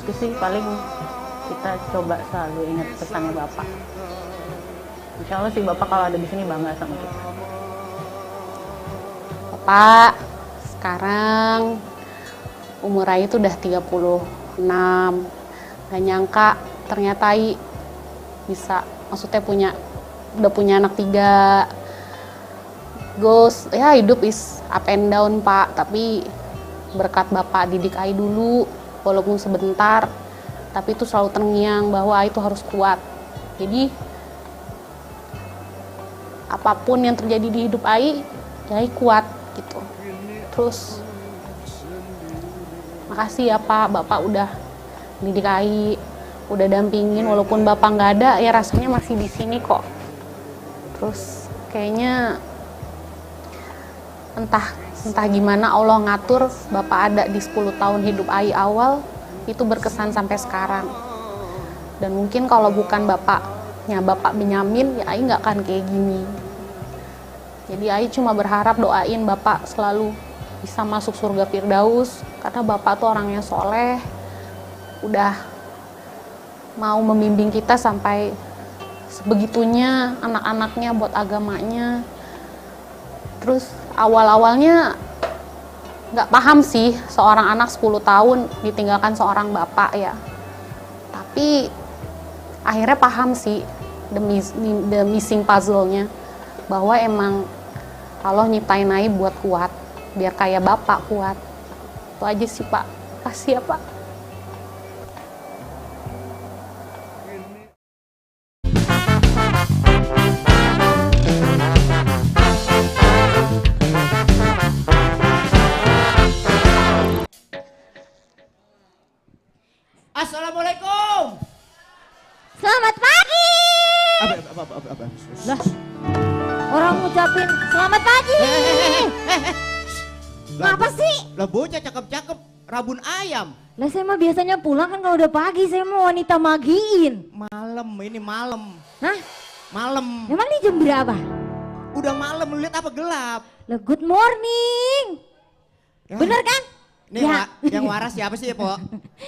Itu sih paling kita coba selalu ingat pesannya Bapak. Insya Allah sih Bapak kalau ada di sini bangga sama kita. Bapak, sekarang umur Ai itu udah 36. Gak nyangka ternyata Ai bisa, maksudnya udah punya anak 3. Goes, ya hidup is up and down Pak, tapi berkat Bapak didik Ai dulu, walaupun sebentar, tapi itu selalu terngiang bahwa Ai itu harus kuat. Jadi apapun yang terjadi di hidup Ai, ya Ai kuat gitu. Terus makasih ya Pak, Bapak udah didik Ai, udah dampingin, walaupun Bapak nggak ada ya rasanya masih di sini kok. Terus kayaknya entah gimana Allah ngatur Bapak ada di 10 tahun hidup Ai awal, itu berkesan sampai sekarang. Dan mungkin kalau bukan bapaknya Bapak Benyamin, ya Ai nggak akan kayak gini. Jadi Ai cuma berharap doain Bapak selalu bisa masuk surga Firdaus, karena Bapak tuh orangnya soleh, udah mau membimbing kita sampai sebegitunya anak-anaknya buat agamanya. Terus awal-awalnya nggak paham sih seorang anak 10 tahun ditinggalkan seorang bapak ya. Tapi akhirnya paham sih the missing puzzle-nya, bahwa emang Allah nyiptain Ai buat kuat, biar kayak bapak kuat. Itu aja sih Pak. Kasih ya Pak. Assalamualaikum. Selamat pagi. Lah, orang ngucapin selamat pagi. Apa sih? Lah bocah cakep-cakep, rabun ayam. Lah saya mah biasanya pulang kan kalau udah pagi, saya mau wanita magiin. Malam, ini malam. Hah? Malam. Emang ini jam berapa? Udah malam, lu lihat apa gelap? Lah good morning. Ya. Bener kan? Nih Ya. yang waras siapa sih ya, Po?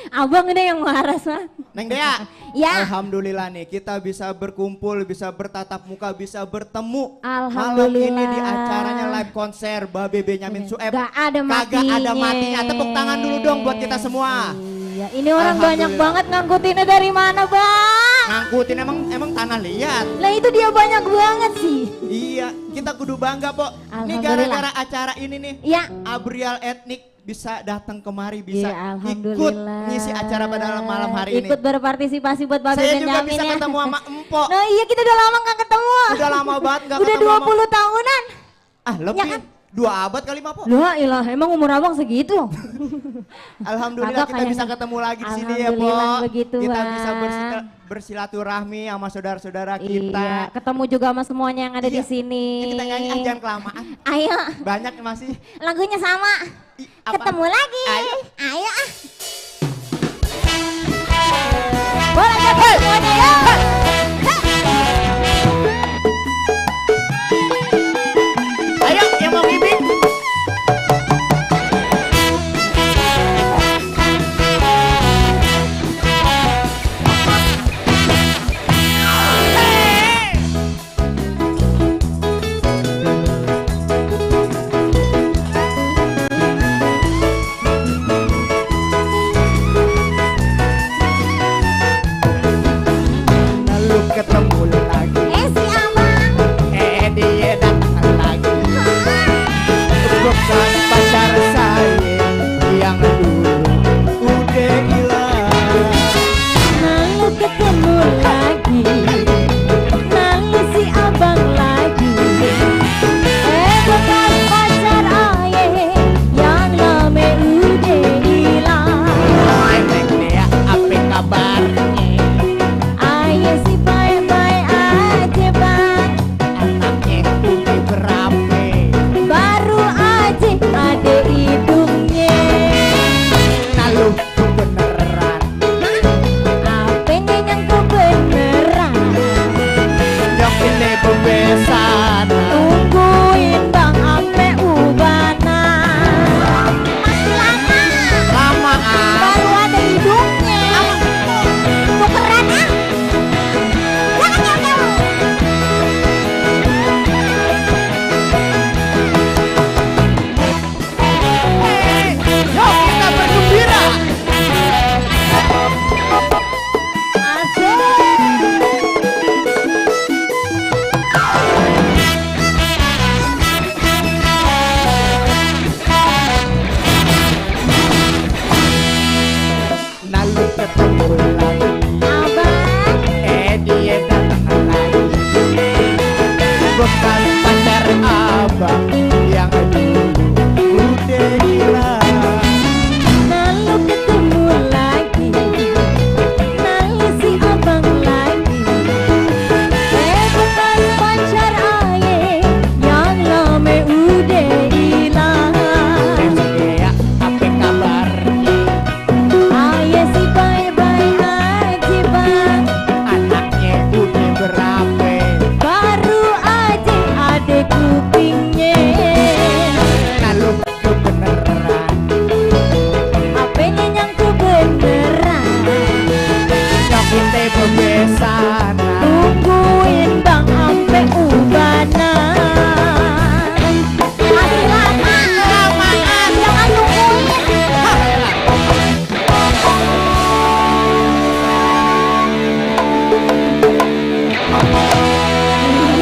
Abang ini yang waras mah. Neng Dea. Ya. Alhamdulillah nih kita bisa berkumpul, bisa bertatap muka, bisa bertemu. Alhamdulillah. Malam ini di acaranya live konser Babe Benyamin Sueb. Gak ada Kagak matinya. ada matinya. Tepuk tangan dulu dong buat kita semua. Iya, ini orang banyak banget ngangkutinnya dari mana Bang? Ngangkutin emang tanah liat. Lah itu dia banyak banget sih. Iya, kita kudu bangga, Po. Ini Alhamdulillah. gara-gara acara ini nih. Iya. Abrial Etnik bisa datang kemari, bisa Iya, ikut ngisi acara pada malam hari ini. Ikut berpartisipasi buat Babe Saya Benyamin juga bisa ya. ketemu sama Empok. Nah iya kita udah lama gak ketemu. Udah lama banget gak udah ketemu 20 tahunan. Ah lebih, Ya kan? 2 abad kali mah, Po. Lah ilah, emang umur abang segitu? Alhamdulillah Kagak kita bisa kayaknya. ketemu lagi di sini ya, Po. Alhamdulillah begitu, Kita Bang. bisa bersilaturahmi sama saudara-saudara kita. Iya, ketemu juga sama semuanya yang ada di sini. Kita nyanyi, jangan kelamaan. Ayo. Banyak masih. Lagunya sama. Apa? Ketemu lagi. Ayo. Ayo ah. Boleh joget semuanya yuk. Ayo yang mau bimbing.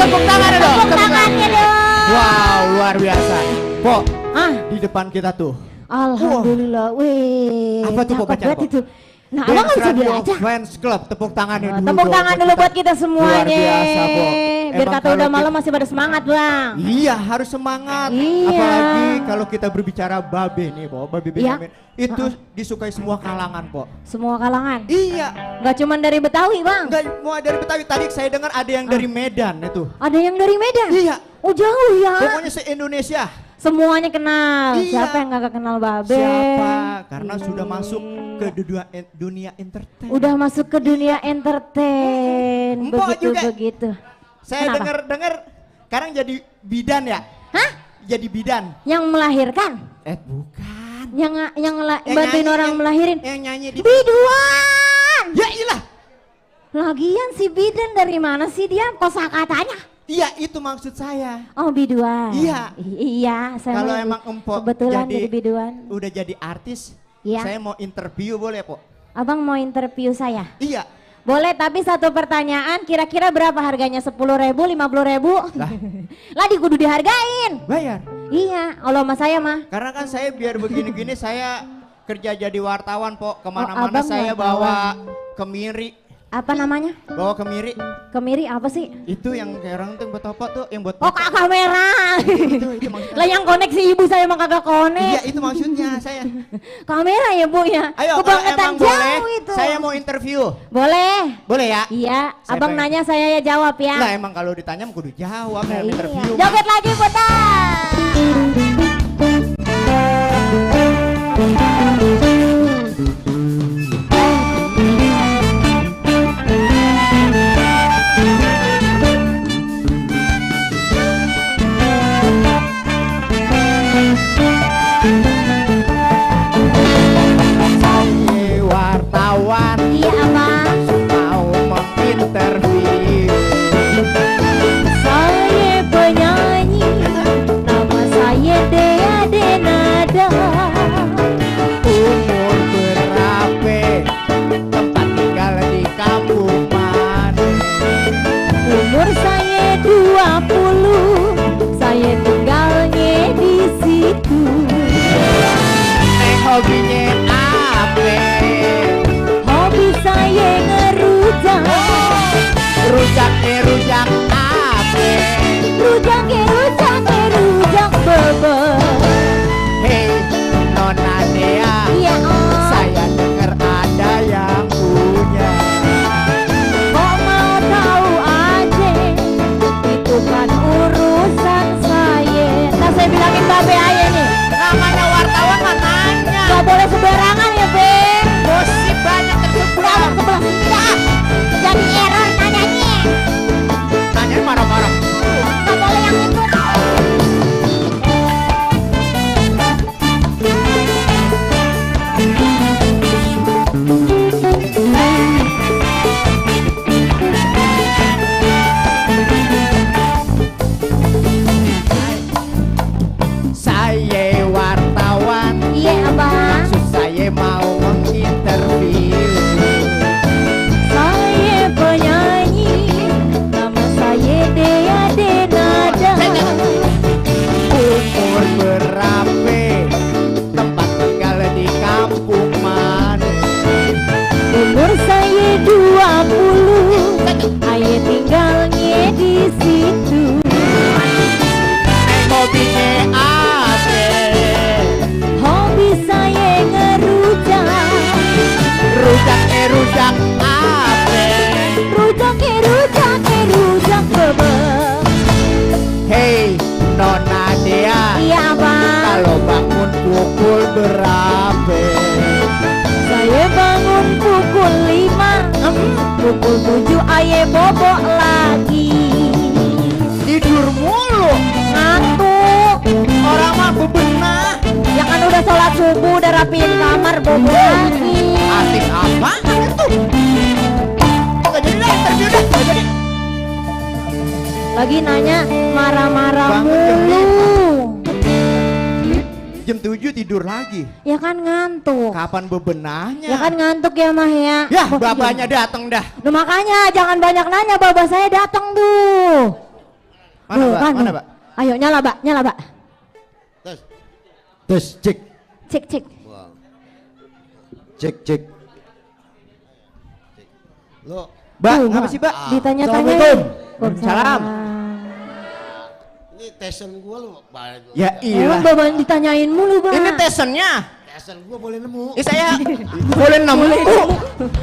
Tepuk tangan dong. Tepuk tangannya dong. Wow, luar biasa. Po, di depan kita tuh. Alhamdulillah, wih. Apa tuh, Po, cakep baca, banget Po? itu. Nah, abang nggak bisa bilang aja. Fans Club, tepuk tangannya dulu. Tepuk dong tangan dulu buat kita semuanya. Luar biasa, Po. Biar Emang kata kalau udah kita- malam masih pada semangat, Bang. Iya, harus semangat. Iya. Apalagi kalau kita berbicara Babe nih, Po. Babe Iya. Benyamin. Itu disukai semua kalangan, Po. Semua kalangan? Iya. Gak cuma dari Betawi, Bang? Enggak, mau dari Betawi. Tadi saya dengar ada yang dari Medan itu. Ada yang dari Medan? Iya. Oh, jauh ya? Pokoknya se-Indonesia. Semuanya kenal. Iya. Siapa yang gak kenal Babe? Siapa? Karena sudah masuk ke dunia entertain. Udah masuk ke dunia entertain. Empok juga. Begitu. Saya Kenapa? dengar sekarang jadi bidan ya? Hah? Jadi bidan. Yang melahirkan? Bukan. Yang nyanyi, bantuin orang melahirin? Yang nyanyi di Biduan! Ya ilah. Lagian si bidan dari mana sih dia kosakatanya? Iya, itu maksud saya. Oh, biduan. Iya. Iya, saya Kalau mau- emang empok kebetulan jadi biduan. udah jadi artis, Iya. saya mau interview boleh, Po? Abang mau interview saya? Iya. Boleh, tapi satu pertanyaan, kira-kira berapa harganya? 10.000, 50.000? Lah kudu dihargain. Bayar. Iya, kalau sama saya mah. Karena kan saya biar begini-gini saya kerja jadi wartawan, Po. Kemana-mana abang saya wartawan. bawa kemiri. Apa namanya? Bawa kemiri. Kemiri apa sih? Itu yang kayak orang tuh buat apa tuh? Yang buat Oh, kamera. itu maksudnya. Lah yang koneksi ibu saya emang kagak konek. Iya, itu maksudnya saya. Kamera ya, Bu ya. Ayo, kalau Kebangetan emang boleh, jauh itu. saya mau interview. Boleh. Boleh ya? Iya, Saya abang pengen- nanya saya ya jawab ya. Lah emang kalau ditanya mah kudu jawab, Nah, yang iya. interview. Joget lagi, putar. Saya wartawan. Iya, Abang. Mau menginterview. Saya penyanyi, nama saya Dea Denada. Umur berapa? Tempat tinggal di kampung mana? Umur saya 20, saya tinggalnya di situ. Hobinya apa? Hobi saya ngerujak. Rujak apa? Rujak bebe. Hei, Nona Dea. Iya, Om. Saya dengar ada yang punya. Kok mau tahu aja? Itu kan urusan saya. Nah, saya bilangin Babe aja nih. Namanya wartawan mah nanya. Gak boleh sembarangan ya, Be. Gosip banyak tersebar. Sebelah tidak. Jadi error nanyanya. Nanya marah-marah. Gak boleh yang itu. Saya wartawan. Iya, Abang. Maksud saya mau menginterview. Saya penyanyi, nama saya Dea Denada. Umur berapa? Tempat tinggal di kampung mana? Umur saya 20, saya tinggalnya di situ. Hobinya apa? Hobi saya ngerujak. Rujak apa? Rujak bebe. Hei, Nona Dea. Iya, Bang. Kalau bangun pukul berapa? Saya bangun pukul 5, pukul 7 aye bobo lagi. Tidur mulu. Ngantuk. Orang mah bebenah. Ya kan udah sholat subuh, udah rapiin kamar, bobo lagi. Artis apa itu? Nggak jadi lah interview dah. Nggak jadi. Lagi nanya marah-marah Bangun jam mulu. Jam 7 tidur lagi. Ya kan ngantuk. Kapan bebenahnya? Ya kan ngantuk ya mah ya. Ya, babanya datang dah. Nah, makanya jangan banyak nanya, baba saya datang tuh. Mana, Mbak? Bukan. Mana, Mbak? Ayo nyala, Mbak. Nyala, Mbak. Tes, cek. Cek, cek. Cek. Lo, Mbak, Tuh, ngapa sih, Mbak? Ditanya-tanya. Assalamualaikum. Salam. ini tesan gua lo. Ya Emang iya. Bapak ditanyain mulu, Bang. Ini tesennya. Tesan gua boleh nemu. Saya boleh nemu.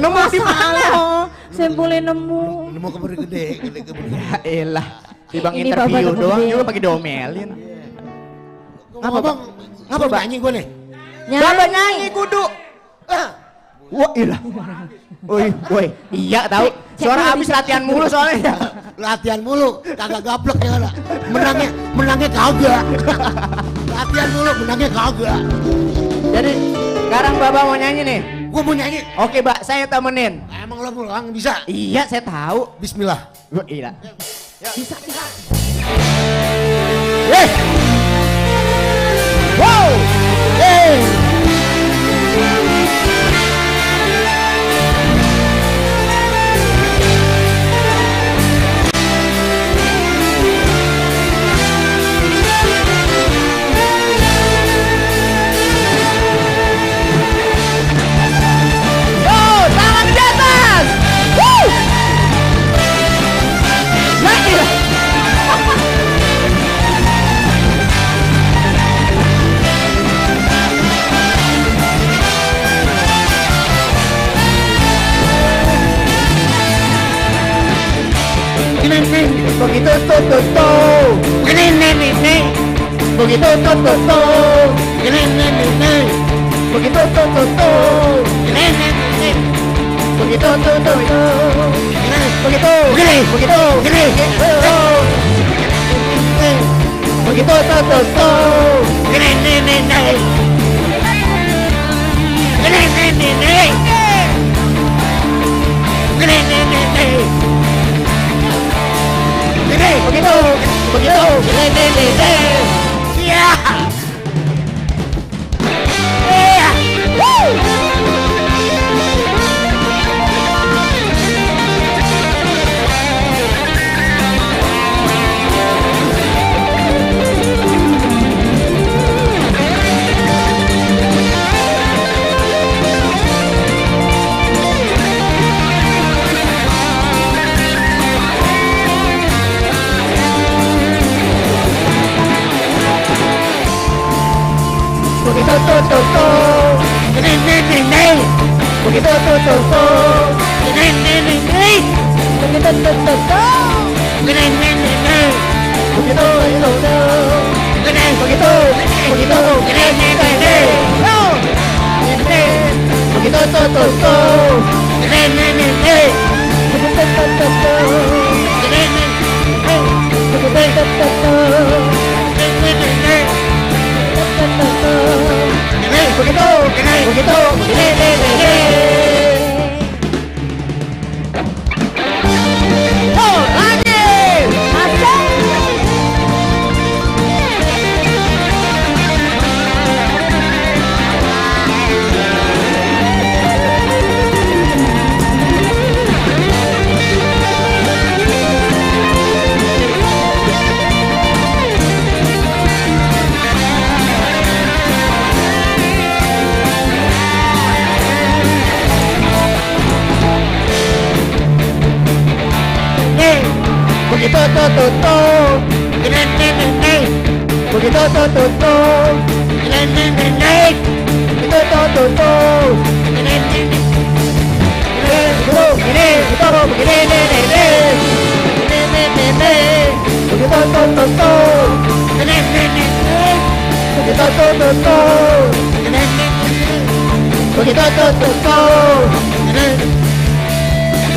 Nemu di mana? Saya boleh nemu. Nemu kebun gede. Ya elah. Di bang Ini interview Bapak doang gede. juga pakai domelin. Ngapa, Bang? Ngapa, Bang? Nyanyi gua nih. Bapak nyanyi kudu. Wah, ilah. Woi, iya tahu. Suara habis latihan mulu soalnya. Latihan mulu, kagak gaplek ya ada. Menangnya kagak. Latihan mulu, menangnya kagak. Jadi sekarang Bapak mau nyanyi nih. Gua mau nyanyi. Oke, Mbak, saya temenin. Emang lo pulang bisa? Iya, saya tahu. Bismillah. Wah, iya. Bisa. Wow. Tangan di atas. Woo. Ya iya. Begitu tuh. Ini. Begitu tuh. Ini. Begitu tuh. Ini. Begitu tuh. Begitu. Begitu. Begitu tuh. Begitu. Ya. Begitu tuh. Ini. Begitu tuh. Ini. Begitu tuh.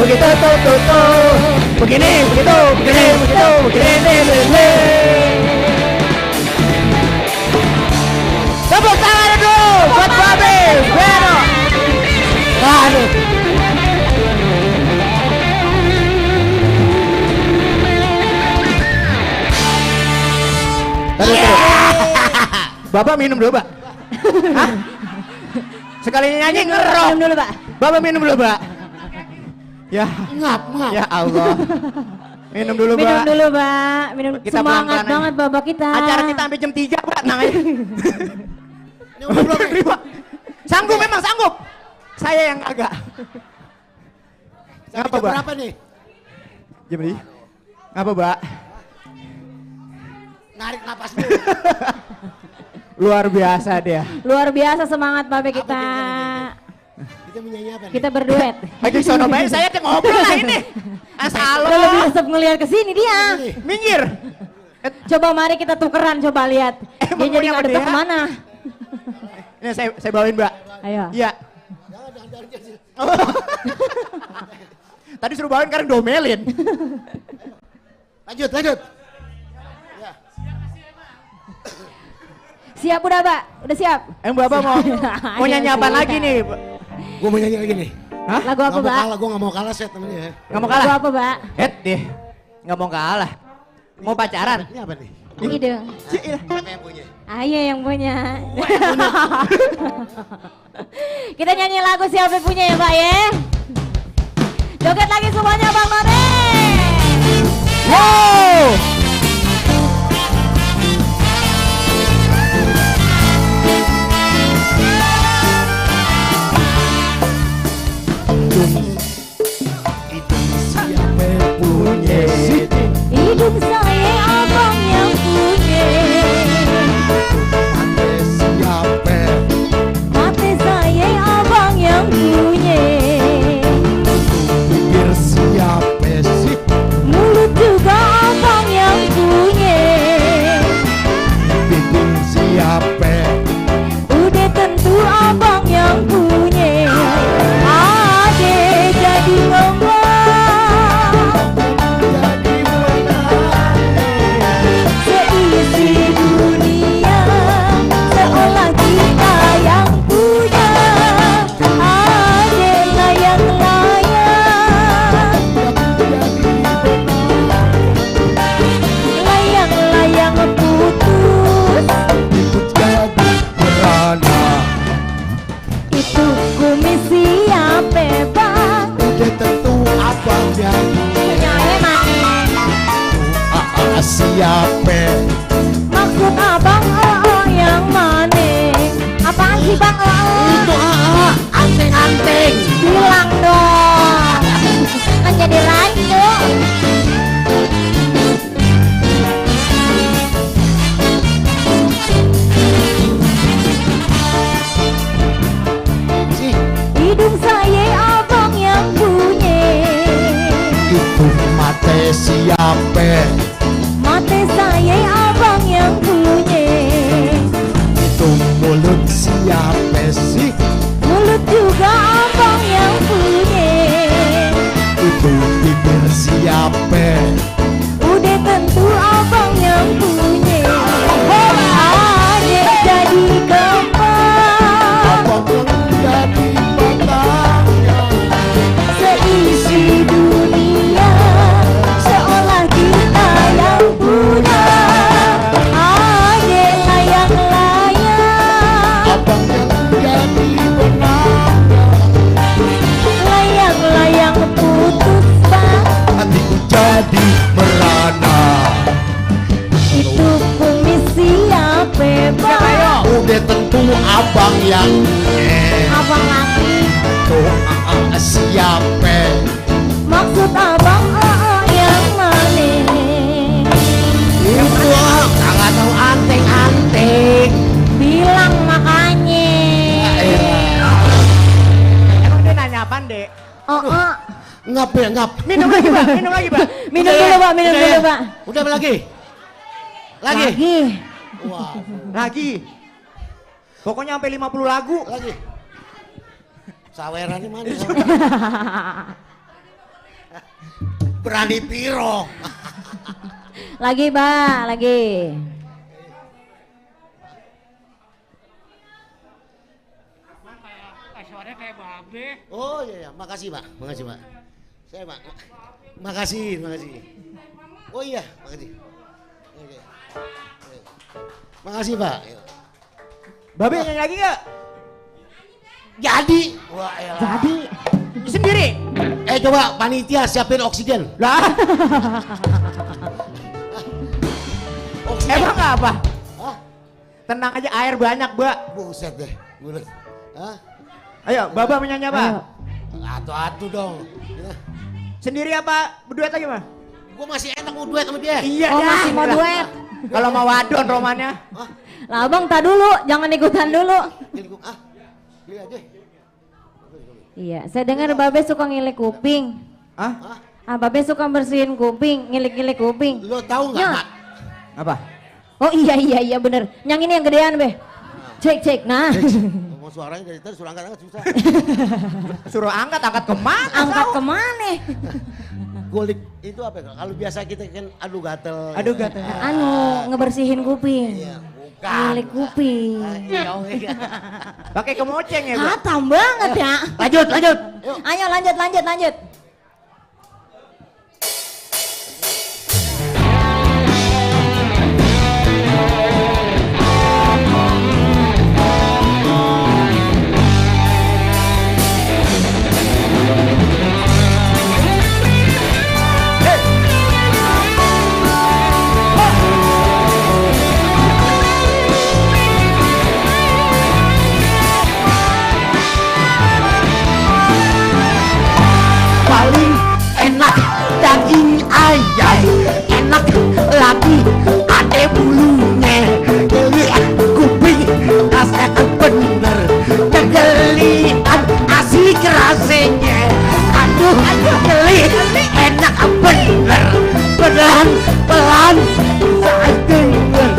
Begitu tuh. Begitu tuh. Begini. Tepuk tangan dulu buat Babe Vero. Aduh. Bapak minum dulu, Pak. Hah? Sekali nyanyi ngerok. Minum dulu, Pak. Bapak minum dulu, Pak. Ya. Ngap. Ya Allah. Minum dulu, Mbak. Minum dulu, Mbak. Minum. Kita Semangat pelan-pelan aja. banget Bapak kita. Acara kita sampai jam 3, Mbak. Tenang aja. Sanggup memang sanggup. Saya yang agak. Ngapa, Mbak? Berapa nih? Jam ini. Ngapa, Mbak? Narik napas dulu. Luar biasa dia. Luar biasa semangat Bapak kita. Kita menyanyi apa nih? Kita berduet. Lagi sono baik saya tuh ngobrol lah ini. Asal Udah lebih resep ngeliat ke sini dia. Minggir. Coba mari kita tukeran, coba lihat. Dia jadi nggak dekat kemana. Ini saya bawain, Mbak. Ayo. Iya. Tadi suruh bawain karena domelin. Lanjut. Siap udah, Mbak? Udah siap? Bapak mau nyanyi apa lagi nih? Gue mau nyanyi lagi nih. Hah? Lagu apa, Mbak? Gue gak mau kalah set temennya. Gak mau kalah? Lagu apa, Mbak? Deh. Gak mau kalah. Mau pacaran? Ini apa nih? Ini dong. Siapa yang punya? Ayo yang punya. Kita nyanyi lagu siapa yang punya ya, Pak ya. Joget lagi semuanya, Bang None. Wow. Siapa yang punya? Hidup saya abang yang punya. Mati saya abang yang punya. Bibir siapa sih? Mulut juga abang yang punya. Bibir siapa? Udah tentu abang yang punya. Ade jadi ngomong. Seisi dunia seolah kita yang punya. Ade layang-layang, layang-layang putus. Itu kumis siapa, Bang? Udah tentu abang yang Punya emang. siapa? Maksud abang yang mana? Apaan sih Bang? Itu anting-anting. Bilang dong. Kan jadi lain dong. Hidung saya abang yang punya. Itu mata siapa? Mata saya abang yang punya. Itu mulut siapa sih? Mulut juga abang yang punya. Itu bibir siapa? Udah tentu abang yang punya. Adik jadi kembang, Abang yang jadi batangnya. seisi dunia seolah kita yang punya. Adik layang-layang, Abang yang jadi benangnya. layang-layang putus, Bang. Hatiku jadi merana. Itu kumis siapa, Bang? Udah tentu abang yang punya. Abang lagi. Tuh siapa? Maksud abang yang mana? Itu kagak tahu anting-anting. Bilang makanya. Emang dia nanya apaan, Dek? Ngap ya, ngap. Minum lagi, Pak. Minum lagi, Pak. Minum dulu, Pak. Minum dulu, Pak. Udah lagi? Lagi? Wah. Lagi. Pokoknya sampai 50 lagu. Lagi. Sawerannya mana? Berani piro. Lagi, Pak. Lagi. Suaranya kayak babe. Oh iya, makasih Pak, makasih Pak. Saya Pak, makasih. Oh iya, makasih. Oke. Makasih Pak. Babe nyanyi lagi nggak? Jadi. Wah, elah. Jadi. Sendiri. Coba panitia siapin oksigen. Lah. Emang apa? Tenang aja, air banyak, Mbak. Buset deh. Bulet. Hah? Ayo, Baba menyanyi apa? Atu-atu dong. Sendiri apa berduet lagi, Mas? Gue masih enak mau duet sama dia. Iya, Oh, masih mau duet. Kalau mau wadon romannya. Lah abang tak dulu, jangan ikutan dulu. Gini aja. Iya, saya dengar Babe suka ngilik kuping. Babe suka bersihin kuping, ngilik-ngilik kuping. Lo tahu nggak, Mak? Apa? Oh iya bener. Yang ini yang gedean, Be. Cek. Nah. Mau suaranya dari tadi suruh angkat susah. Suruh angkat kemana? Angkat kemana? Golik itu apa ya? Kalau biasa kita kan gatel. Ngebersihin kuping. Ngilik kuping. Pakai kemoceng ya, Bu? Hatam banget ya. Lanjut. Ayo lanjut. Paling enak daging ayam, enak lagi ada bulunya. Geliat kuping rasanya bener, kegelian asik rasanya. Aduh geli enak bener, pelan saat denger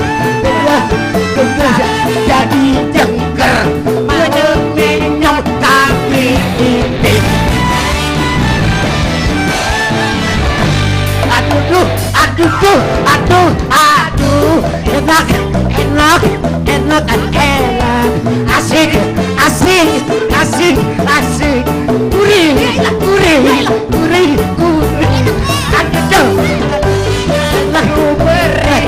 jadi jengker, menyenyum kaki ini. Aduh, enak, asik, gurih, aduh, lalu beri,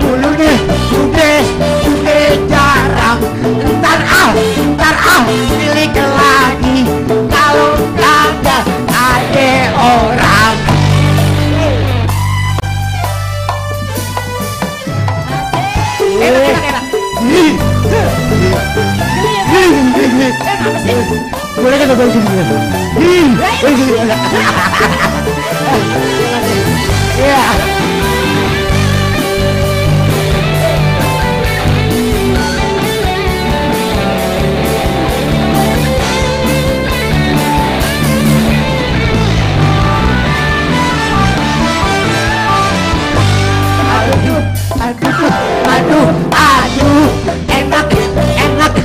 bulunya udah jarang, ntar milik lagi, kalau kagak ada orang. Enak. Boleh kan bapak sini? Iya. Aduh, enak,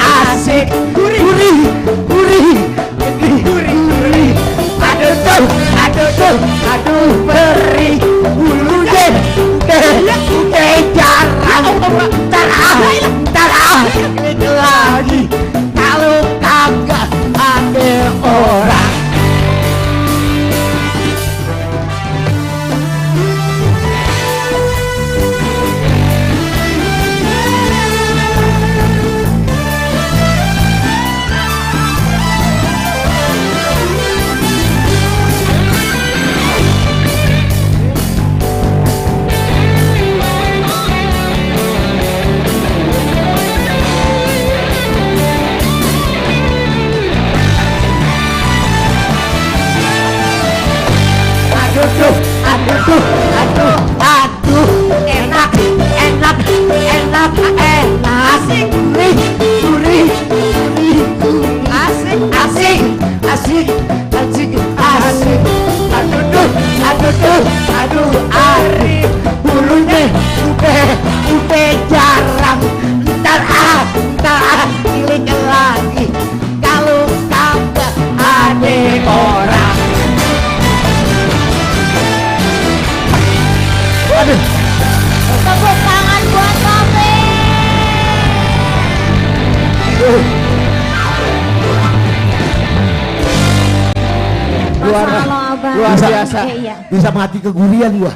asik, gurih, aduh, beri, bulunya udah jarang, ntar lagi, kalau kagak ada orang. Aduh, enak, gurih, asik, aduh, Arif, bulunya udah jarang, ntar milik lagi, kalau kagak ada orang. Aduh. Tepuk tangan buat Babe. Luar biasa. Iya. Bisa mati kegurian gua.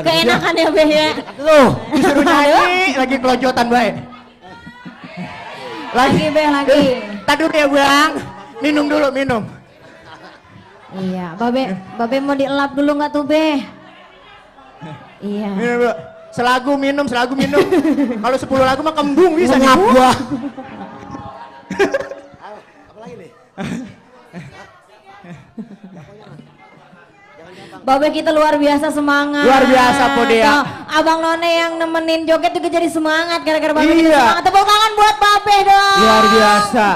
Keenakan ya, Be ya. Tuh, disuruh nyanyi lagi kelojotan baik. Lagi Beh, lagi. Tadi dulu ya Bang. Minum dulu, minum. Iya, Babe mau dielap dulu nggak tuh Beh? Iya. Minum dulu. Selagu minum. Kalau 10 lagu mah kembung bisa nih. Ngapa? Babe kita luar biasa semangat. Luar biasa Pode ya. Tuh, Abang None yang nemenin joget juga jadi semangat gara-gara Babe jadi Iya. semangat. Tepuk tangan buat Babe dong. Luar biasa.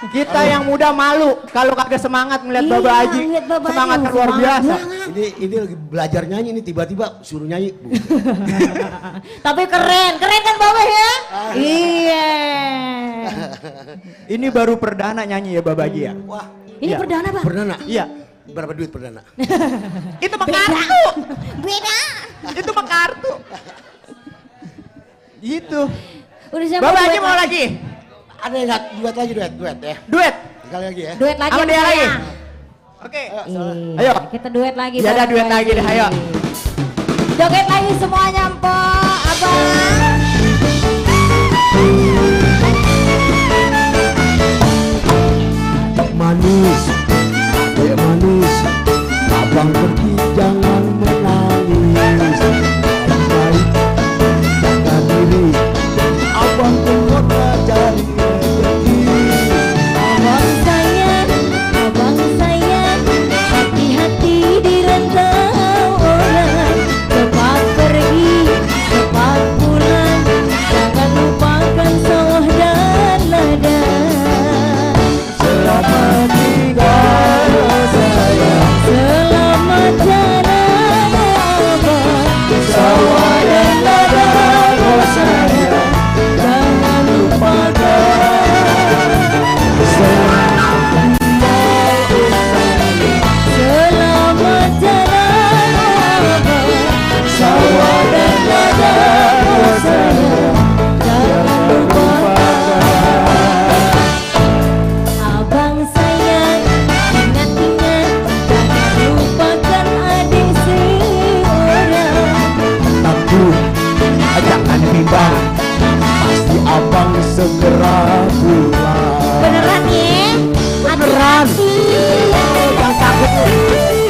Kita yang muda malu kalau kagak semangat melihat Iya, Baba Haji. lihat Baba Haji, Semangat luar semangat biasa. Ini lagi belajar nyanyi ini tiba-tiba suruh nyanyi. Tapi keren kan Babe ya? Iya. Ini baru perdana nyanyi ya Baba Haji ya. Wah. Ini Iya. perdana Bang? Perdana. Iya. Berapa duit perdana? Itu mah kartu. Beda. Itu mah kartu. Gitu. Udah siapa? Baba Haji duet mau lagi? Ada yang nggak duet lagi duet ya. Duet. Sekali lagi ya. Duet lagi Sama sama dia saya. lagi. Oke. Ayo. Kita duet lagi. Ya ada duet lagi deh, ayo. Joget lagi semuanya Mpok, Abang. Manis, adek manis, abang pergi jangan menangis. Baik-baik, jaga diri, abang keluar cari rezeki. Abang sayang, hati-hati di rantau orang. Cepat pergi, cepat pulang, jangan lupakan sawah dan ladang. Selamat tinggal sayang, Selamat jalan abang, sawah dan ladang oh sayang, jangan lupakan. Selamat selamat jalan abang, sawah dan ladang oh sayang, jangan lupakan. abang sayang, ingat-ingat, jangan lupakan adik seorang. Takut, jangan bimbang, pasti abang segera pulang. Beneran ya? Beneran. Jangan takut.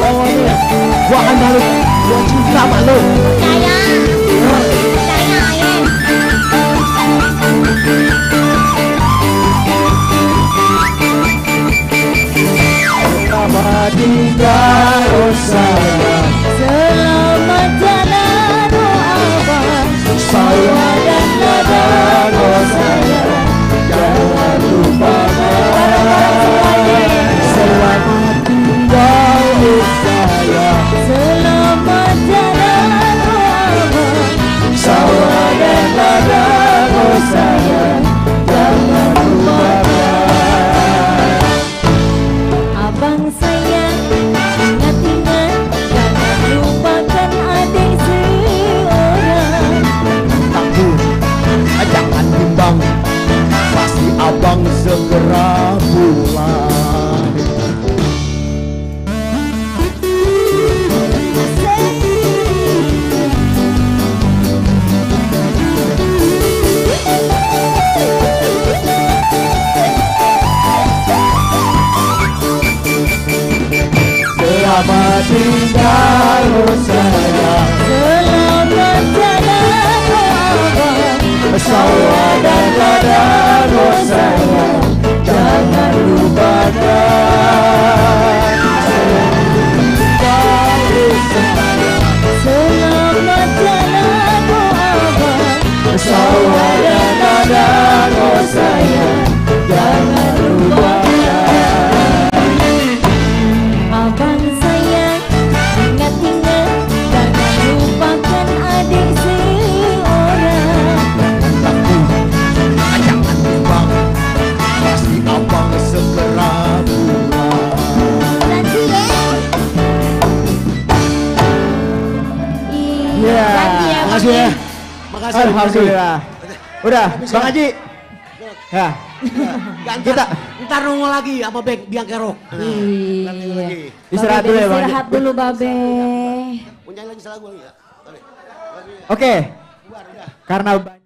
Oh ini, gua akan balik. Gua cinta sama lu. Percaya ya. Selamat tinggal oh sayang, Selamat jalan oh abang, sawah dan ladang oh sayang, jangan lupakan. Selamat tinggal oh sayang, selamat jalan oh abang, sawah dan ladang oh sayang, jangan lupakan. abang sayang, ingat-ingat, jangan lupakan adik seorang. Takut, jangan bimbang, pasti abang segera pulang. Selamat tinggal oh sayang, Selamat jalan oh abang, sawah dan ladang oh sayang, jangan lupakan. selamat jalan oh abang, Sawah dan ladang oh sayang, jangan lupakan. abang sayang, ingat-ingat, jangan lupakan adik seorang. Jangan bimbang, pasti abang segera pulang. Nanti ya. Iya. Makasih ya. Makasih. Alhamdulillah. Udah, Bang Haji. Ya. Kita ntar nunggu lagi sama Biang Kerok. Iya. Istirahat dulu ya Bang Haji. Istirahat dulu Babe. Mau nyanyi lagi selagu lagi ya? Oke. Karena banyak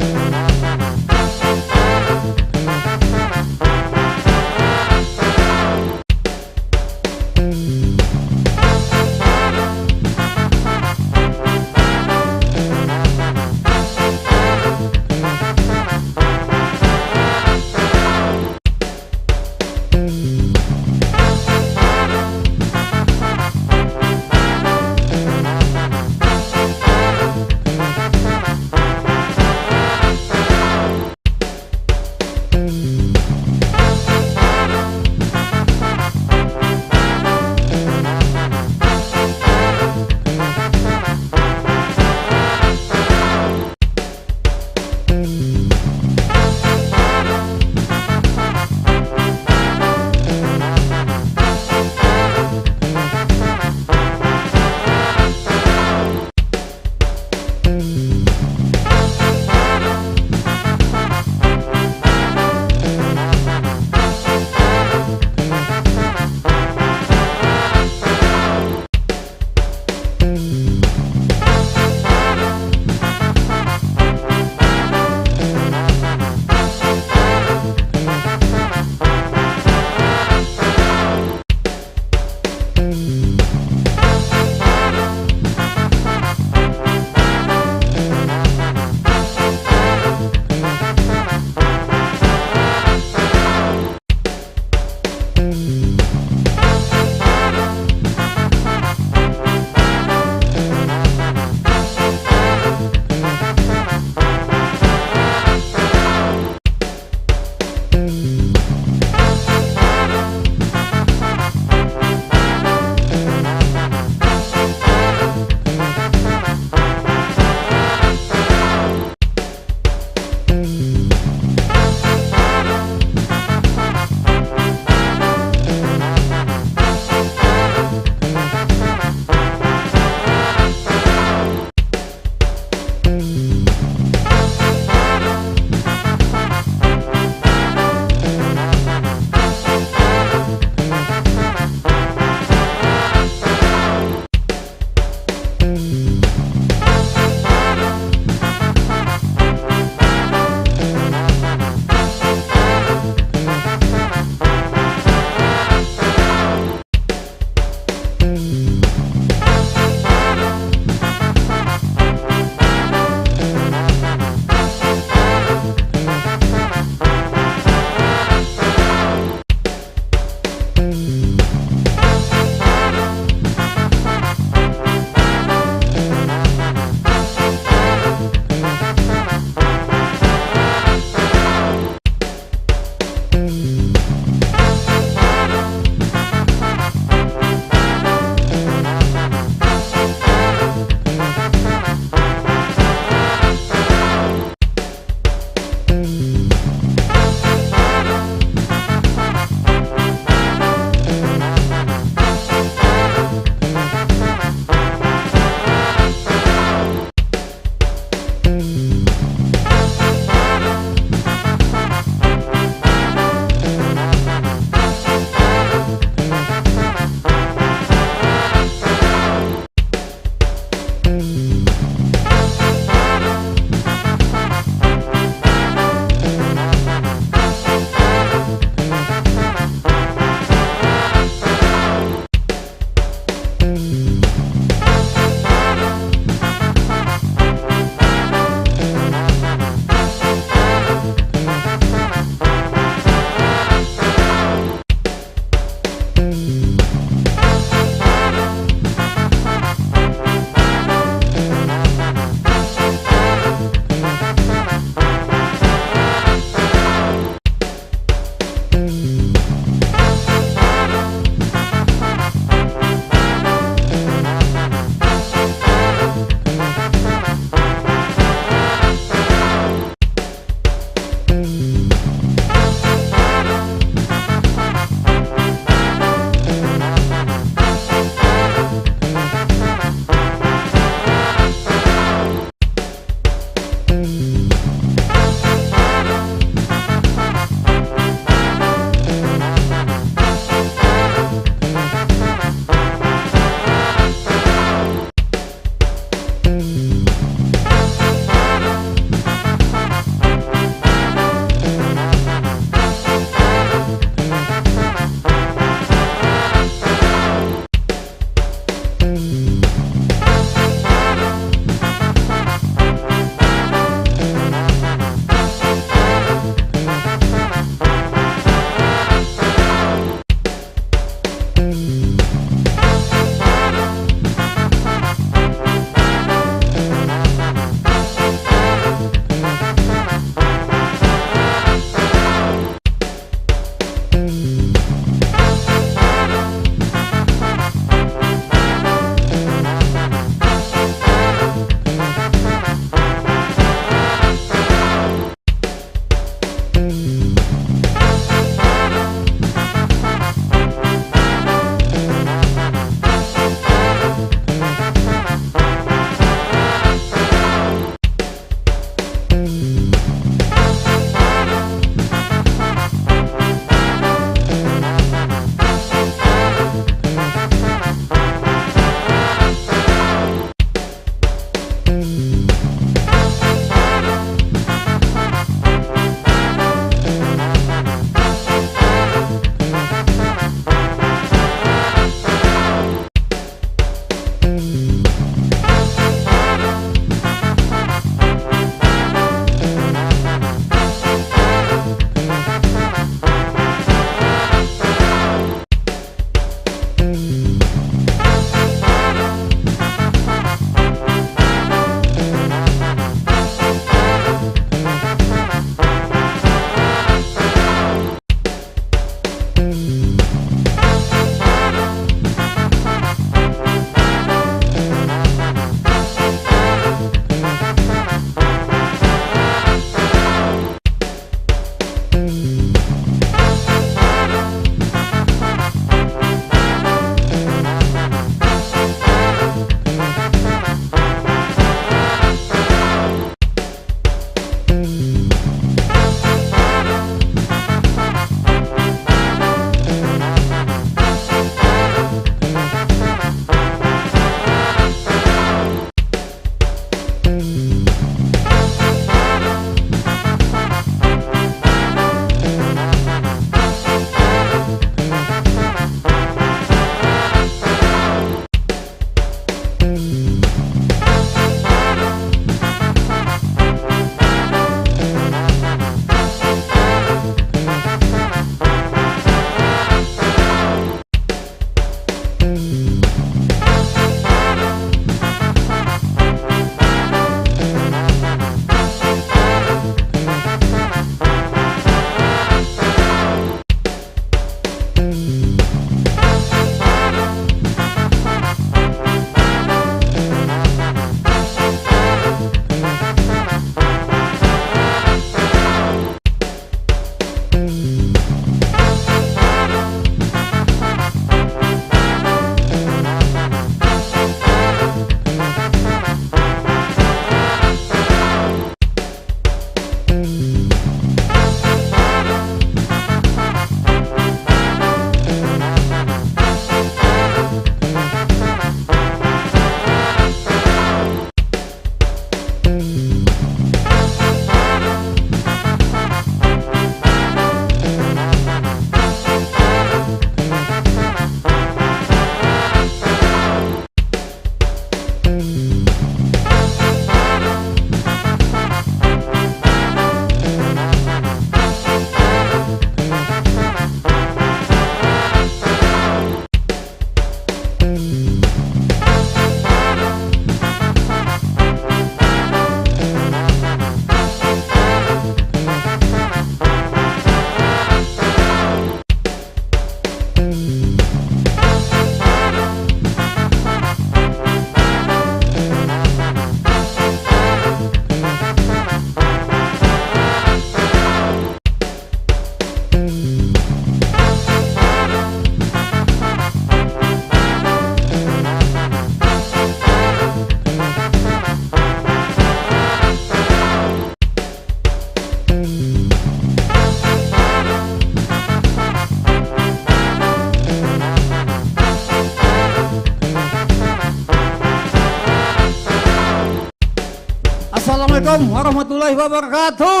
Assalamualaikum warahmatullahi wabarakatuh.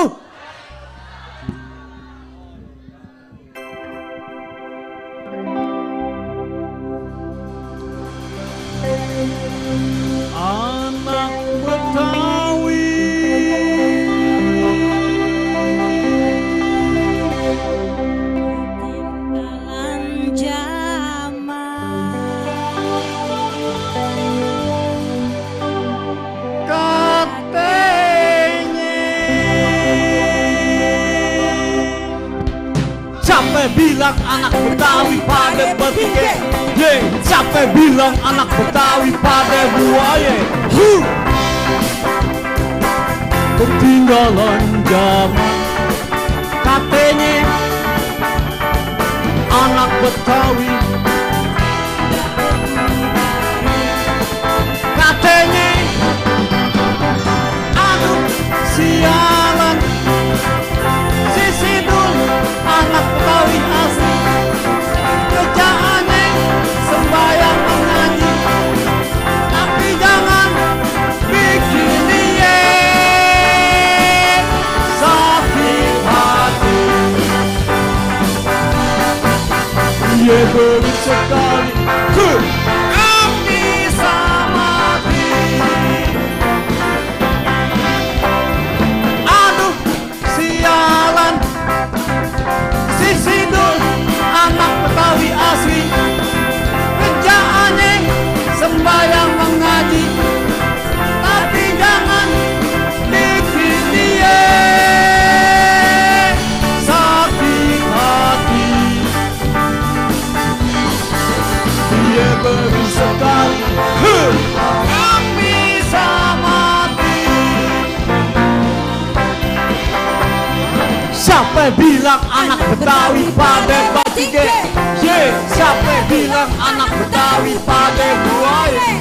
Anak Betawi ketinggalan zaman, katanya siapa bilang anak Betawi pada bertiga? Siapa bilang anak Betawi pada buaya? Ketinggalan zaman, katanya anak Betawi, katanya aduh sialan, si Sidul anak Betawi asli, kerjaannya sembahyang mengaji, tapi jangan bikin dia sakit hati. Dia beri sekali yang bisa mati. Aduh sialan, si Sidul anak Betawi asli, kerjaannya sembahyang mengaji, tapi jangan bikin dia sakit hati. Dia beri sekali yang bisa mati. Siapa bilang anak Betawi pada batige? Siapa bilang anak Betawi pada buaya?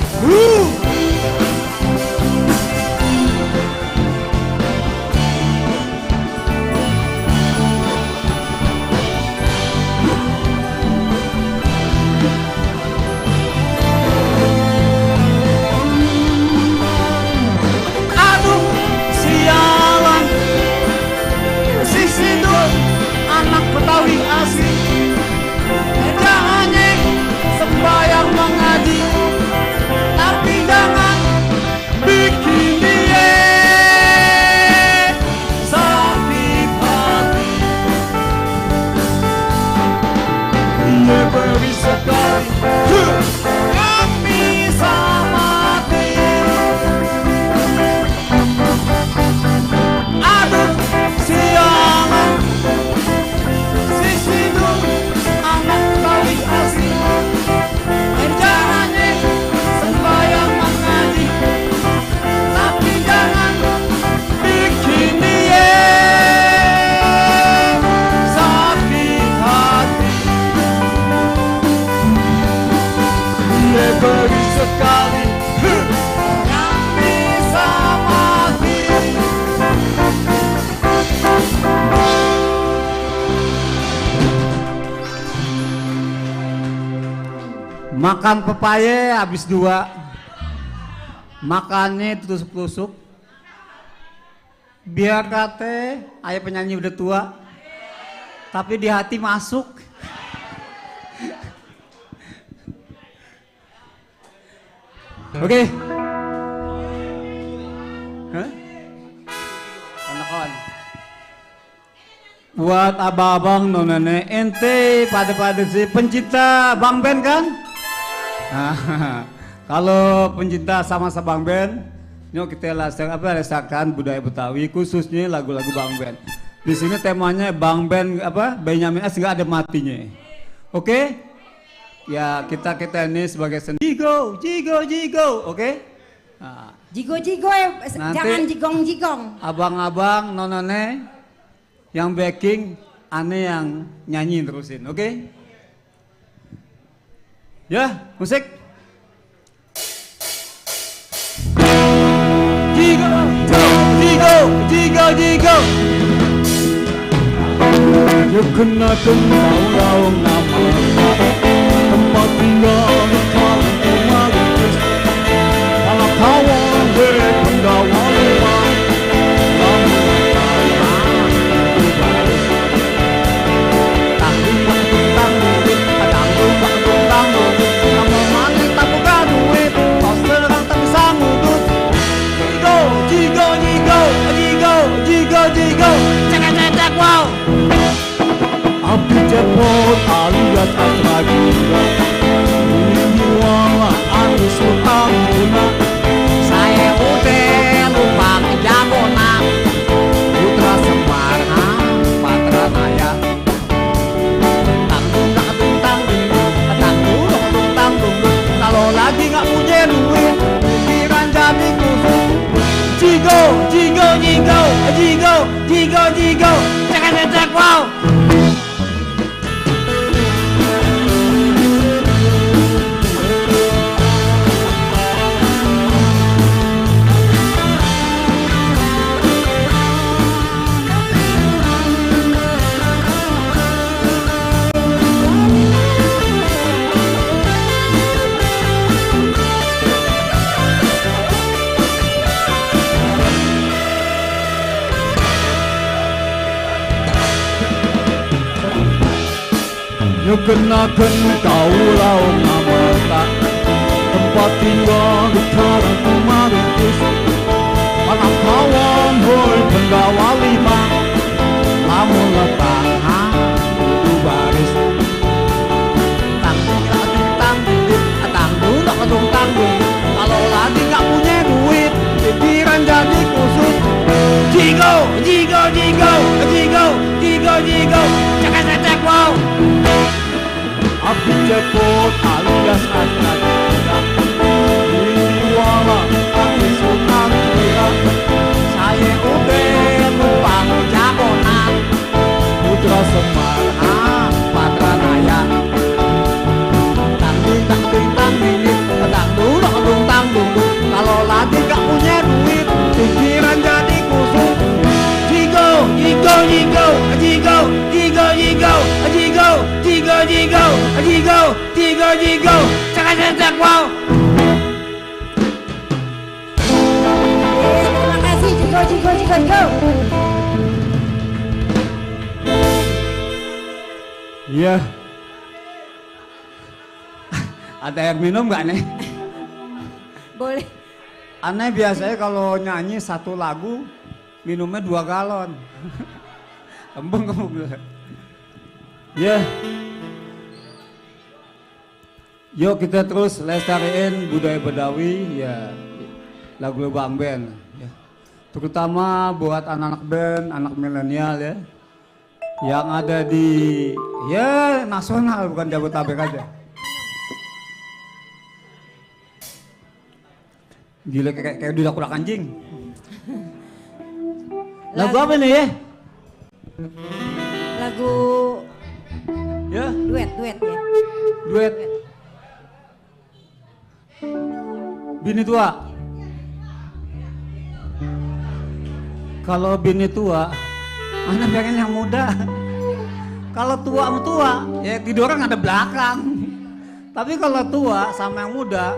Aduh sialan, si Sidul anak Betawi asli, kerjaannya sembahyang mengaji, tapi jangan bikin dia sakit hati. Dia beri sekali yang bisa mati. Aduh sialan, si Sidul anak Betawi asli, kerjaannya sembahyang mengaji, tapi jangan bikin dia sakit hati. Dia beri sekali yang bisa mati. Makan pepaya habis 2, makannya tusuk-tusuk. Biar kate ayah penyanyi udah tua, tapi di hati masuk. Oke. Hah? Anak-anak. Buat abang-abang nonene ente pada si pencinta Bang Ben kan? Nah, kalau pencinta sama-sama Bang Ben, yuk kita lesakan budaya Betawi, khususnya lagu-lagu Bang Ben. Di sini temanya Bang Ben Benyamin S nggak ada matinya. Oke? Ya kita ini sebagai seni. Jigo, oke? Nah, jigo jangan jigong. Abang-abang nonone yang backing, aneh yang nyanyi terusin, oke? Ya, musik. Jigo. Ya kena laung nama tempat tinggal kalau kemarin kalau kawan berpendawa luar cepot alias astra gila. Ini wala anusul amuna. Saya udah lupa kejabona. Putra Semar Patra Naya. Kalau lagi nggak punya duit, pikiran jadi kusut. Jigo, jigo, jigo, jigo, jigo, jigo, cek wow. Kenakan kau lau ngamata tempat tinggal di karang kumarintis. Anak kawan hoi penggawa lima, lamun letak du baris. Tanggung tanggung. Kalau lagi nggak punya duit, pikiran jadi kusut. Jigo, jigo, jigo, jigo, jigo, jigo, cek wow. Api cepot alias astra gila. Ini wala api sultan gila. Saya udah lupa jabona. Putra Semar Patra Naya. Tanggung kalau lagi gak punya duit, pikiran jadi kusut. Jigo, jigo, jigo, jigo, jigo, jigo, jigo, jigo, jigo, jigo, jigo, jigo, cek wow. Terima kasih Jigo, Jigo, Jigo, Jigo. Iya. Ada air minum nggak nih? Boleh. Aneh biasanya kalau nyanyi satu lagu minumnya 2 galon. Embung kamu. Ya. Yuk kita terus lestariin budaya Betawi ya, lagu Bang Ben ya. Terutama buat anak-anak band, anak milenial ya, yang ada di ya nasional bukan Jabodetabek aja. Gila kayak udah kurak anjing. Lagu apa nih ya? Lagu ya? Duet ya. Duet. Bini tua. Kalau bini tua, anak pengen yang muda. Kalau tua sama tua, ya tidur orang ada belakang. Tapi kalau tua sama yang muda,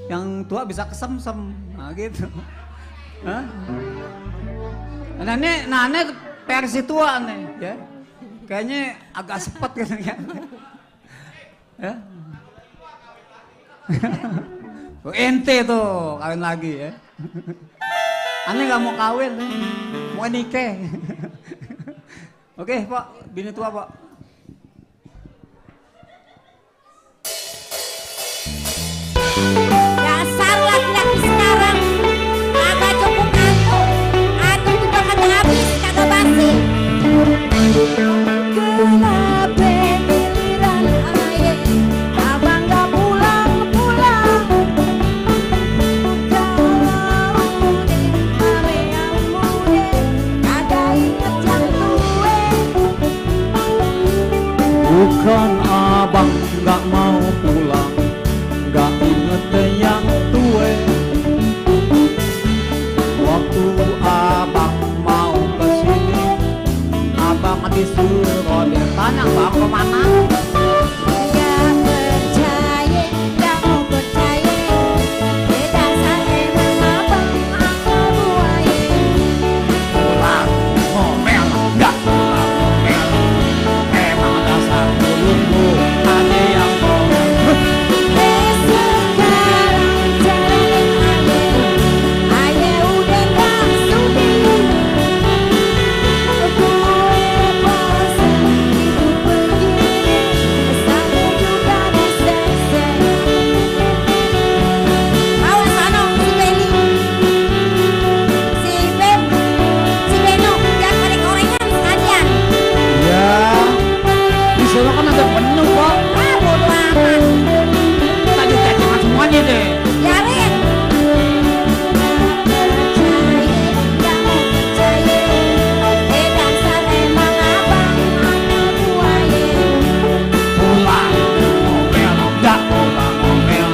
yang tua bisa kesem-sem, nah gitu. Hah? Nah ini versi tua nih, ya. Kayaknya agak sepet gitu kan. Ya. Ente tuh kawin lagi ya. Aneh nggak mau kawin, mau nikah. Oke Pak, bini tua Pak. Dasar laki-laki sekarang kagak cukup ngantuk. Aku juga kagak habis, kagak basi. Kenapa giliran aye abang gak pulang-pulang? Bukan abang gak mau pulang, gak inget yang tua. Waktu abang mau kesini, abang disuruh dia tanya bang kemana. Gak percaya, gak mau percaya. Dasar emang abang aku buaya. Pulang ngomel, gak pulang ngomel. Emang dasar belum udah penuh kok. Ah, bodo amat. Tadi cacingan semuanya deh. Yarin. Pulang ngomel, enggak pulang ngomel.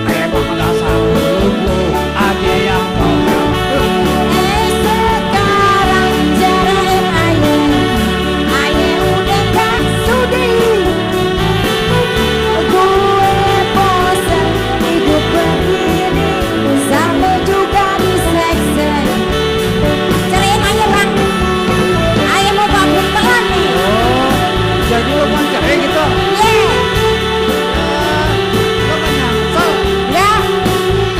Emang dasar lu aja yang ngomel. Sekarang jarain aye udah gak sudi. Gue bosan hidup begini, sampai juga diseksa. Cariin aja bang, aye mau bangun pelan nih. Jadi lo mau cerai gitu? Ya,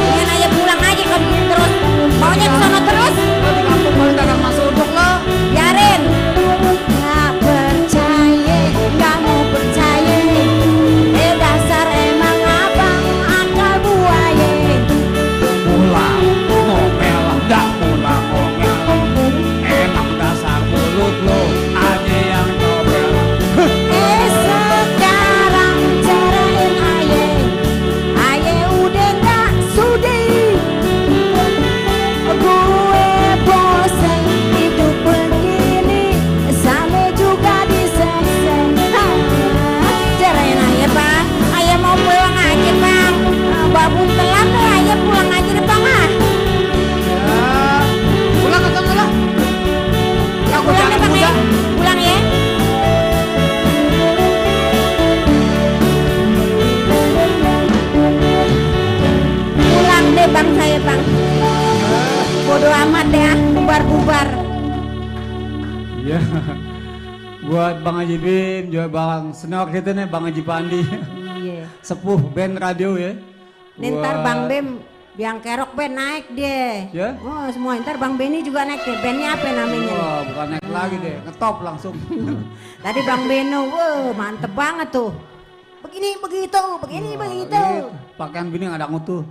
ingin aja pulang aja kalau begini terus. Maunya kesana terus. Lo di kampung paling dagang masuk uduk lo. Yarin. Gak percaya, gak mau percaya. Dasar emang abang akal buaya. Pulang ngomel, enggak pulang ngomel. Emang dasar mulut lo aja yang ngomel. Sekarang carain aye udah gak sudi. Gue bosan hidup begini, sampai juga diseksa. Carain aye bang, aye mau pulang aja bang. Babun telat tuh aye pulang aja deh bang ah. Pulang atau enggak? Pulang deh bang ya, pulang ya. Pulang deh bang saya bang. Bodo amat deh ah, bubar-bubar. Iya. Buat Bang Haji Bim, juga Bang senior kita nih Bang Haji Pandi. Iya. Sepuh band radio ya. Ntar Bang Bim biang kerok band naik deh. Ya? Oh semua ntar Bang Benny juga naik deh. Bandnya apa namanya? Wah, bukan naik lagi deh, ngetop langsung. Tadi Bang Beno, wah mantep banget tuh. Begini begitu, begini begitu. Pakaian bini ada ngutuh.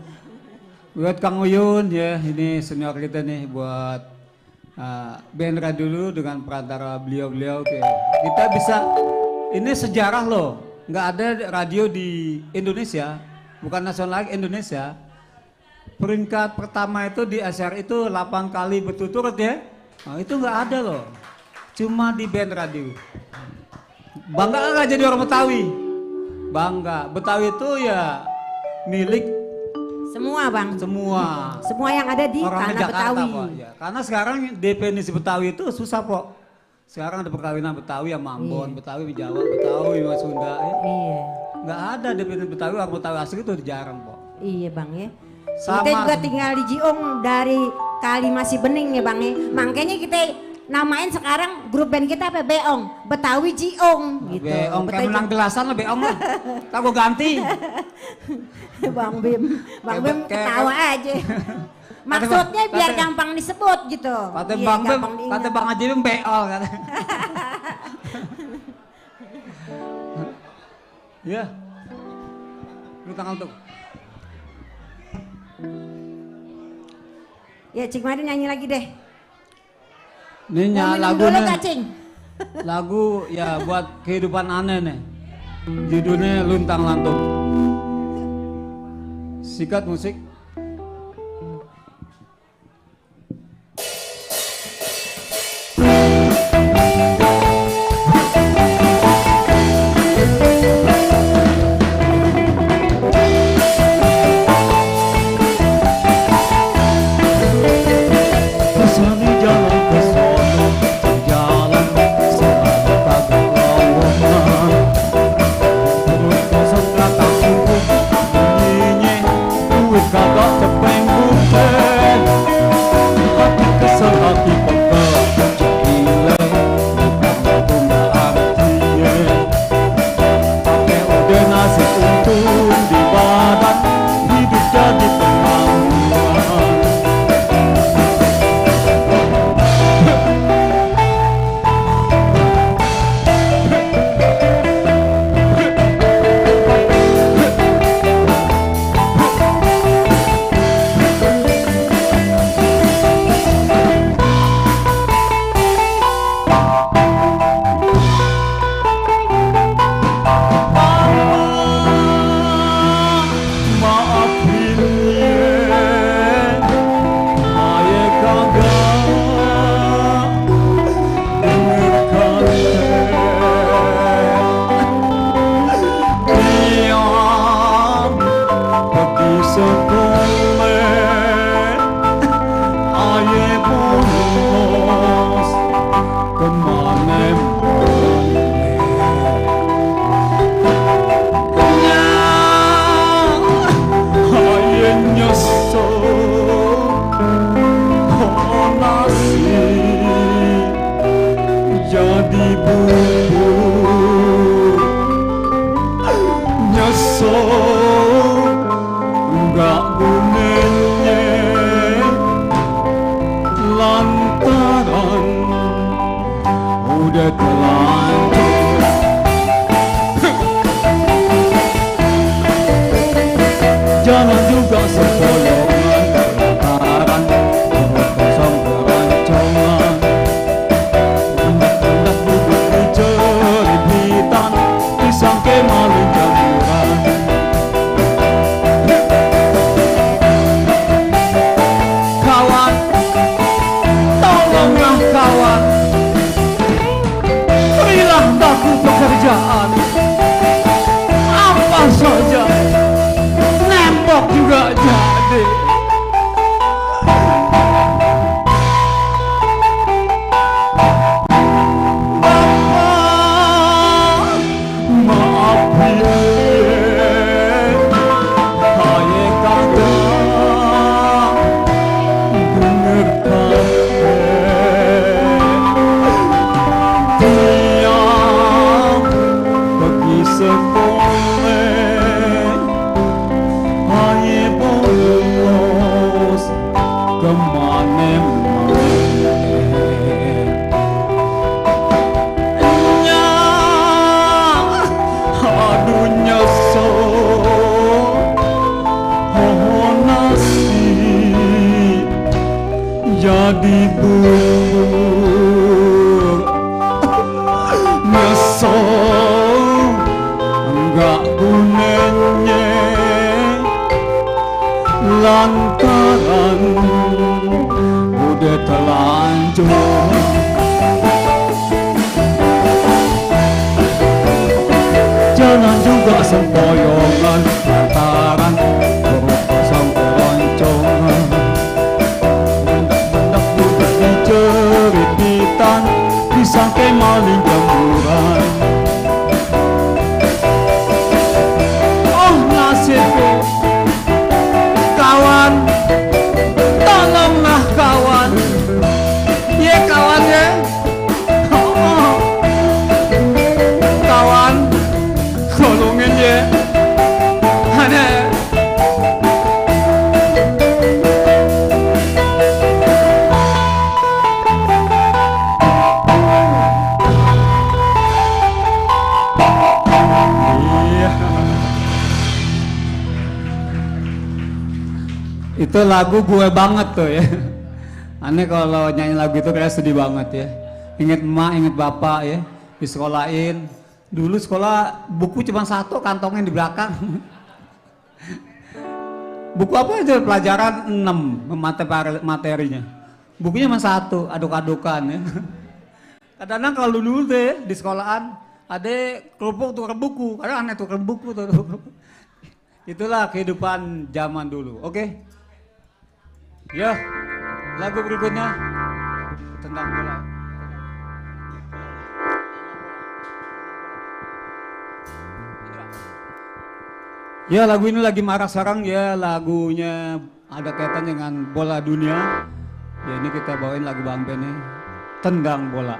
Buat Kang Uyun ya, ini senior kita nih buat band radio dulu dengan perantara beliau-beliau. Kita bisa, ini sejarah loh. Nggak ada radio di Indonesia, bukan nasional lagi Indonesia. Peringkat pertama itu di SR itu 8 kali berturut-turut ya. Nah, itu nggak ada loh. Cuma di band radio. Bangga nggak jadi orang Betawi? Bangga. Betawi itu ya milik semua bang. Semua. Semua yang ada di orang tanah Jakarta, Betawi. Pak. Ya. Karena sekarang definisi Betawi itu susah kok. Sekarang ada perkawinan Betawi sama Ambon, Betawi sama Jawa, Betawi sama Sunda. Ya. Iya. Nggak ada definisi Betawi, orang Betawi asli itu jarang kok. Iya bang ya. Sama. Kita juga tinggal di Jiong dari kali masih bening ya bang ya. Makanya kita namain sekarang grup band kita apa? Beong, Betawi Jiong gitu. Beong, kayak menang gelasan lah Beong lah. Tak gue ganti. Bang Bim ketawa aja. Maksudnya biar gampang disebut gitu. Kata Biar Bang Bim, gampang diingat. kata Bang Haji Bim Beol kan. Ya. Lu tanggal tuh. Ya Cik Madi nyanyi lagi deh. Ini Mau minum lagu dulu nih. Kak Cing? Lagu ya buat kehidupan aneh nih. Judulnya Luntang Lantung. Sikat musik. Kau Jangan juga sempoyongan lantaran perut kosong keroncongan. Hendak-hendak duduk di jeribitan, disangke malu jamuran. Kawan, tolonglah kawan, berilah aku pekerjaan apa saja, nembok juga jadi. Bapak, maaf ye, haye kagak dengarkan dia pergi sekolah, haye bolos kemana-mana. Aduh nyesel, oh nasib jadi bubur. Nyesel enggak gunanya lantaran udah terlanjur. Jangan juga sempoyongan lantaran perut kosong keroncongan. Hendak duduk di jeribitan, disangke maling jamuran. Oh nasibku, kawan, tolonglah kawan, ye kawan ye. Kawan, tolongin ye. Hane. Iya. Itu lagu gue banget tuh ya. Aneh kalau nyanyi lagu itu kayak sedih banget ya. Ingat emak, ingat bapak ya. Disekolahin. Dulu sekolah buku cuma satu, kantongnya di belakang. Buku apa aja pelajaran 6 materinya. Bukunya cuma satu, aduk-adukan ya. Kadang-kadang kalau dulu deh di sekolahan ada kelompok tukar buku, kadang aneh tukar buku tuh. Itulah kehidupan zaman dulu. Oke. Ya, lagu berikutnya tentang bola. Ya, lagu ini lagi marak sekarang ya, lagunya ada kaitan dengan bola dunia. Ya, ini kita bawain lagu Bang Ben nih, Tendang Bola.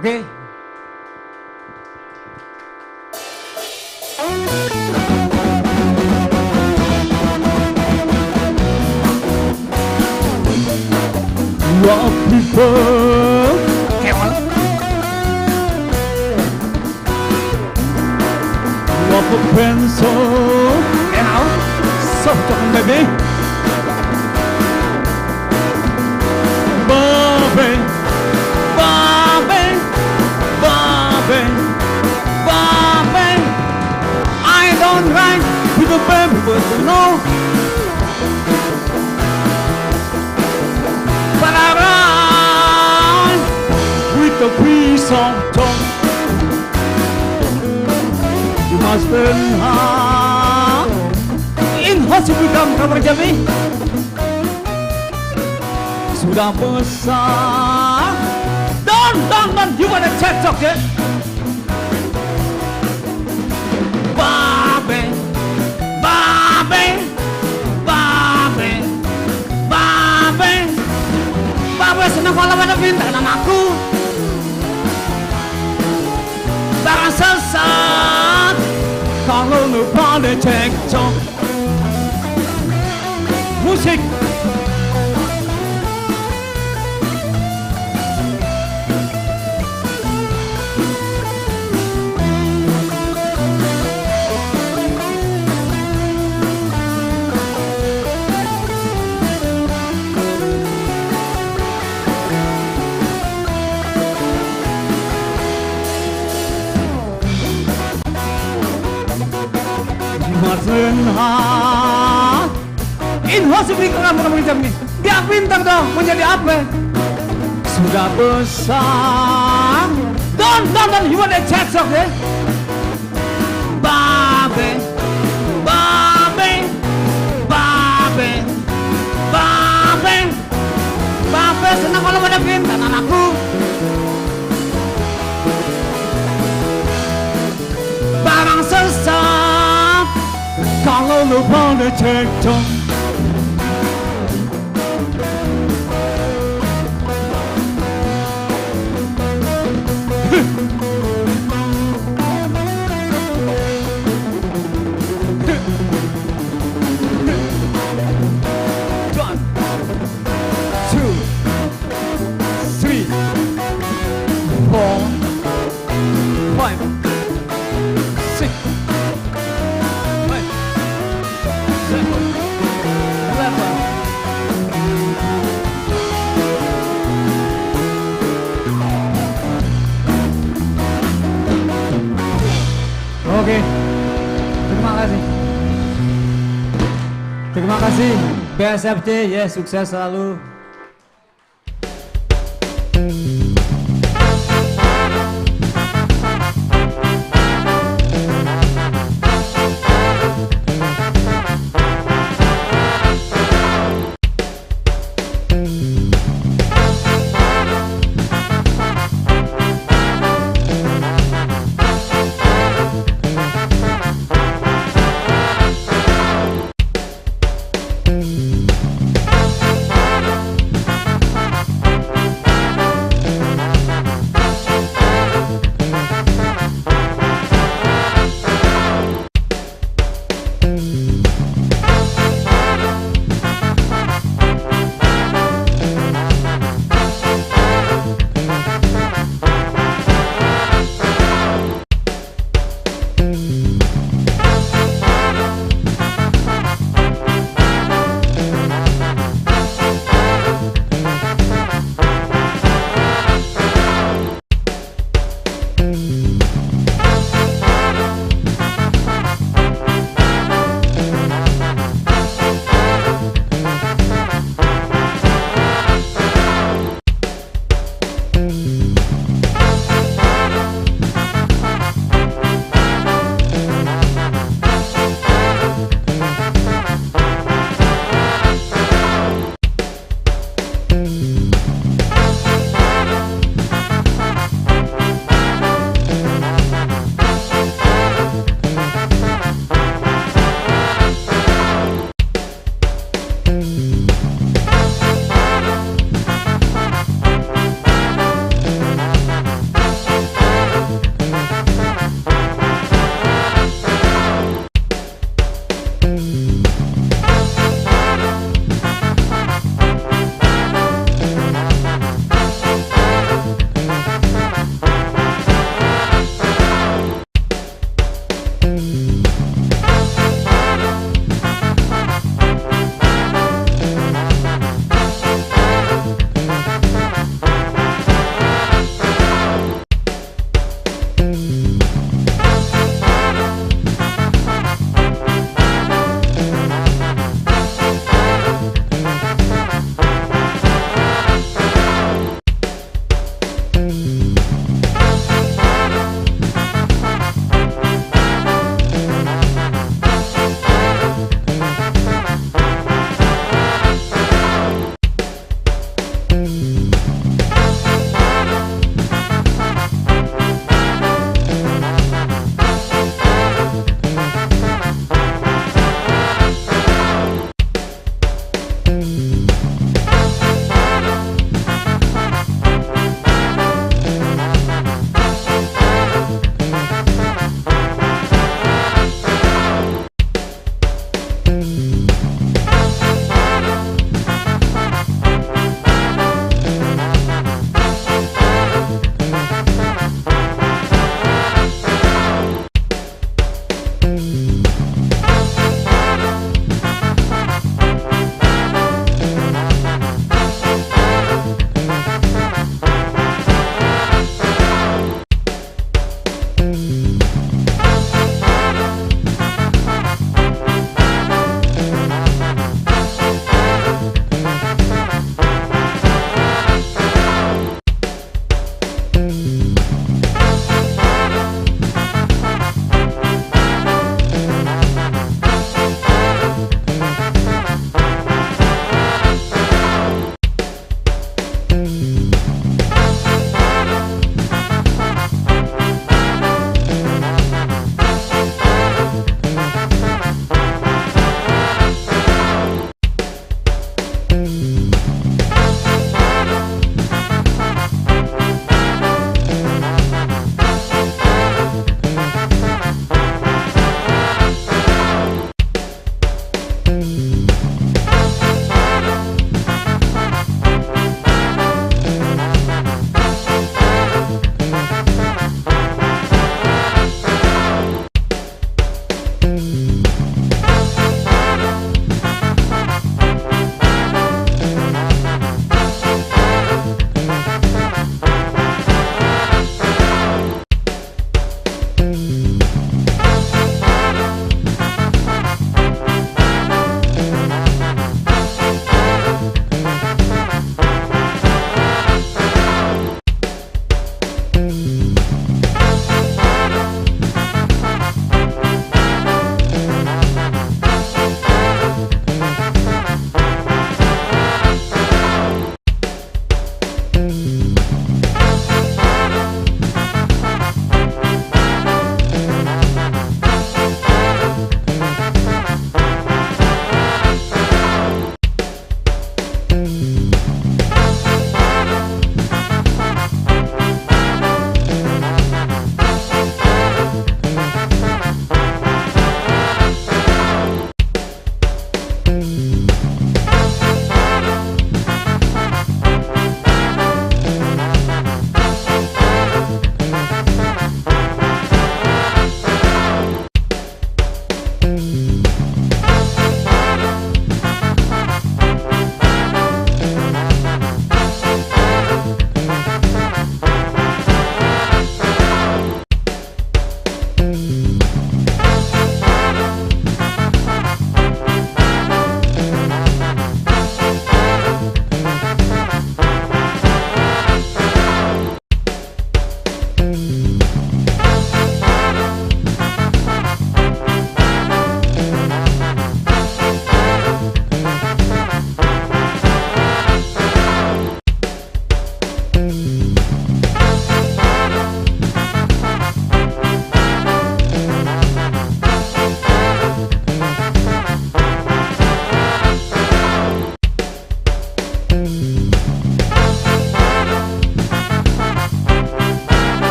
Oke. What people what a pencil and out soft on baby Bobby Bobby Bobby Bobby I don't like with the baby but you know but I run with the piece of tongue. You must learn how in hospital kamar Jami sudah besar. Don't you wanna cocok ya? Babe, babe, babe, babe. Babe senang kalau ada bintang namaku. Barang sesat kalau lupa deh cekcok. Musik. Marsenhat Inho seberikan kamu jam ini. Dia bintang dong, menjadi apa? Sudah besar. Don, you want to chat sok deh. Babe, babe, babe, babe, babe senang kalau pada bintang anakku. Barang sesat kalau lu pada cekcok. Oke, terima kasih. Terima kasih BSFC, ya sukses selalu.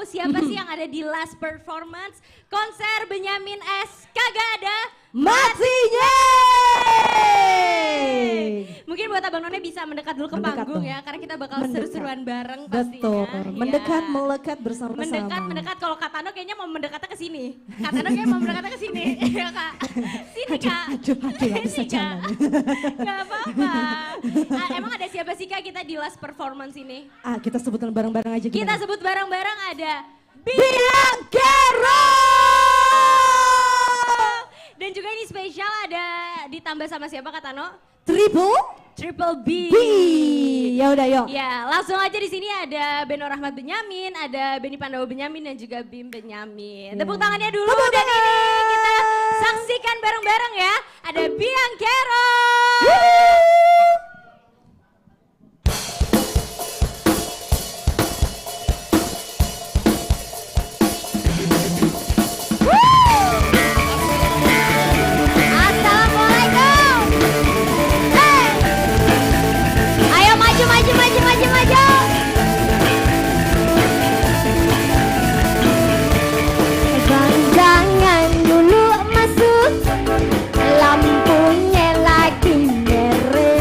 siapa sih yang ada di last performance konser Benyamin S. Kagak ada matinya. Mungkin buat Abang None bisa mendekat dulu ke panggung ya, karena kita bakal seru-seruan bareng pastinya. Betul, mendekat, ya. melekat bersama-sama. Mendekat, kalau Kak Tano kayaknya mau mendekatnya ke sini. Kak Tano kayaknya mau mendekatnya ke sini. Ya Kak, sini Kak. Aduh, gak bisa jalan. Gak apa-apa. Emang ada siapa sih Kak kita di last performance ini? Kita sebutin bareng-bareng aja gimana? Kita sebut bareng-bareng ada Bianchero! Dan juga ini spesial ada ditambah sama siapa Kak Tano? Triple B. Ya udah yuk. Ya, langsung aja di sini ada Beno Rahmat Benyamin, ada Benny Pandawa Benyamin dan juga Bim Benyamin. Tepuk tangannya dulu dan ini kita saksikan bareng-bareng ya. Ada Bianchero. Jangan dulu masuk, lampunya lagi merah.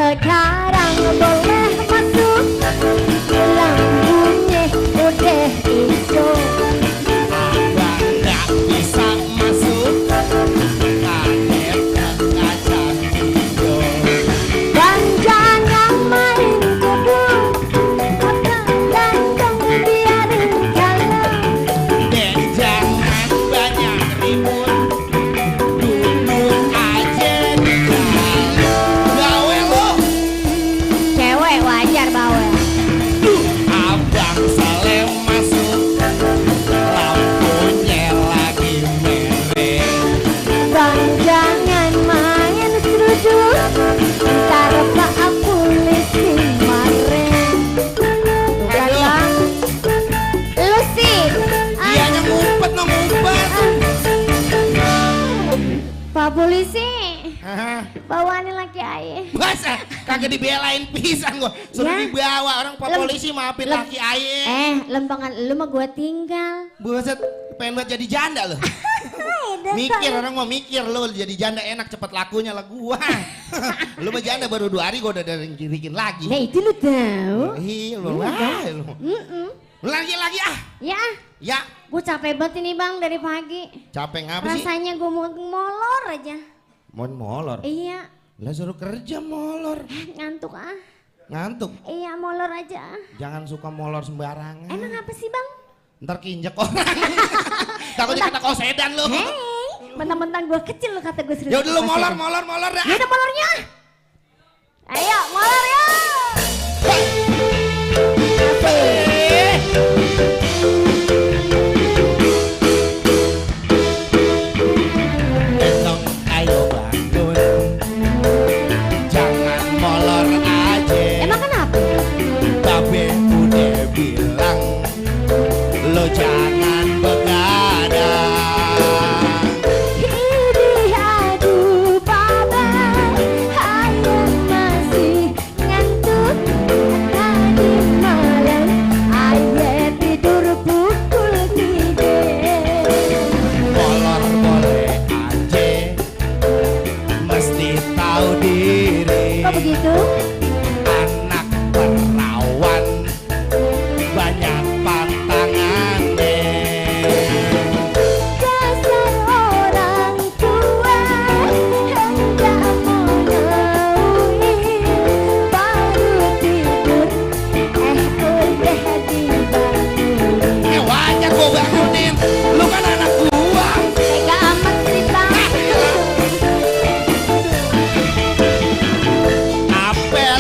sekarang boleh masuk, lampunya udah hijau. Abang nggak bisa masuk, kaget kaca hijau. Dan jangan main tuduh, abang ganteng biarin kalau. Dek jangan banyak ribut, duduk aja di dalam. Bawel lo, Cewek wajar bawel. abang Salem masuk, lampunya lagi merah. Bang jangan main seruduk, ntar pak polisi maren. Bukan bang, lu sih. Dianya ngumpet no ngumpet. Pak polisi, Hah? bawain laki ayah. Masa kagak dibelain pisan gua, suruh Ya. dibawa orang Pak Lem- Polisi maafin lem- laki aye. Lempangan lu mah gua tinggal. Buset, pengen buat jadi janda loh. Mikir orang mau mikir lo jadi janda enak cepet lakunya lah gua. Lu mah janda baru 2 hari gua udah ada yang kirikin lagi. Nah itu lu tahu. Iya lu Iya, lah Bang. lu. Mm-mm. Lagi ah. Ya, Ya, gue capek banget ini bang dari pagi. capek ngapa sih? Rasanya gue mau molor aja. Mau molor. Iya, Lah suruh kerja molor. ngantuk ah. Ngantuk. Iya molor aja. Jangan suka molor sembarangan. Emang apa sih bang? Ntar keinjek orang. Takutnya kata kau sedan lu. Hei, mentang-mentang gue kecil lu kata gue serius. Ya udah lu molor dah. Ya udah molornya. Ayo molor ya. Besok ayo bangun, jangan molor aja. Emang kenapa? Babe udah bilang, lo jangan begadang. Idih aduh baba, ayam masih ngantuk. Tadi malam ayah tidur pukul 3. Molor boleh aja, mesti tahu diri. Kok begitu? Anak perawan banyak pantangannya. Dasar orang tua hendak menaui, baru tidur udah dibangun. Wajar gua bangunin, lu kan anak gua. Tega amat sih bang. Apel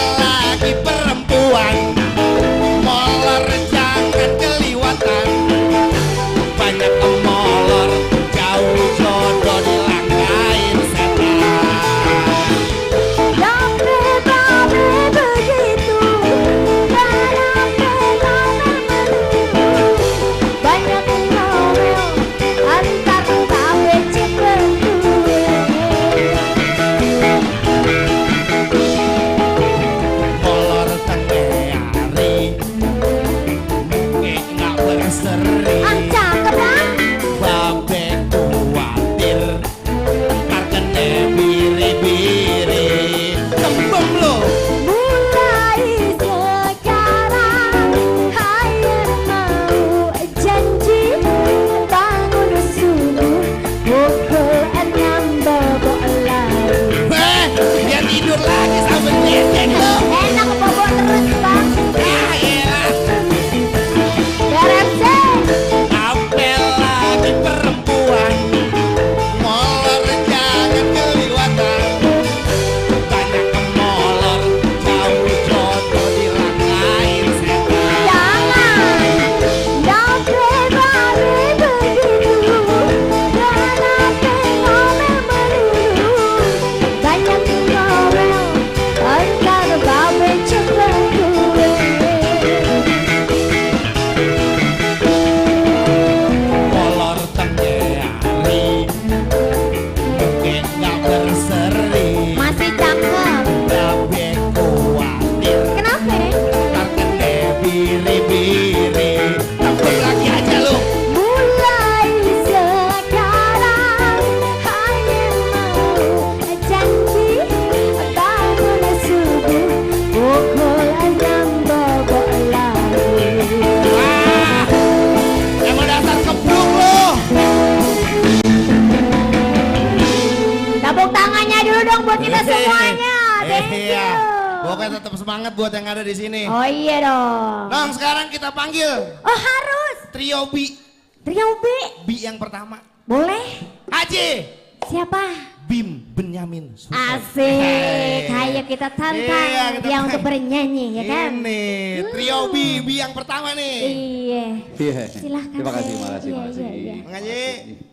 Iya. Pokoknya tetap semangat buat yang ada di sini. Oh iya dong. Nong, sekarang kita panggil. Oh harus. Trio B. Trio B. B yang pertama. Boleh. Haji. Siapa? Bim Benyamin. Asik. Ayo kita tantang Iya, kita dia untuk bernyanyi ya kan? Ini Trio B yang pertama nih. Iya. Iya. Silahkan. Terima kasih, Teh. makasih, Iya, makasih. iya, iya. Bang Haji,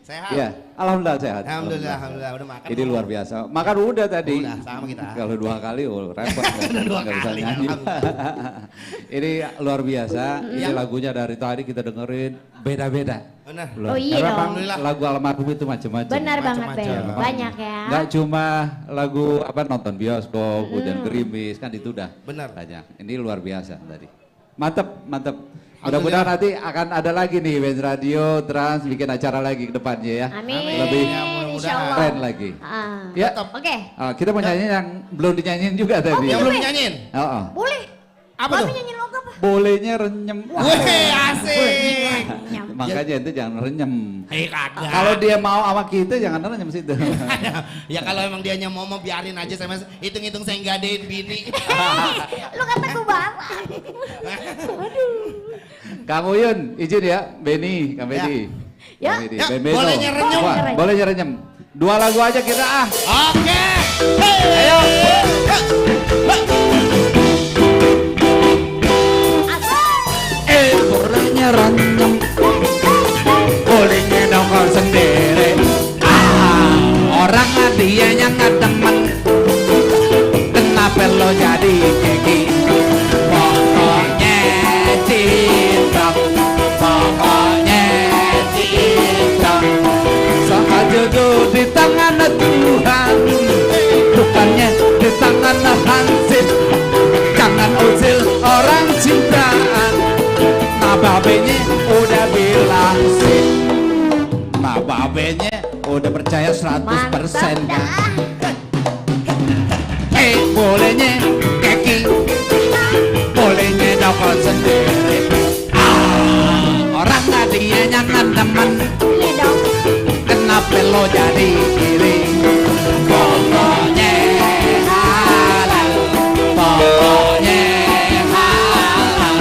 sehat? Iya, alhamdulillah sehat. Alhamdulillah, udah makan. Ini luar biasa. Makan udah tadi. Udah, sama kita. Kalau 2 kali repot. Dua Nggak bisa kali, nyanyi. Ini luar biasa. Ini lagunya dari tadi kita dengerin beda-beda. Benar. Oh iya Karena dong. memang lagu almarhum itu macam-macam. Benar banget Ben. Banyak ya. Nggak cuma lagu nonton bioskop, hujan gerimis kan itu udah banyak. Ini luar biasa tadi. Mantep, mantep. Mudah-mudahan nanti akan ada lagi nih Benz Radio Trans bikin acara lagi ke depannya ya. Amin. Lebih Insyaallah. keren lagi. Ya. Oke. Kita mau nyanyi yang belum dinyanyiin juga tadi. Yang belum dinyanyiin? Boleh. Apa tuh? Nyanyiin lagu apa? Bolehnya renyem. Wih, asik. Makanya itu jangan renyem. Kagak. Kalau dia mau sama kita jangan renyem situ. Ya kalau emang dianya mau biarin aja sama hitung-hitung saya nggadein bini. Lu kata gue banget. Kang Uyun, izin ya, Benny, Kang Benny. Ya. Kang Benny, Ya, Ben Beno. bolehnya renyem. Wah, bolehnya renyem. 2 lagu aja kita ah. Oke. Ayo. Bolehnya renyem. Bolehnya nongol sendiri. Orang dianya nggak demen. Kenapa lo jadi kayak gini? Pokoknya cinta. Pokoknya cinta. Sama jodoh di tangan Tuhan. Bukannya di tangan hansip. Jangan usil orang cintaan. Nah babenya udah bilang sih. Nah babenya udah percaya 100% kan. Bolehnya keki. Bolehnya nongol sendiri. Orang gak dia jangan temen. Kenapa lo jadi kiri? Pokoknya halal. Pokoknya halal.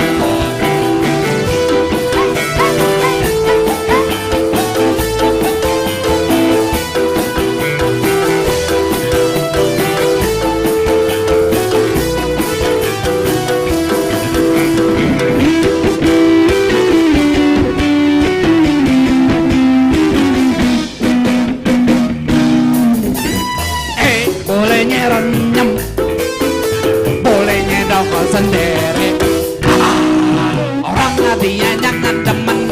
Bolehnya renyem, bolehnya nongol sendiri. Orang dia jangan demen.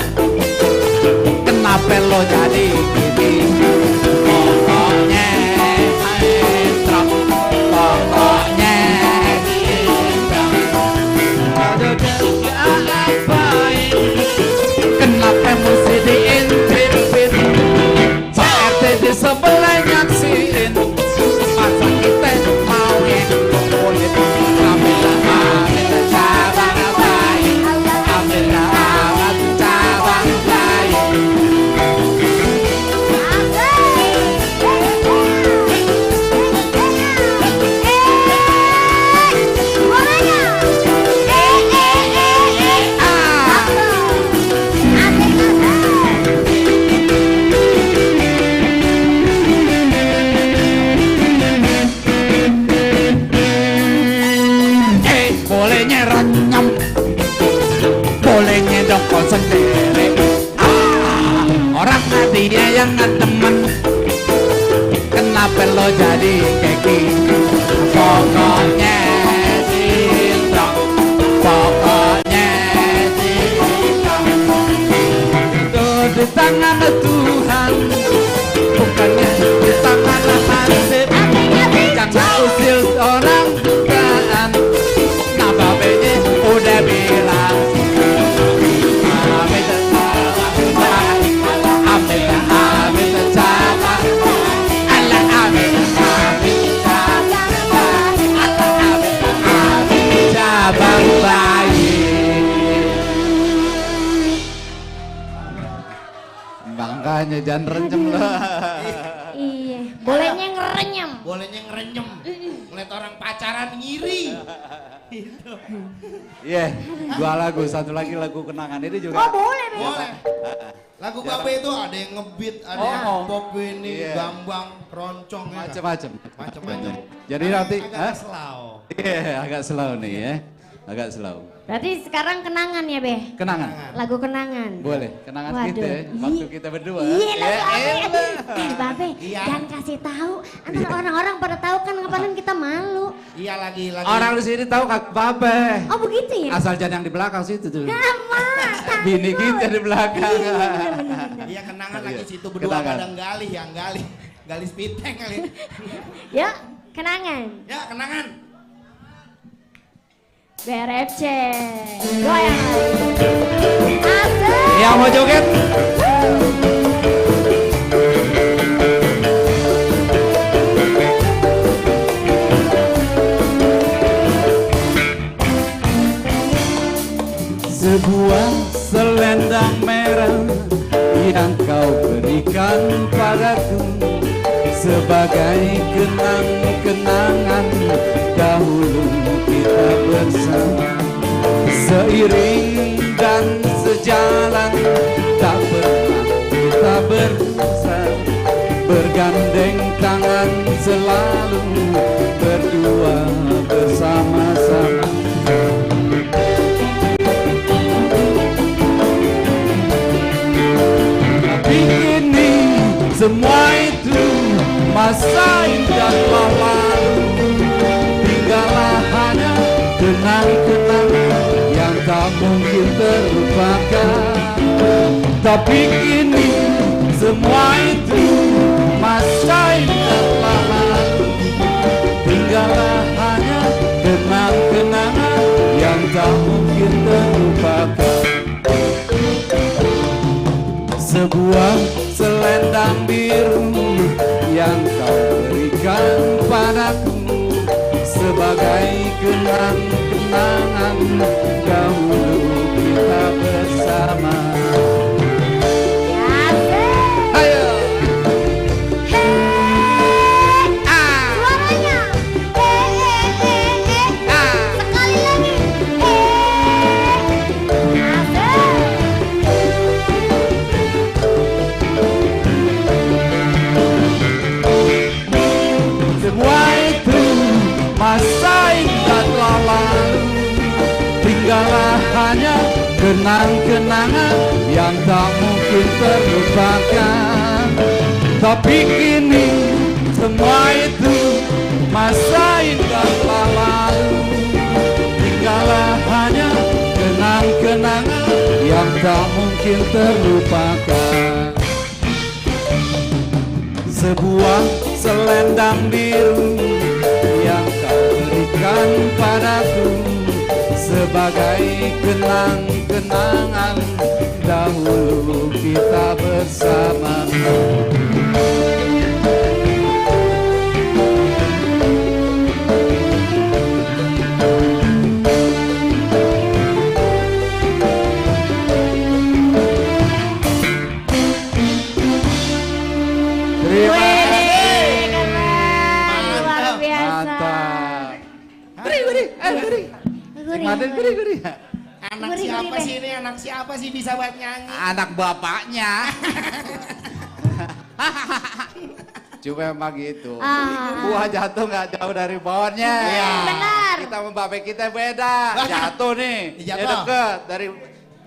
Kenapa lo jadi gini? Pokoknya intro, pokoknya intro. Ngapain? Kenapa mesti diintipin? CRT di sebelah nyaksiin. Masa kita mau yang kulit. Ambillah cabang baik. Ambillah cabang baik. Bolehnya renyem, bolehnya dongkol sendiri. Orang dia yang nggak temen. Kenapa lo jadi kayak gini? Pokoknya cinta, pokoknya cinta. Itu di tangan Tuhan, bukannya di tangan hansip. Jangan usil orang bukan. Nah babenya udah bilang. Ambil cabang, Allah ambil cabang bayi. Makanya jangan renyem lah. Iya. Bolehnya ngerenyem. Bolehnya ngerenyem. lihat orang pacaran ngiri. Iya, dua lagu, satu lagi lagu kenangan ini juga. Oh boleh deh. Boleh. Lagu Babe itu ada yang ngebeat, ada yang pop ini, Iya. gambang, keroncong. ya. Macam-macam. Macam-macam. Jadi nanti, agak slow. Iya, agak slow nih ya, agak slow. Berarti sekarang kenangan ya, Be? Kenangan. Lagu kenangan. Boleh, kenangan Waduh. kita ya, waktu kita berdua. Iya, Ya, Babe, jangan kasih tahu. Ntar orang-orang pada tahu kan ngapain kita malu. Iya lagi. Orang di sini tahu kak Babe. Oh begitu ya? Asal jangan yang di belakang situ tuh. Sama. Bini kita di belakang. Iya kenangan lagi situ berdua Kenangan. pada galih yang gali spiteng kali. Ya, kenangan. Ya kenangan. BRFC. Goyang lagi. Asik. Yang mau joget? Sebuah selendang merah yang kau berikan padaku sebagai kenang-kenangan dahulu kita bersama, seiring dan sejalan tak pernah kita berusaha, bergandeng tangan selalu berdua bersama-sama. Tapi kini semua itu masa indah lalu, tinggallah hanya kenang-kenangan yang tak mungkin terlupakan. Tapi kini semua itu masa indah lalu, tinggallah hanya kenang-kenangan yang tak mungkin terlupakan. Sebuah selendang biru yang kau berikan padaku sebagai kenang-kenangan dahulu kita bersama. Ayo. Suaranya. Sekali lagi. Semua itu masa indah lalu, tinggallah hanya kenang-kenangan yang tak mungkin terlupakan. Tapi kini semua itu masa indah lalu, tinggallah hanya kenang-kenangan yang tak mungkin terlupakan. Sebuah selendang biru yang kau berikan padaku sebagai kenang-kenangan dahulu kita bersama. Terima kasih. Luar biasa. Mantap. Guri. Guri. Anak Gurih, siapa gurih, sih ini? Anak siapa sih bisa buat nyanyi? Anak bapaknya. Cuma emang gitu. Buah jatuh nggak jauh dari pohonnya. Iya. Benar. Kita sama babe kita beda. Jatuh nih. Jatuh. Ya deket dari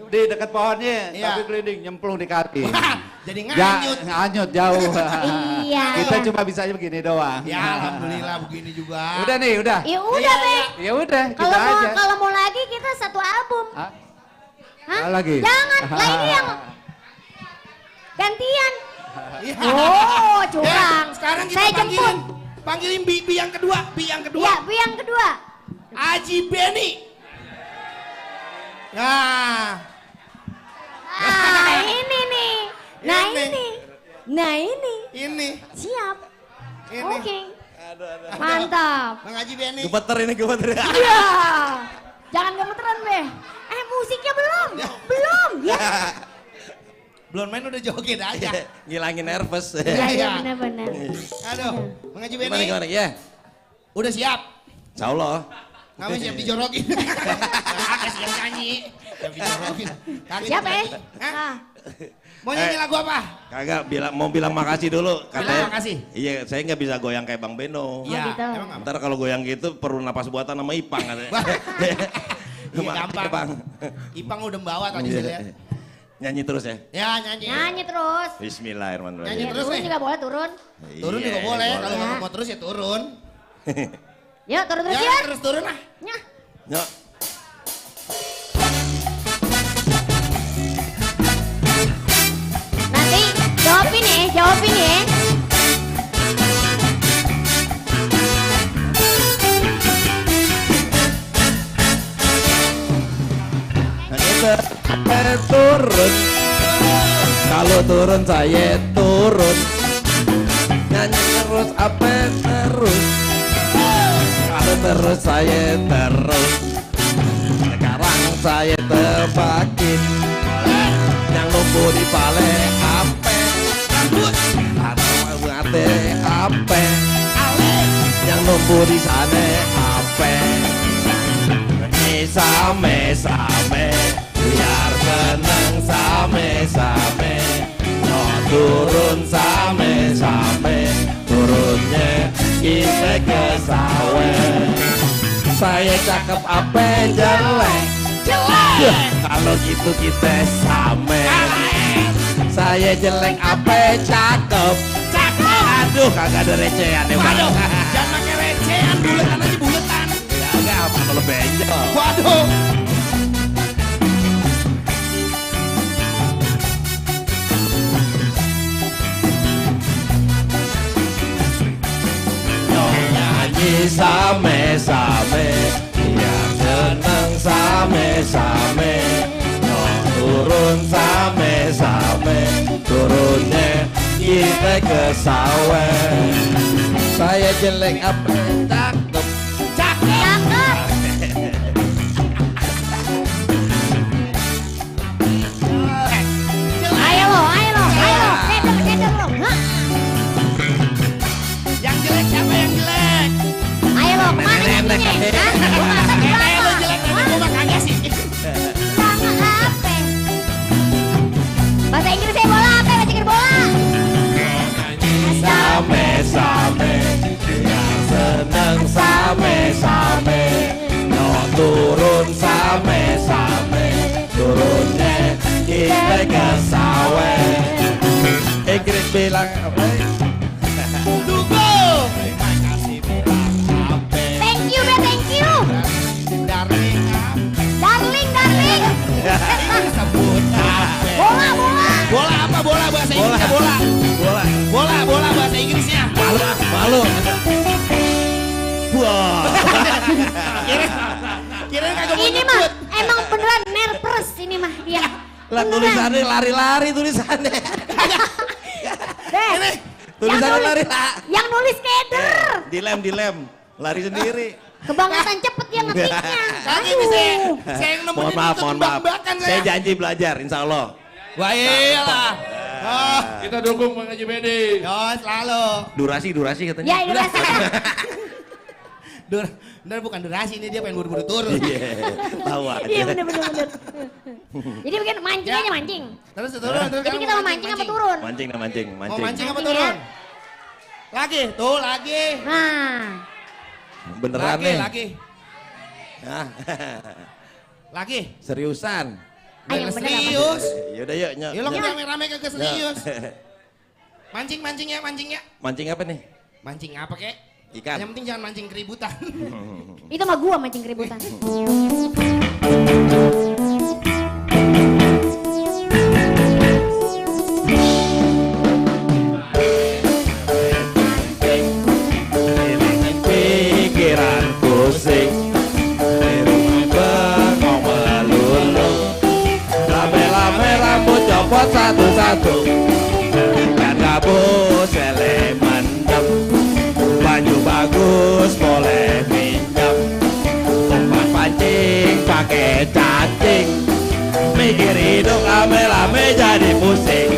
di dekat pohonnya, Iya. tapi kelinding nyemplung di kaki. Jadi Ya, nganyut. nganyut jauh. Iya. Kita cuma bisa begini doang. Ya alhamdulillah begini juga. Udah nih, udah. Ya udah, Be. Ya udah, kita Kalau mau aja. kalau mau lagi kita satu album. Hah? Hah? Lagi? Jangan, lah ini yang gantian. Iya. Oh, curang. Sekarang kita Saya jemput. panggilin Bi yang kedua. Bi yang kedua. Iya, Bu yang kedua. Aji Beni. Nah. Ah, ini nih. Nah ini. Nah ini. Ini. Siap. Ini. Oke. Mantap. Bang Haji Beni. Gemeter ini. Iya. Jangan gemeteran, Be. Musiknya belum. Belum. Ya. Belum main udah joget aja. Ngilangin nervous. Iya, benar-benar. Aduh, Bang Haji Beni. Gimana? Ya. Udah siap? Insya Allah. Kamu siap dijorokin. Kakak siap nyanyi. Siap dijorokin. Siapa ya? Mau nyanyi lagu apa? Kagak mau bilang makasih dulu. Bilang makasih. Iya, saya nggak bisa goyang kayak Bang Beno. Iya. gitu. Ntar kalau goyang gitu perlu napas buatan sama Ipang katanya. Iya gampang. Ipang udah bawa tadi saya lihat. Nyanyi terus ya? Ya nyanyi. Nyanyi terus. Bismillahirrahmanirrahim. Nyanyi terus Turun nih. juga boleh turun. Turun juga boleh. Kalau nggak mau terus ya turun. Yuk turun terus Ya ya. terus turun lah. Nyah. Yuk. Nanti jawabin ya. Turun, kalau turun saya turun, nyanyi terus apa terus, kalau terus saya terus, sekarang saya tebakin, yang lumpuh di pale ape, atau ate ape, yang lumpuh di sana ape, ini same-same. Biar seneng same-same, no turun same-same, turunnya kita ke sawah. Saya cakep apa jelek? Jelek. Kalau gitu kita same. Saya jelek apa cakep? Cakep. Aduh kagak ada recehan ya. Waduh, jangan pakai recehan, buletan aja buletan. Ya enggak apa kalau benjol. Waduh. Nyanyi same-same, biar seneng same-same, no turun same-same, turunnya kita ke sawah. Saya jelek apa cakep? Cakep. Ayo lo. Keder lo. Hah? Yang jelek siapa yang jelek? Ayo lo, kemana nyanyinya? Hah? Gua masa di Nenek lo bawah. jelek, nenek gua mah kagak sih. Sama apa? Bahasa Inggrisnya bola apa? Bahasa Inggris bola. Same-same, biar seneng same-same, no turun same-same, turunnya kita ke sawah. Inggris bilang apa? Dukung. Thank you, be, thank you. Darling. Sebut apa? Bola. Bola apa? Bola bahasa Inggrisnya bola. Bola bahasa Inggrisnya. Malu. Wah. Kira kagak mau Ini mah nyebut. emang beneran nerpres ini mah dia. Lah tulisannya lari-lari tulisannya. Deh. Tulisannya lari-lari. Yang nulis keder. Dilem, lari sendiri. Kebangetan cepet dia ngetiknya. Kagak bisa. Saya yang nemenin Mohon maaf. tebak-tebakan Saya janji belajar, insya Allah. Wah iyalah. Kita dukung Bang Haji Bedi. Ya selalu. Durasi katanya. Ya durasi. Bener bukan durasi ini dia pengen buru-buru turun. Iya, tahu aja. Iya bener. Jadi bikin mancing aja mancing. Terus turun. Jadi kita mau mancing apa turun? Mancing. Mau mancing apa turun? Lagi, tuh lagi. Nah. Beneran nih. Lagi. Lagi. Seriusan. Ayo serius. Yaudah yuk. Ya lo rame-rame kagak serius. Mancing ya. Mancing apa nih? Mancing apa kek? Ikan. Yang penting jangan mancing keributan. Itu mah gua mancing keributan. Pikiran pusing, bengong melulu, lame-lame rambut copot satu-satu, ikan gabus sele mendem, baju bagus boleh pinjam, umpan pancing pakai cacing, mikir hidup lame-lame jadi pusing.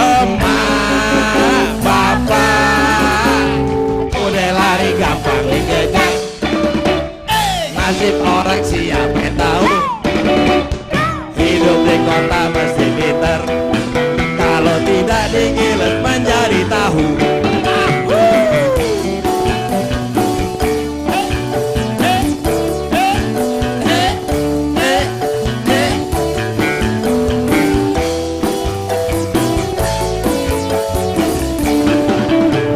Emak, bapak, udah lari gampang Nasib orang siapa tahu. Hidup di kota mesti pinter, kalau tidak digilet menjadi tahu.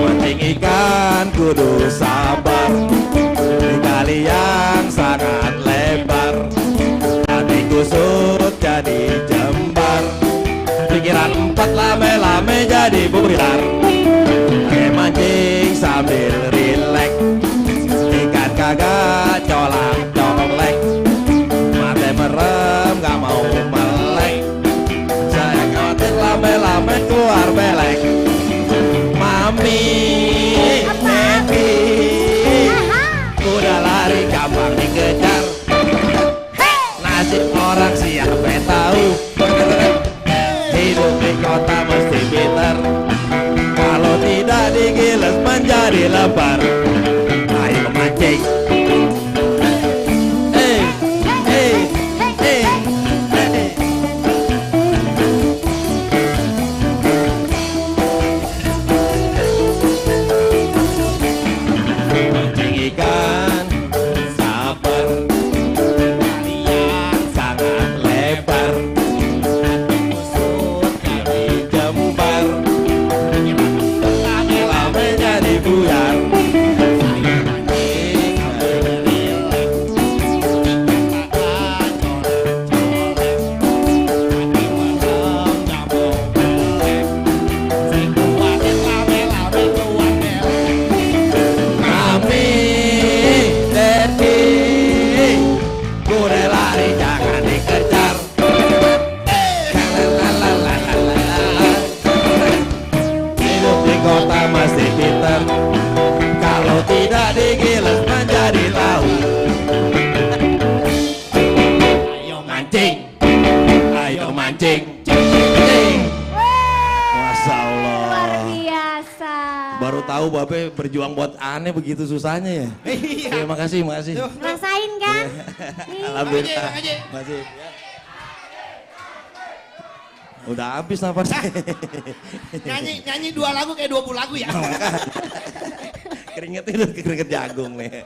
Mancing ikan kudu sabar di kali yang sangat lebar. Hati kusut jadi jembar, pikiran empat lame-lame jadi buyar. Pakai mancing sambil rileks, ikan kagak colak-colek, mata merem gak mau melek. Saya khawatir lame-lame keluar belek. Mami, Happy, udah lari gampang dikejar. Nasib orang siapa tahu. Hidup di kota mesti pinter, kalau tidak digiles menjadi lebar. Ayo mancing. Mancing ikan sabar, kali yang sangat lebar. Kusut jadi jembar, lama-lama jadi buyar. Mami, Daddy, udah lari jangan dikejar. Hidup di kota mesti pinter, kalau tidak digiles menjadi laut. Ayo mancing, ayo mancing. Masya Allah. Luar biasa. Baru tahu Babe berjuang buat aneh begitu susahnya ya. Iya. Terima kasih, makasih. Rasain kan? Alhamdulillah. Makasih. Udah habis nafasnya. Nyanyi 2 lagu kayak 20 lagu ya. Keringet itu keringet jagung nih.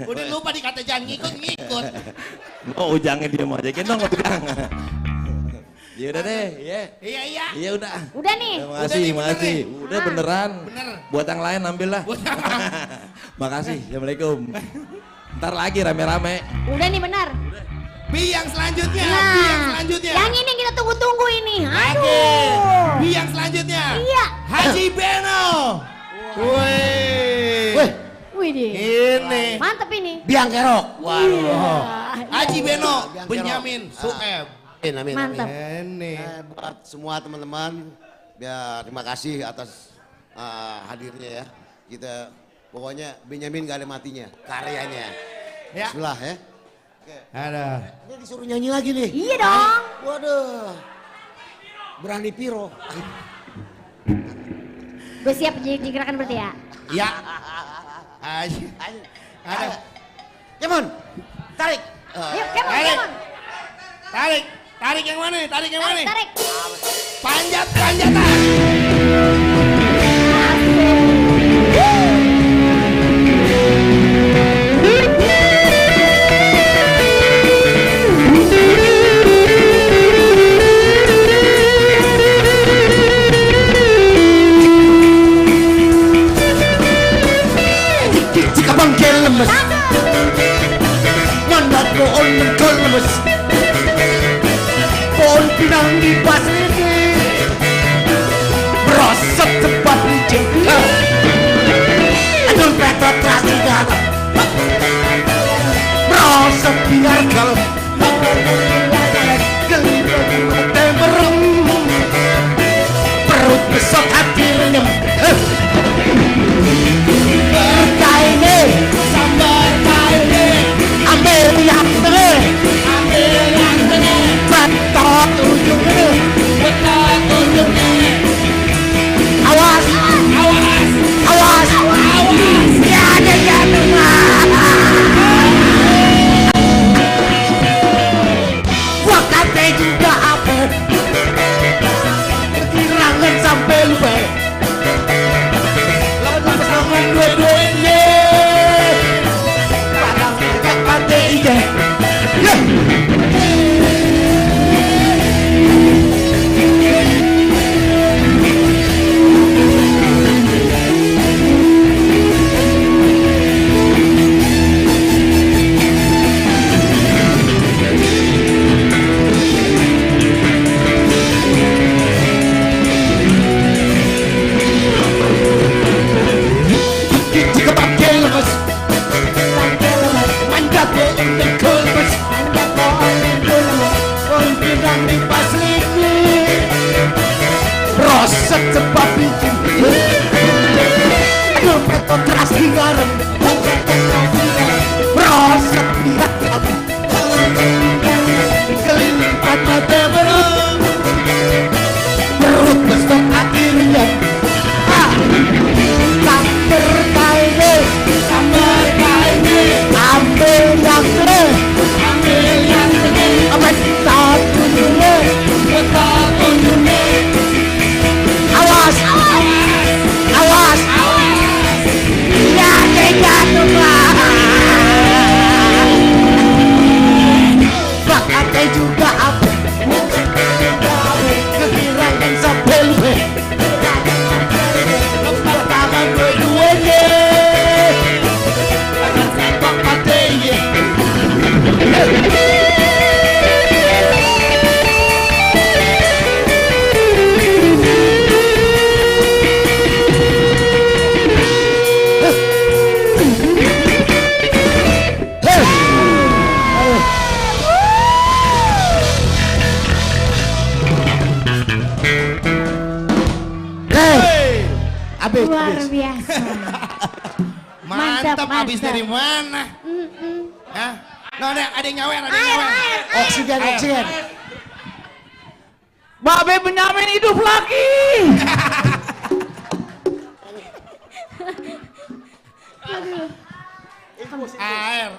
Udin lupa dikata jangan ngikut. Oh ujangnya diam aja, kita nggak ujang. Ya udah deh, ya. Iya. Iya udah. Udah nih. Makasih. Udah beneran. Bener. Buat yang lain ambil lah. Makasih. Assalamualaikum. Ntar lagi rame-rame. Udah nih benar. Bi yang selanjutnya. Yang ini kita tunggu-tunggu ini. Bi yang selanjutnya. Iya. Haji Beno. Wih. Widih. Ini. Mantep ini. Biang kerok. Waduh. Haji Beno, Benyamin Sueb. Amin. Mantap. Buat semua teman-teman, ya terima kasih atas hadirnya ya. Kita pokoknya Benyamin gak ada matinya, karyanya. Ya. Bismillah ya. Ada. Ini disuruh nyanyi lagi nih. Iya dong. Waduh. Berani Piro. Gue siap jadi gerakan berarti ya. Ya. Ada. Kemon, tarik. Yuk, Kemon. Tarik yang mana? Tarik. Panjatan. Jika bangkel lemes, mandat pohon mengkol lemes. Pohon pinang di pasir ini merosot tempat licin. Adun petot rasi dalam merosot biar kalau gelibet mata merem, perut besok hati renyem. Kaine sambar kaine ambil yang tengah, betot ujungnya, awas, ya ada yang dengar. keras digarem merosot di hati kelipat mata perut besok akhirnya kamper kaini ambil yang gede betah tunjuknya awas ya jatuh bakatnya juga apa kehilangan sampai lupa lepas tangan dua-duanya akan sepak patenya Luar biasa. Mantap, habis dari mana? Hah? No, ada yang nyawer, Oksigen. Babe Benyamin hidup lagi. Air.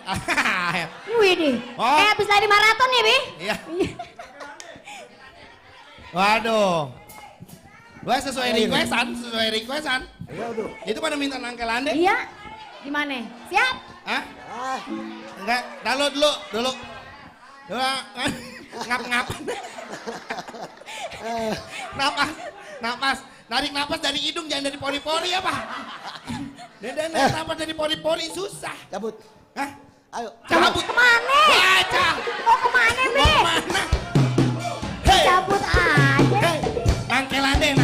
Widih. Oh. Habis lari maraton ya, Bi? Iya. Waduh. Wah, sesuai requestan. Itu pada minta nangkel ande. Iya. Gimana? Siap? Hah? Enggak, dulu. Ngap. Napas. Narik napas dari hidung, jangan dari pori-pori apa? Dan napas dari pori-pori susah. Cabut. Hah? Ayo. Cabut. Kemana? Baca. Mau kemana, Bi? Cabut aja. Nangkel ande.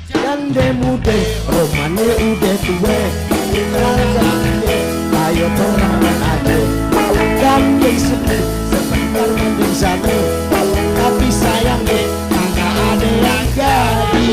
Jande muda, romane udah tua. Ayo perangan aja. Gandeng sepi, sebentar mending sana. Tapi sayang deh, kagak ada yang jadi.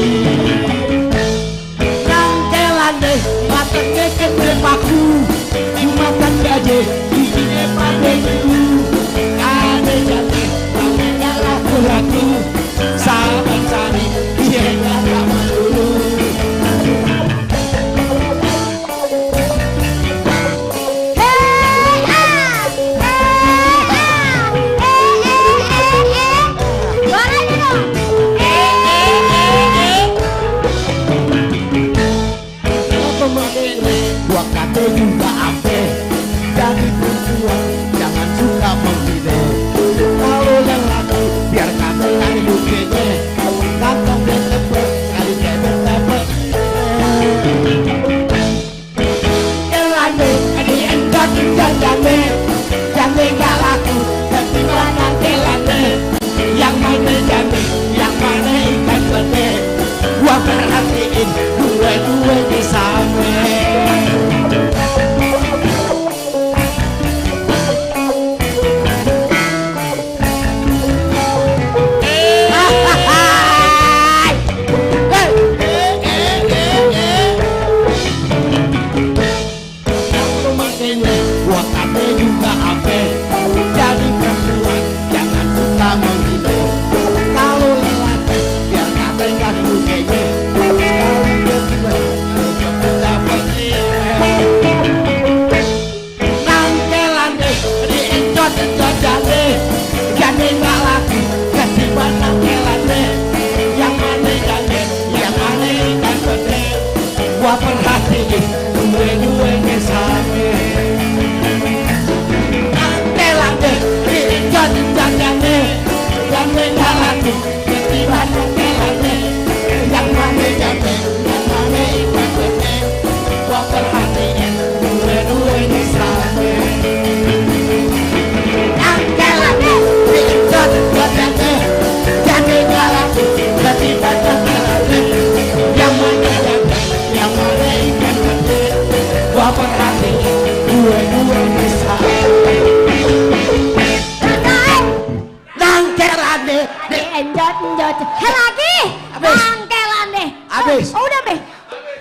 lagi. Bangkelan deh. Habis. Oh, udah, Be.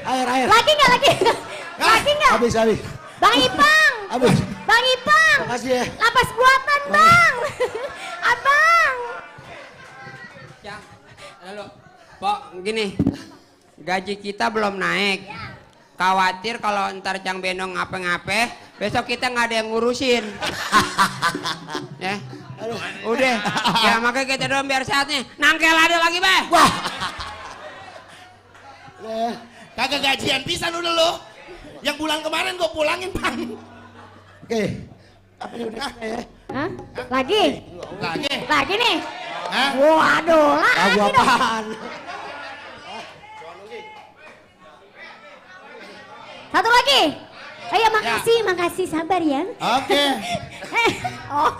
Air. Lagi nggak lagi? Lagi nggak? Habis. Bang Ipang. Habis. Bang Ipang. Makasih ya. Lapas buatan, Bang. Abang. Ya, lalu, Pok, gini, gaji kita belum naik. Khawatir kalau ntar Cang Beno ngape-ngape, besok kita nggak ada yang ngurusin. Ya, udah, ya makanya kita doang biar sehat nih. Nangkel ada lagi, Be. Wah. Kagak gajian pisan udah lo. Yang bulan kemarin gue pulangin, Bang. Oke. Apa ini udah ya? Hah? Lagi? Lagi nih? Hah? Waduh, lagi Lagu dong. apaan? Satu lagi. Ayo makasih, sabar ya. Oke. Oh.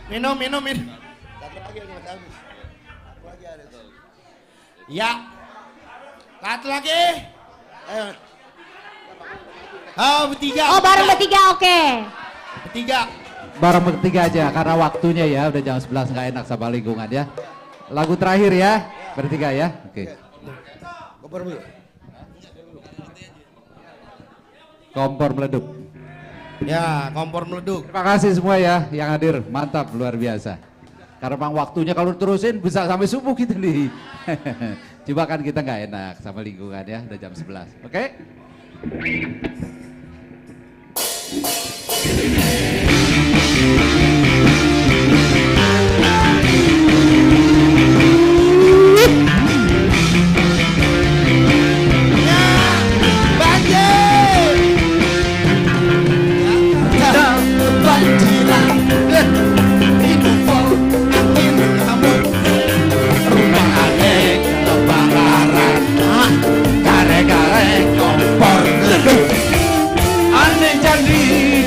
Minum. Ya. Satu lagi. Ayo. Oh, bertiga. Oh, bareng bertiga, oke. Bertiga. Bareng bertiga aja karena waktunya ya udah jam 11 nggak enak sama lingkungan ya. Lagu terakhir ya, bertiga ya. Oke. Kompor dulu. Kompor meleduk. Ya, kompor meleduk. Terima kasih semua ya yang hadir, mantap luar biasa. Karena memang waktunya kalau terusin bisa sampai subuh gitu nih. Coba kan kita nggak enak sama lingkungan ya, udah jam 11. Oke?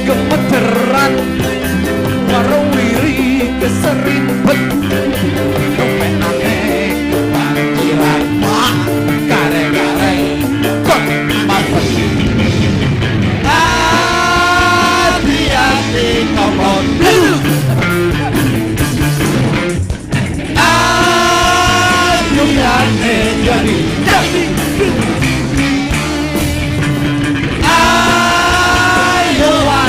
Gemeteran warawiri keseripet dompet aneh kebanjiran kare-kare kok mapet hati-hati kompor hati-hati jadi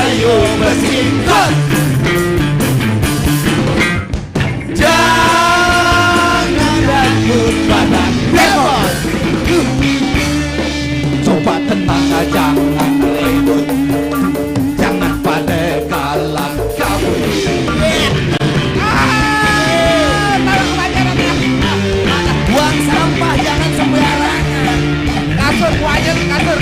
ayo bersihkan. Jangan takut pada demon. Coba tenang aja, jangan ribut. Jangan pada kalah kabut. Buang sampah jangan sembarangan. Kasur aja, kasur.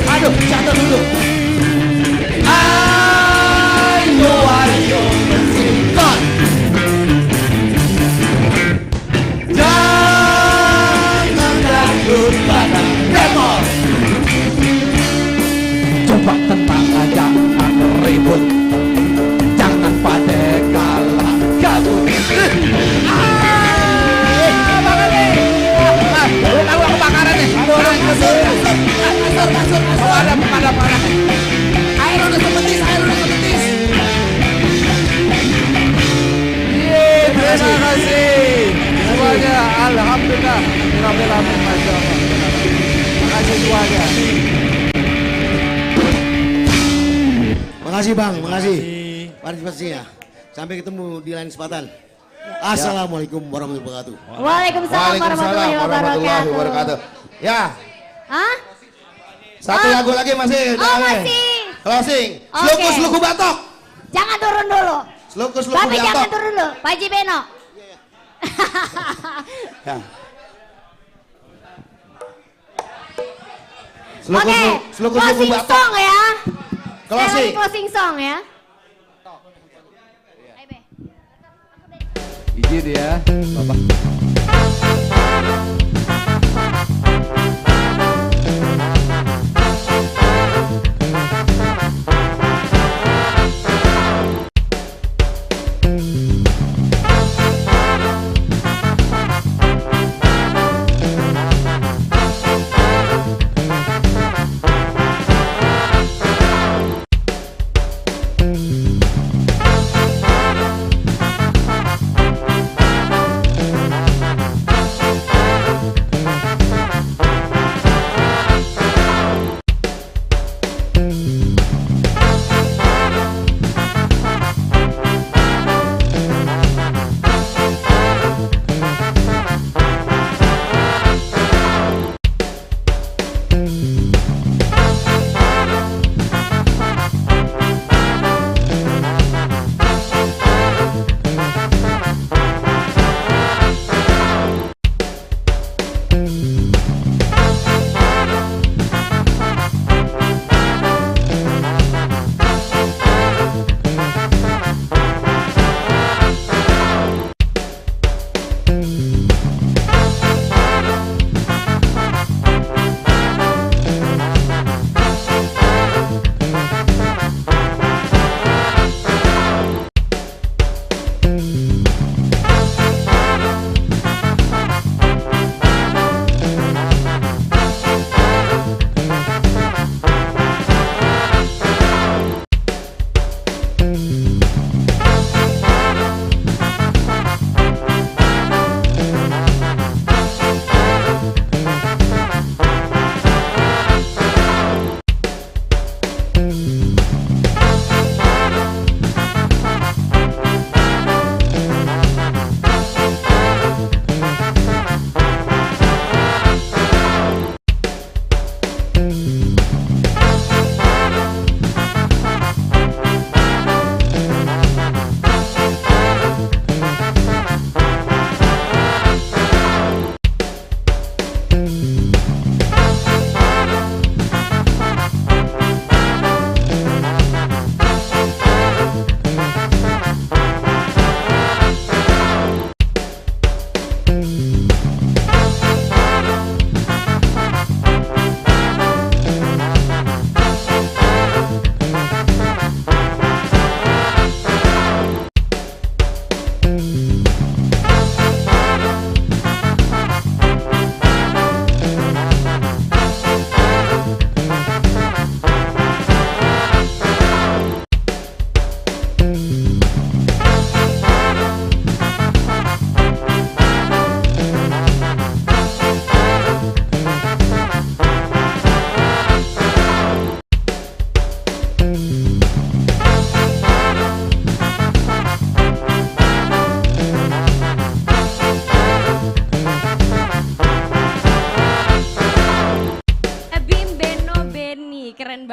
Aduh, jatuh dulu. Ayo bersihkan. Jangan takut pada demon. Coba tenang aja, jangan ribut. Jangan pada kalah kabut. Tahu kebakaran nih. Kasur. Oh, ada. udah kebetis, air udah kebetis. Terima kasih semuanya. Alhamdulillah. Alhamdulillah. Masya Allah. Terima kasih semuanya. Makasih Bang, makasih partisipasinya. Sampai ketemu di lain kesempatan. Assalamualaikum warahmatullahi wabarakatuh. Waalaikumsalam warahmatullahi wabarakatuh. Ya. Hah? Satu lagu lagi masih. Oh masih. Closing. Oke. Sluku batok. Jangan turun dulu. Sluku Bapak jangan batok. turun dulu. Pak Haji Beno. Ya. Oke, sluku closing batok. song ya. Closing. Closing song ya. Izin ya, Bapak.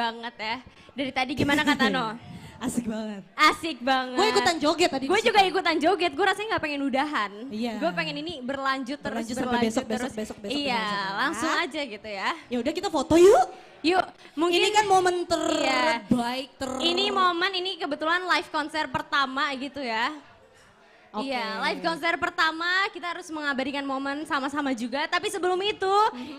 banget ya. Dari tadi gimana kata No? Asik banget. Asik banget. Gue ikutan joget tadi. Gue juga ikutan joget. Gue rasanya nggak pengen udahan. Iya. Gue pengen ini berlanjut terus sampai besok, terus. besok. Iya, besok. langsung aja gitu ya. Ya udah kita foto yuk. Yuk, mungkin ini kan momen terbaik Ini momen ini kebetulan live konser pertama gitu ya. Iya, live konser pertama kita harus mengabadikan momen sama-sama juga. Tapi sebelum itu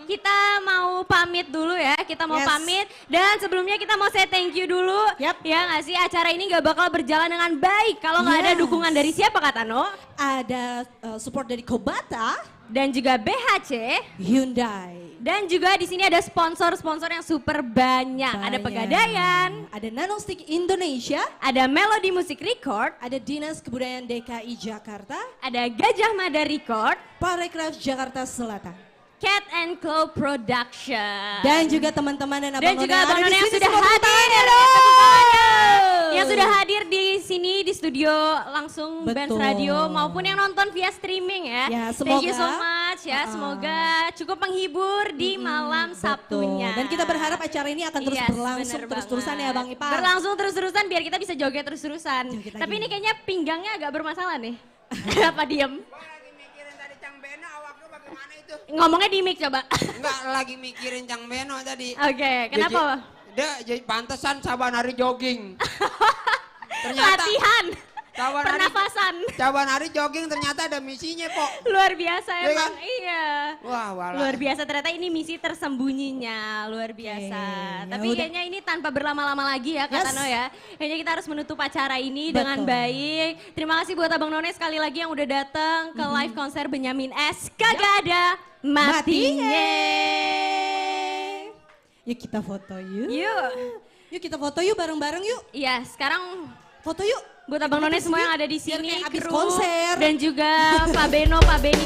kita mau pamit dulu ya. Kita mau pamit dan sebelumnya kita mau say thank you dulu. Ya nggak sih, acara ini nggak bakal berjalan dengan baik kalau nggak ada dukungan dari siapa kata No? Ada support dari Kobata. dan juga BHC, Hyundai. Dan juga di sini ada sponsor-sponsor yang super banyak. Ada Pegadaian, ada Nanostick Indonesia, ada Melody Music Record, ada Dinas Kebudayaan DKI Jakarta, ada Gajah Mada Record, Parekraf Jakarta Selatan, Cat and Claw Production, dan juga teman-teman dan Abang None Abang None yang sudah hadir. Yang sudah hadir di sini di studio langsung Benz Radio maupun yang nonton via streaming ya. Ya, Thank you so semoga- much ya. Semoga cukup menghibur di malam Sabtunya. Dan kita berharap acara ini akan terus Yes, berlangsung bener terus-terusan ya Bang Ipar. Berlangsung terus-terusan biar kita bisa joget terus-terusan. Tapi ini kayaknya pinggangnya agak bermasalah nih. Kenapa diem? Ngomongnya di mic coba. Enggak, lagi mikirin Cang Beno tadi. Oke, kenapa? Dia pantesan saban hari jogging. Latihan. Saban Pernafasan. Saban hari jogging ternyata ada misinya, Pok. Luar biasa Iya emang, kan? iya. Wah, walah. Luar biasa, ternyata ini misi tersembunyinya, luar biasa. Tapi udah. kayaknya ini tanpa berlama-lama lagi ya Kak Tano ya. Kayaknya kita harus menutup acara ini dengan Betul. baik. Terima kasih buat Abang None sekali lagi yang udah datang ke live konser Benyamin S. Kagak ada matinya. Yuk kita foto yuk. Yuk. Yuk kita foto yuk bareng-bareng yuk. Iya, sekarang foto yuk. Buat Abang None semua yang ada di Biar sini, kayak abis kru, konser. dan juga Pak Beno, Pak Beni.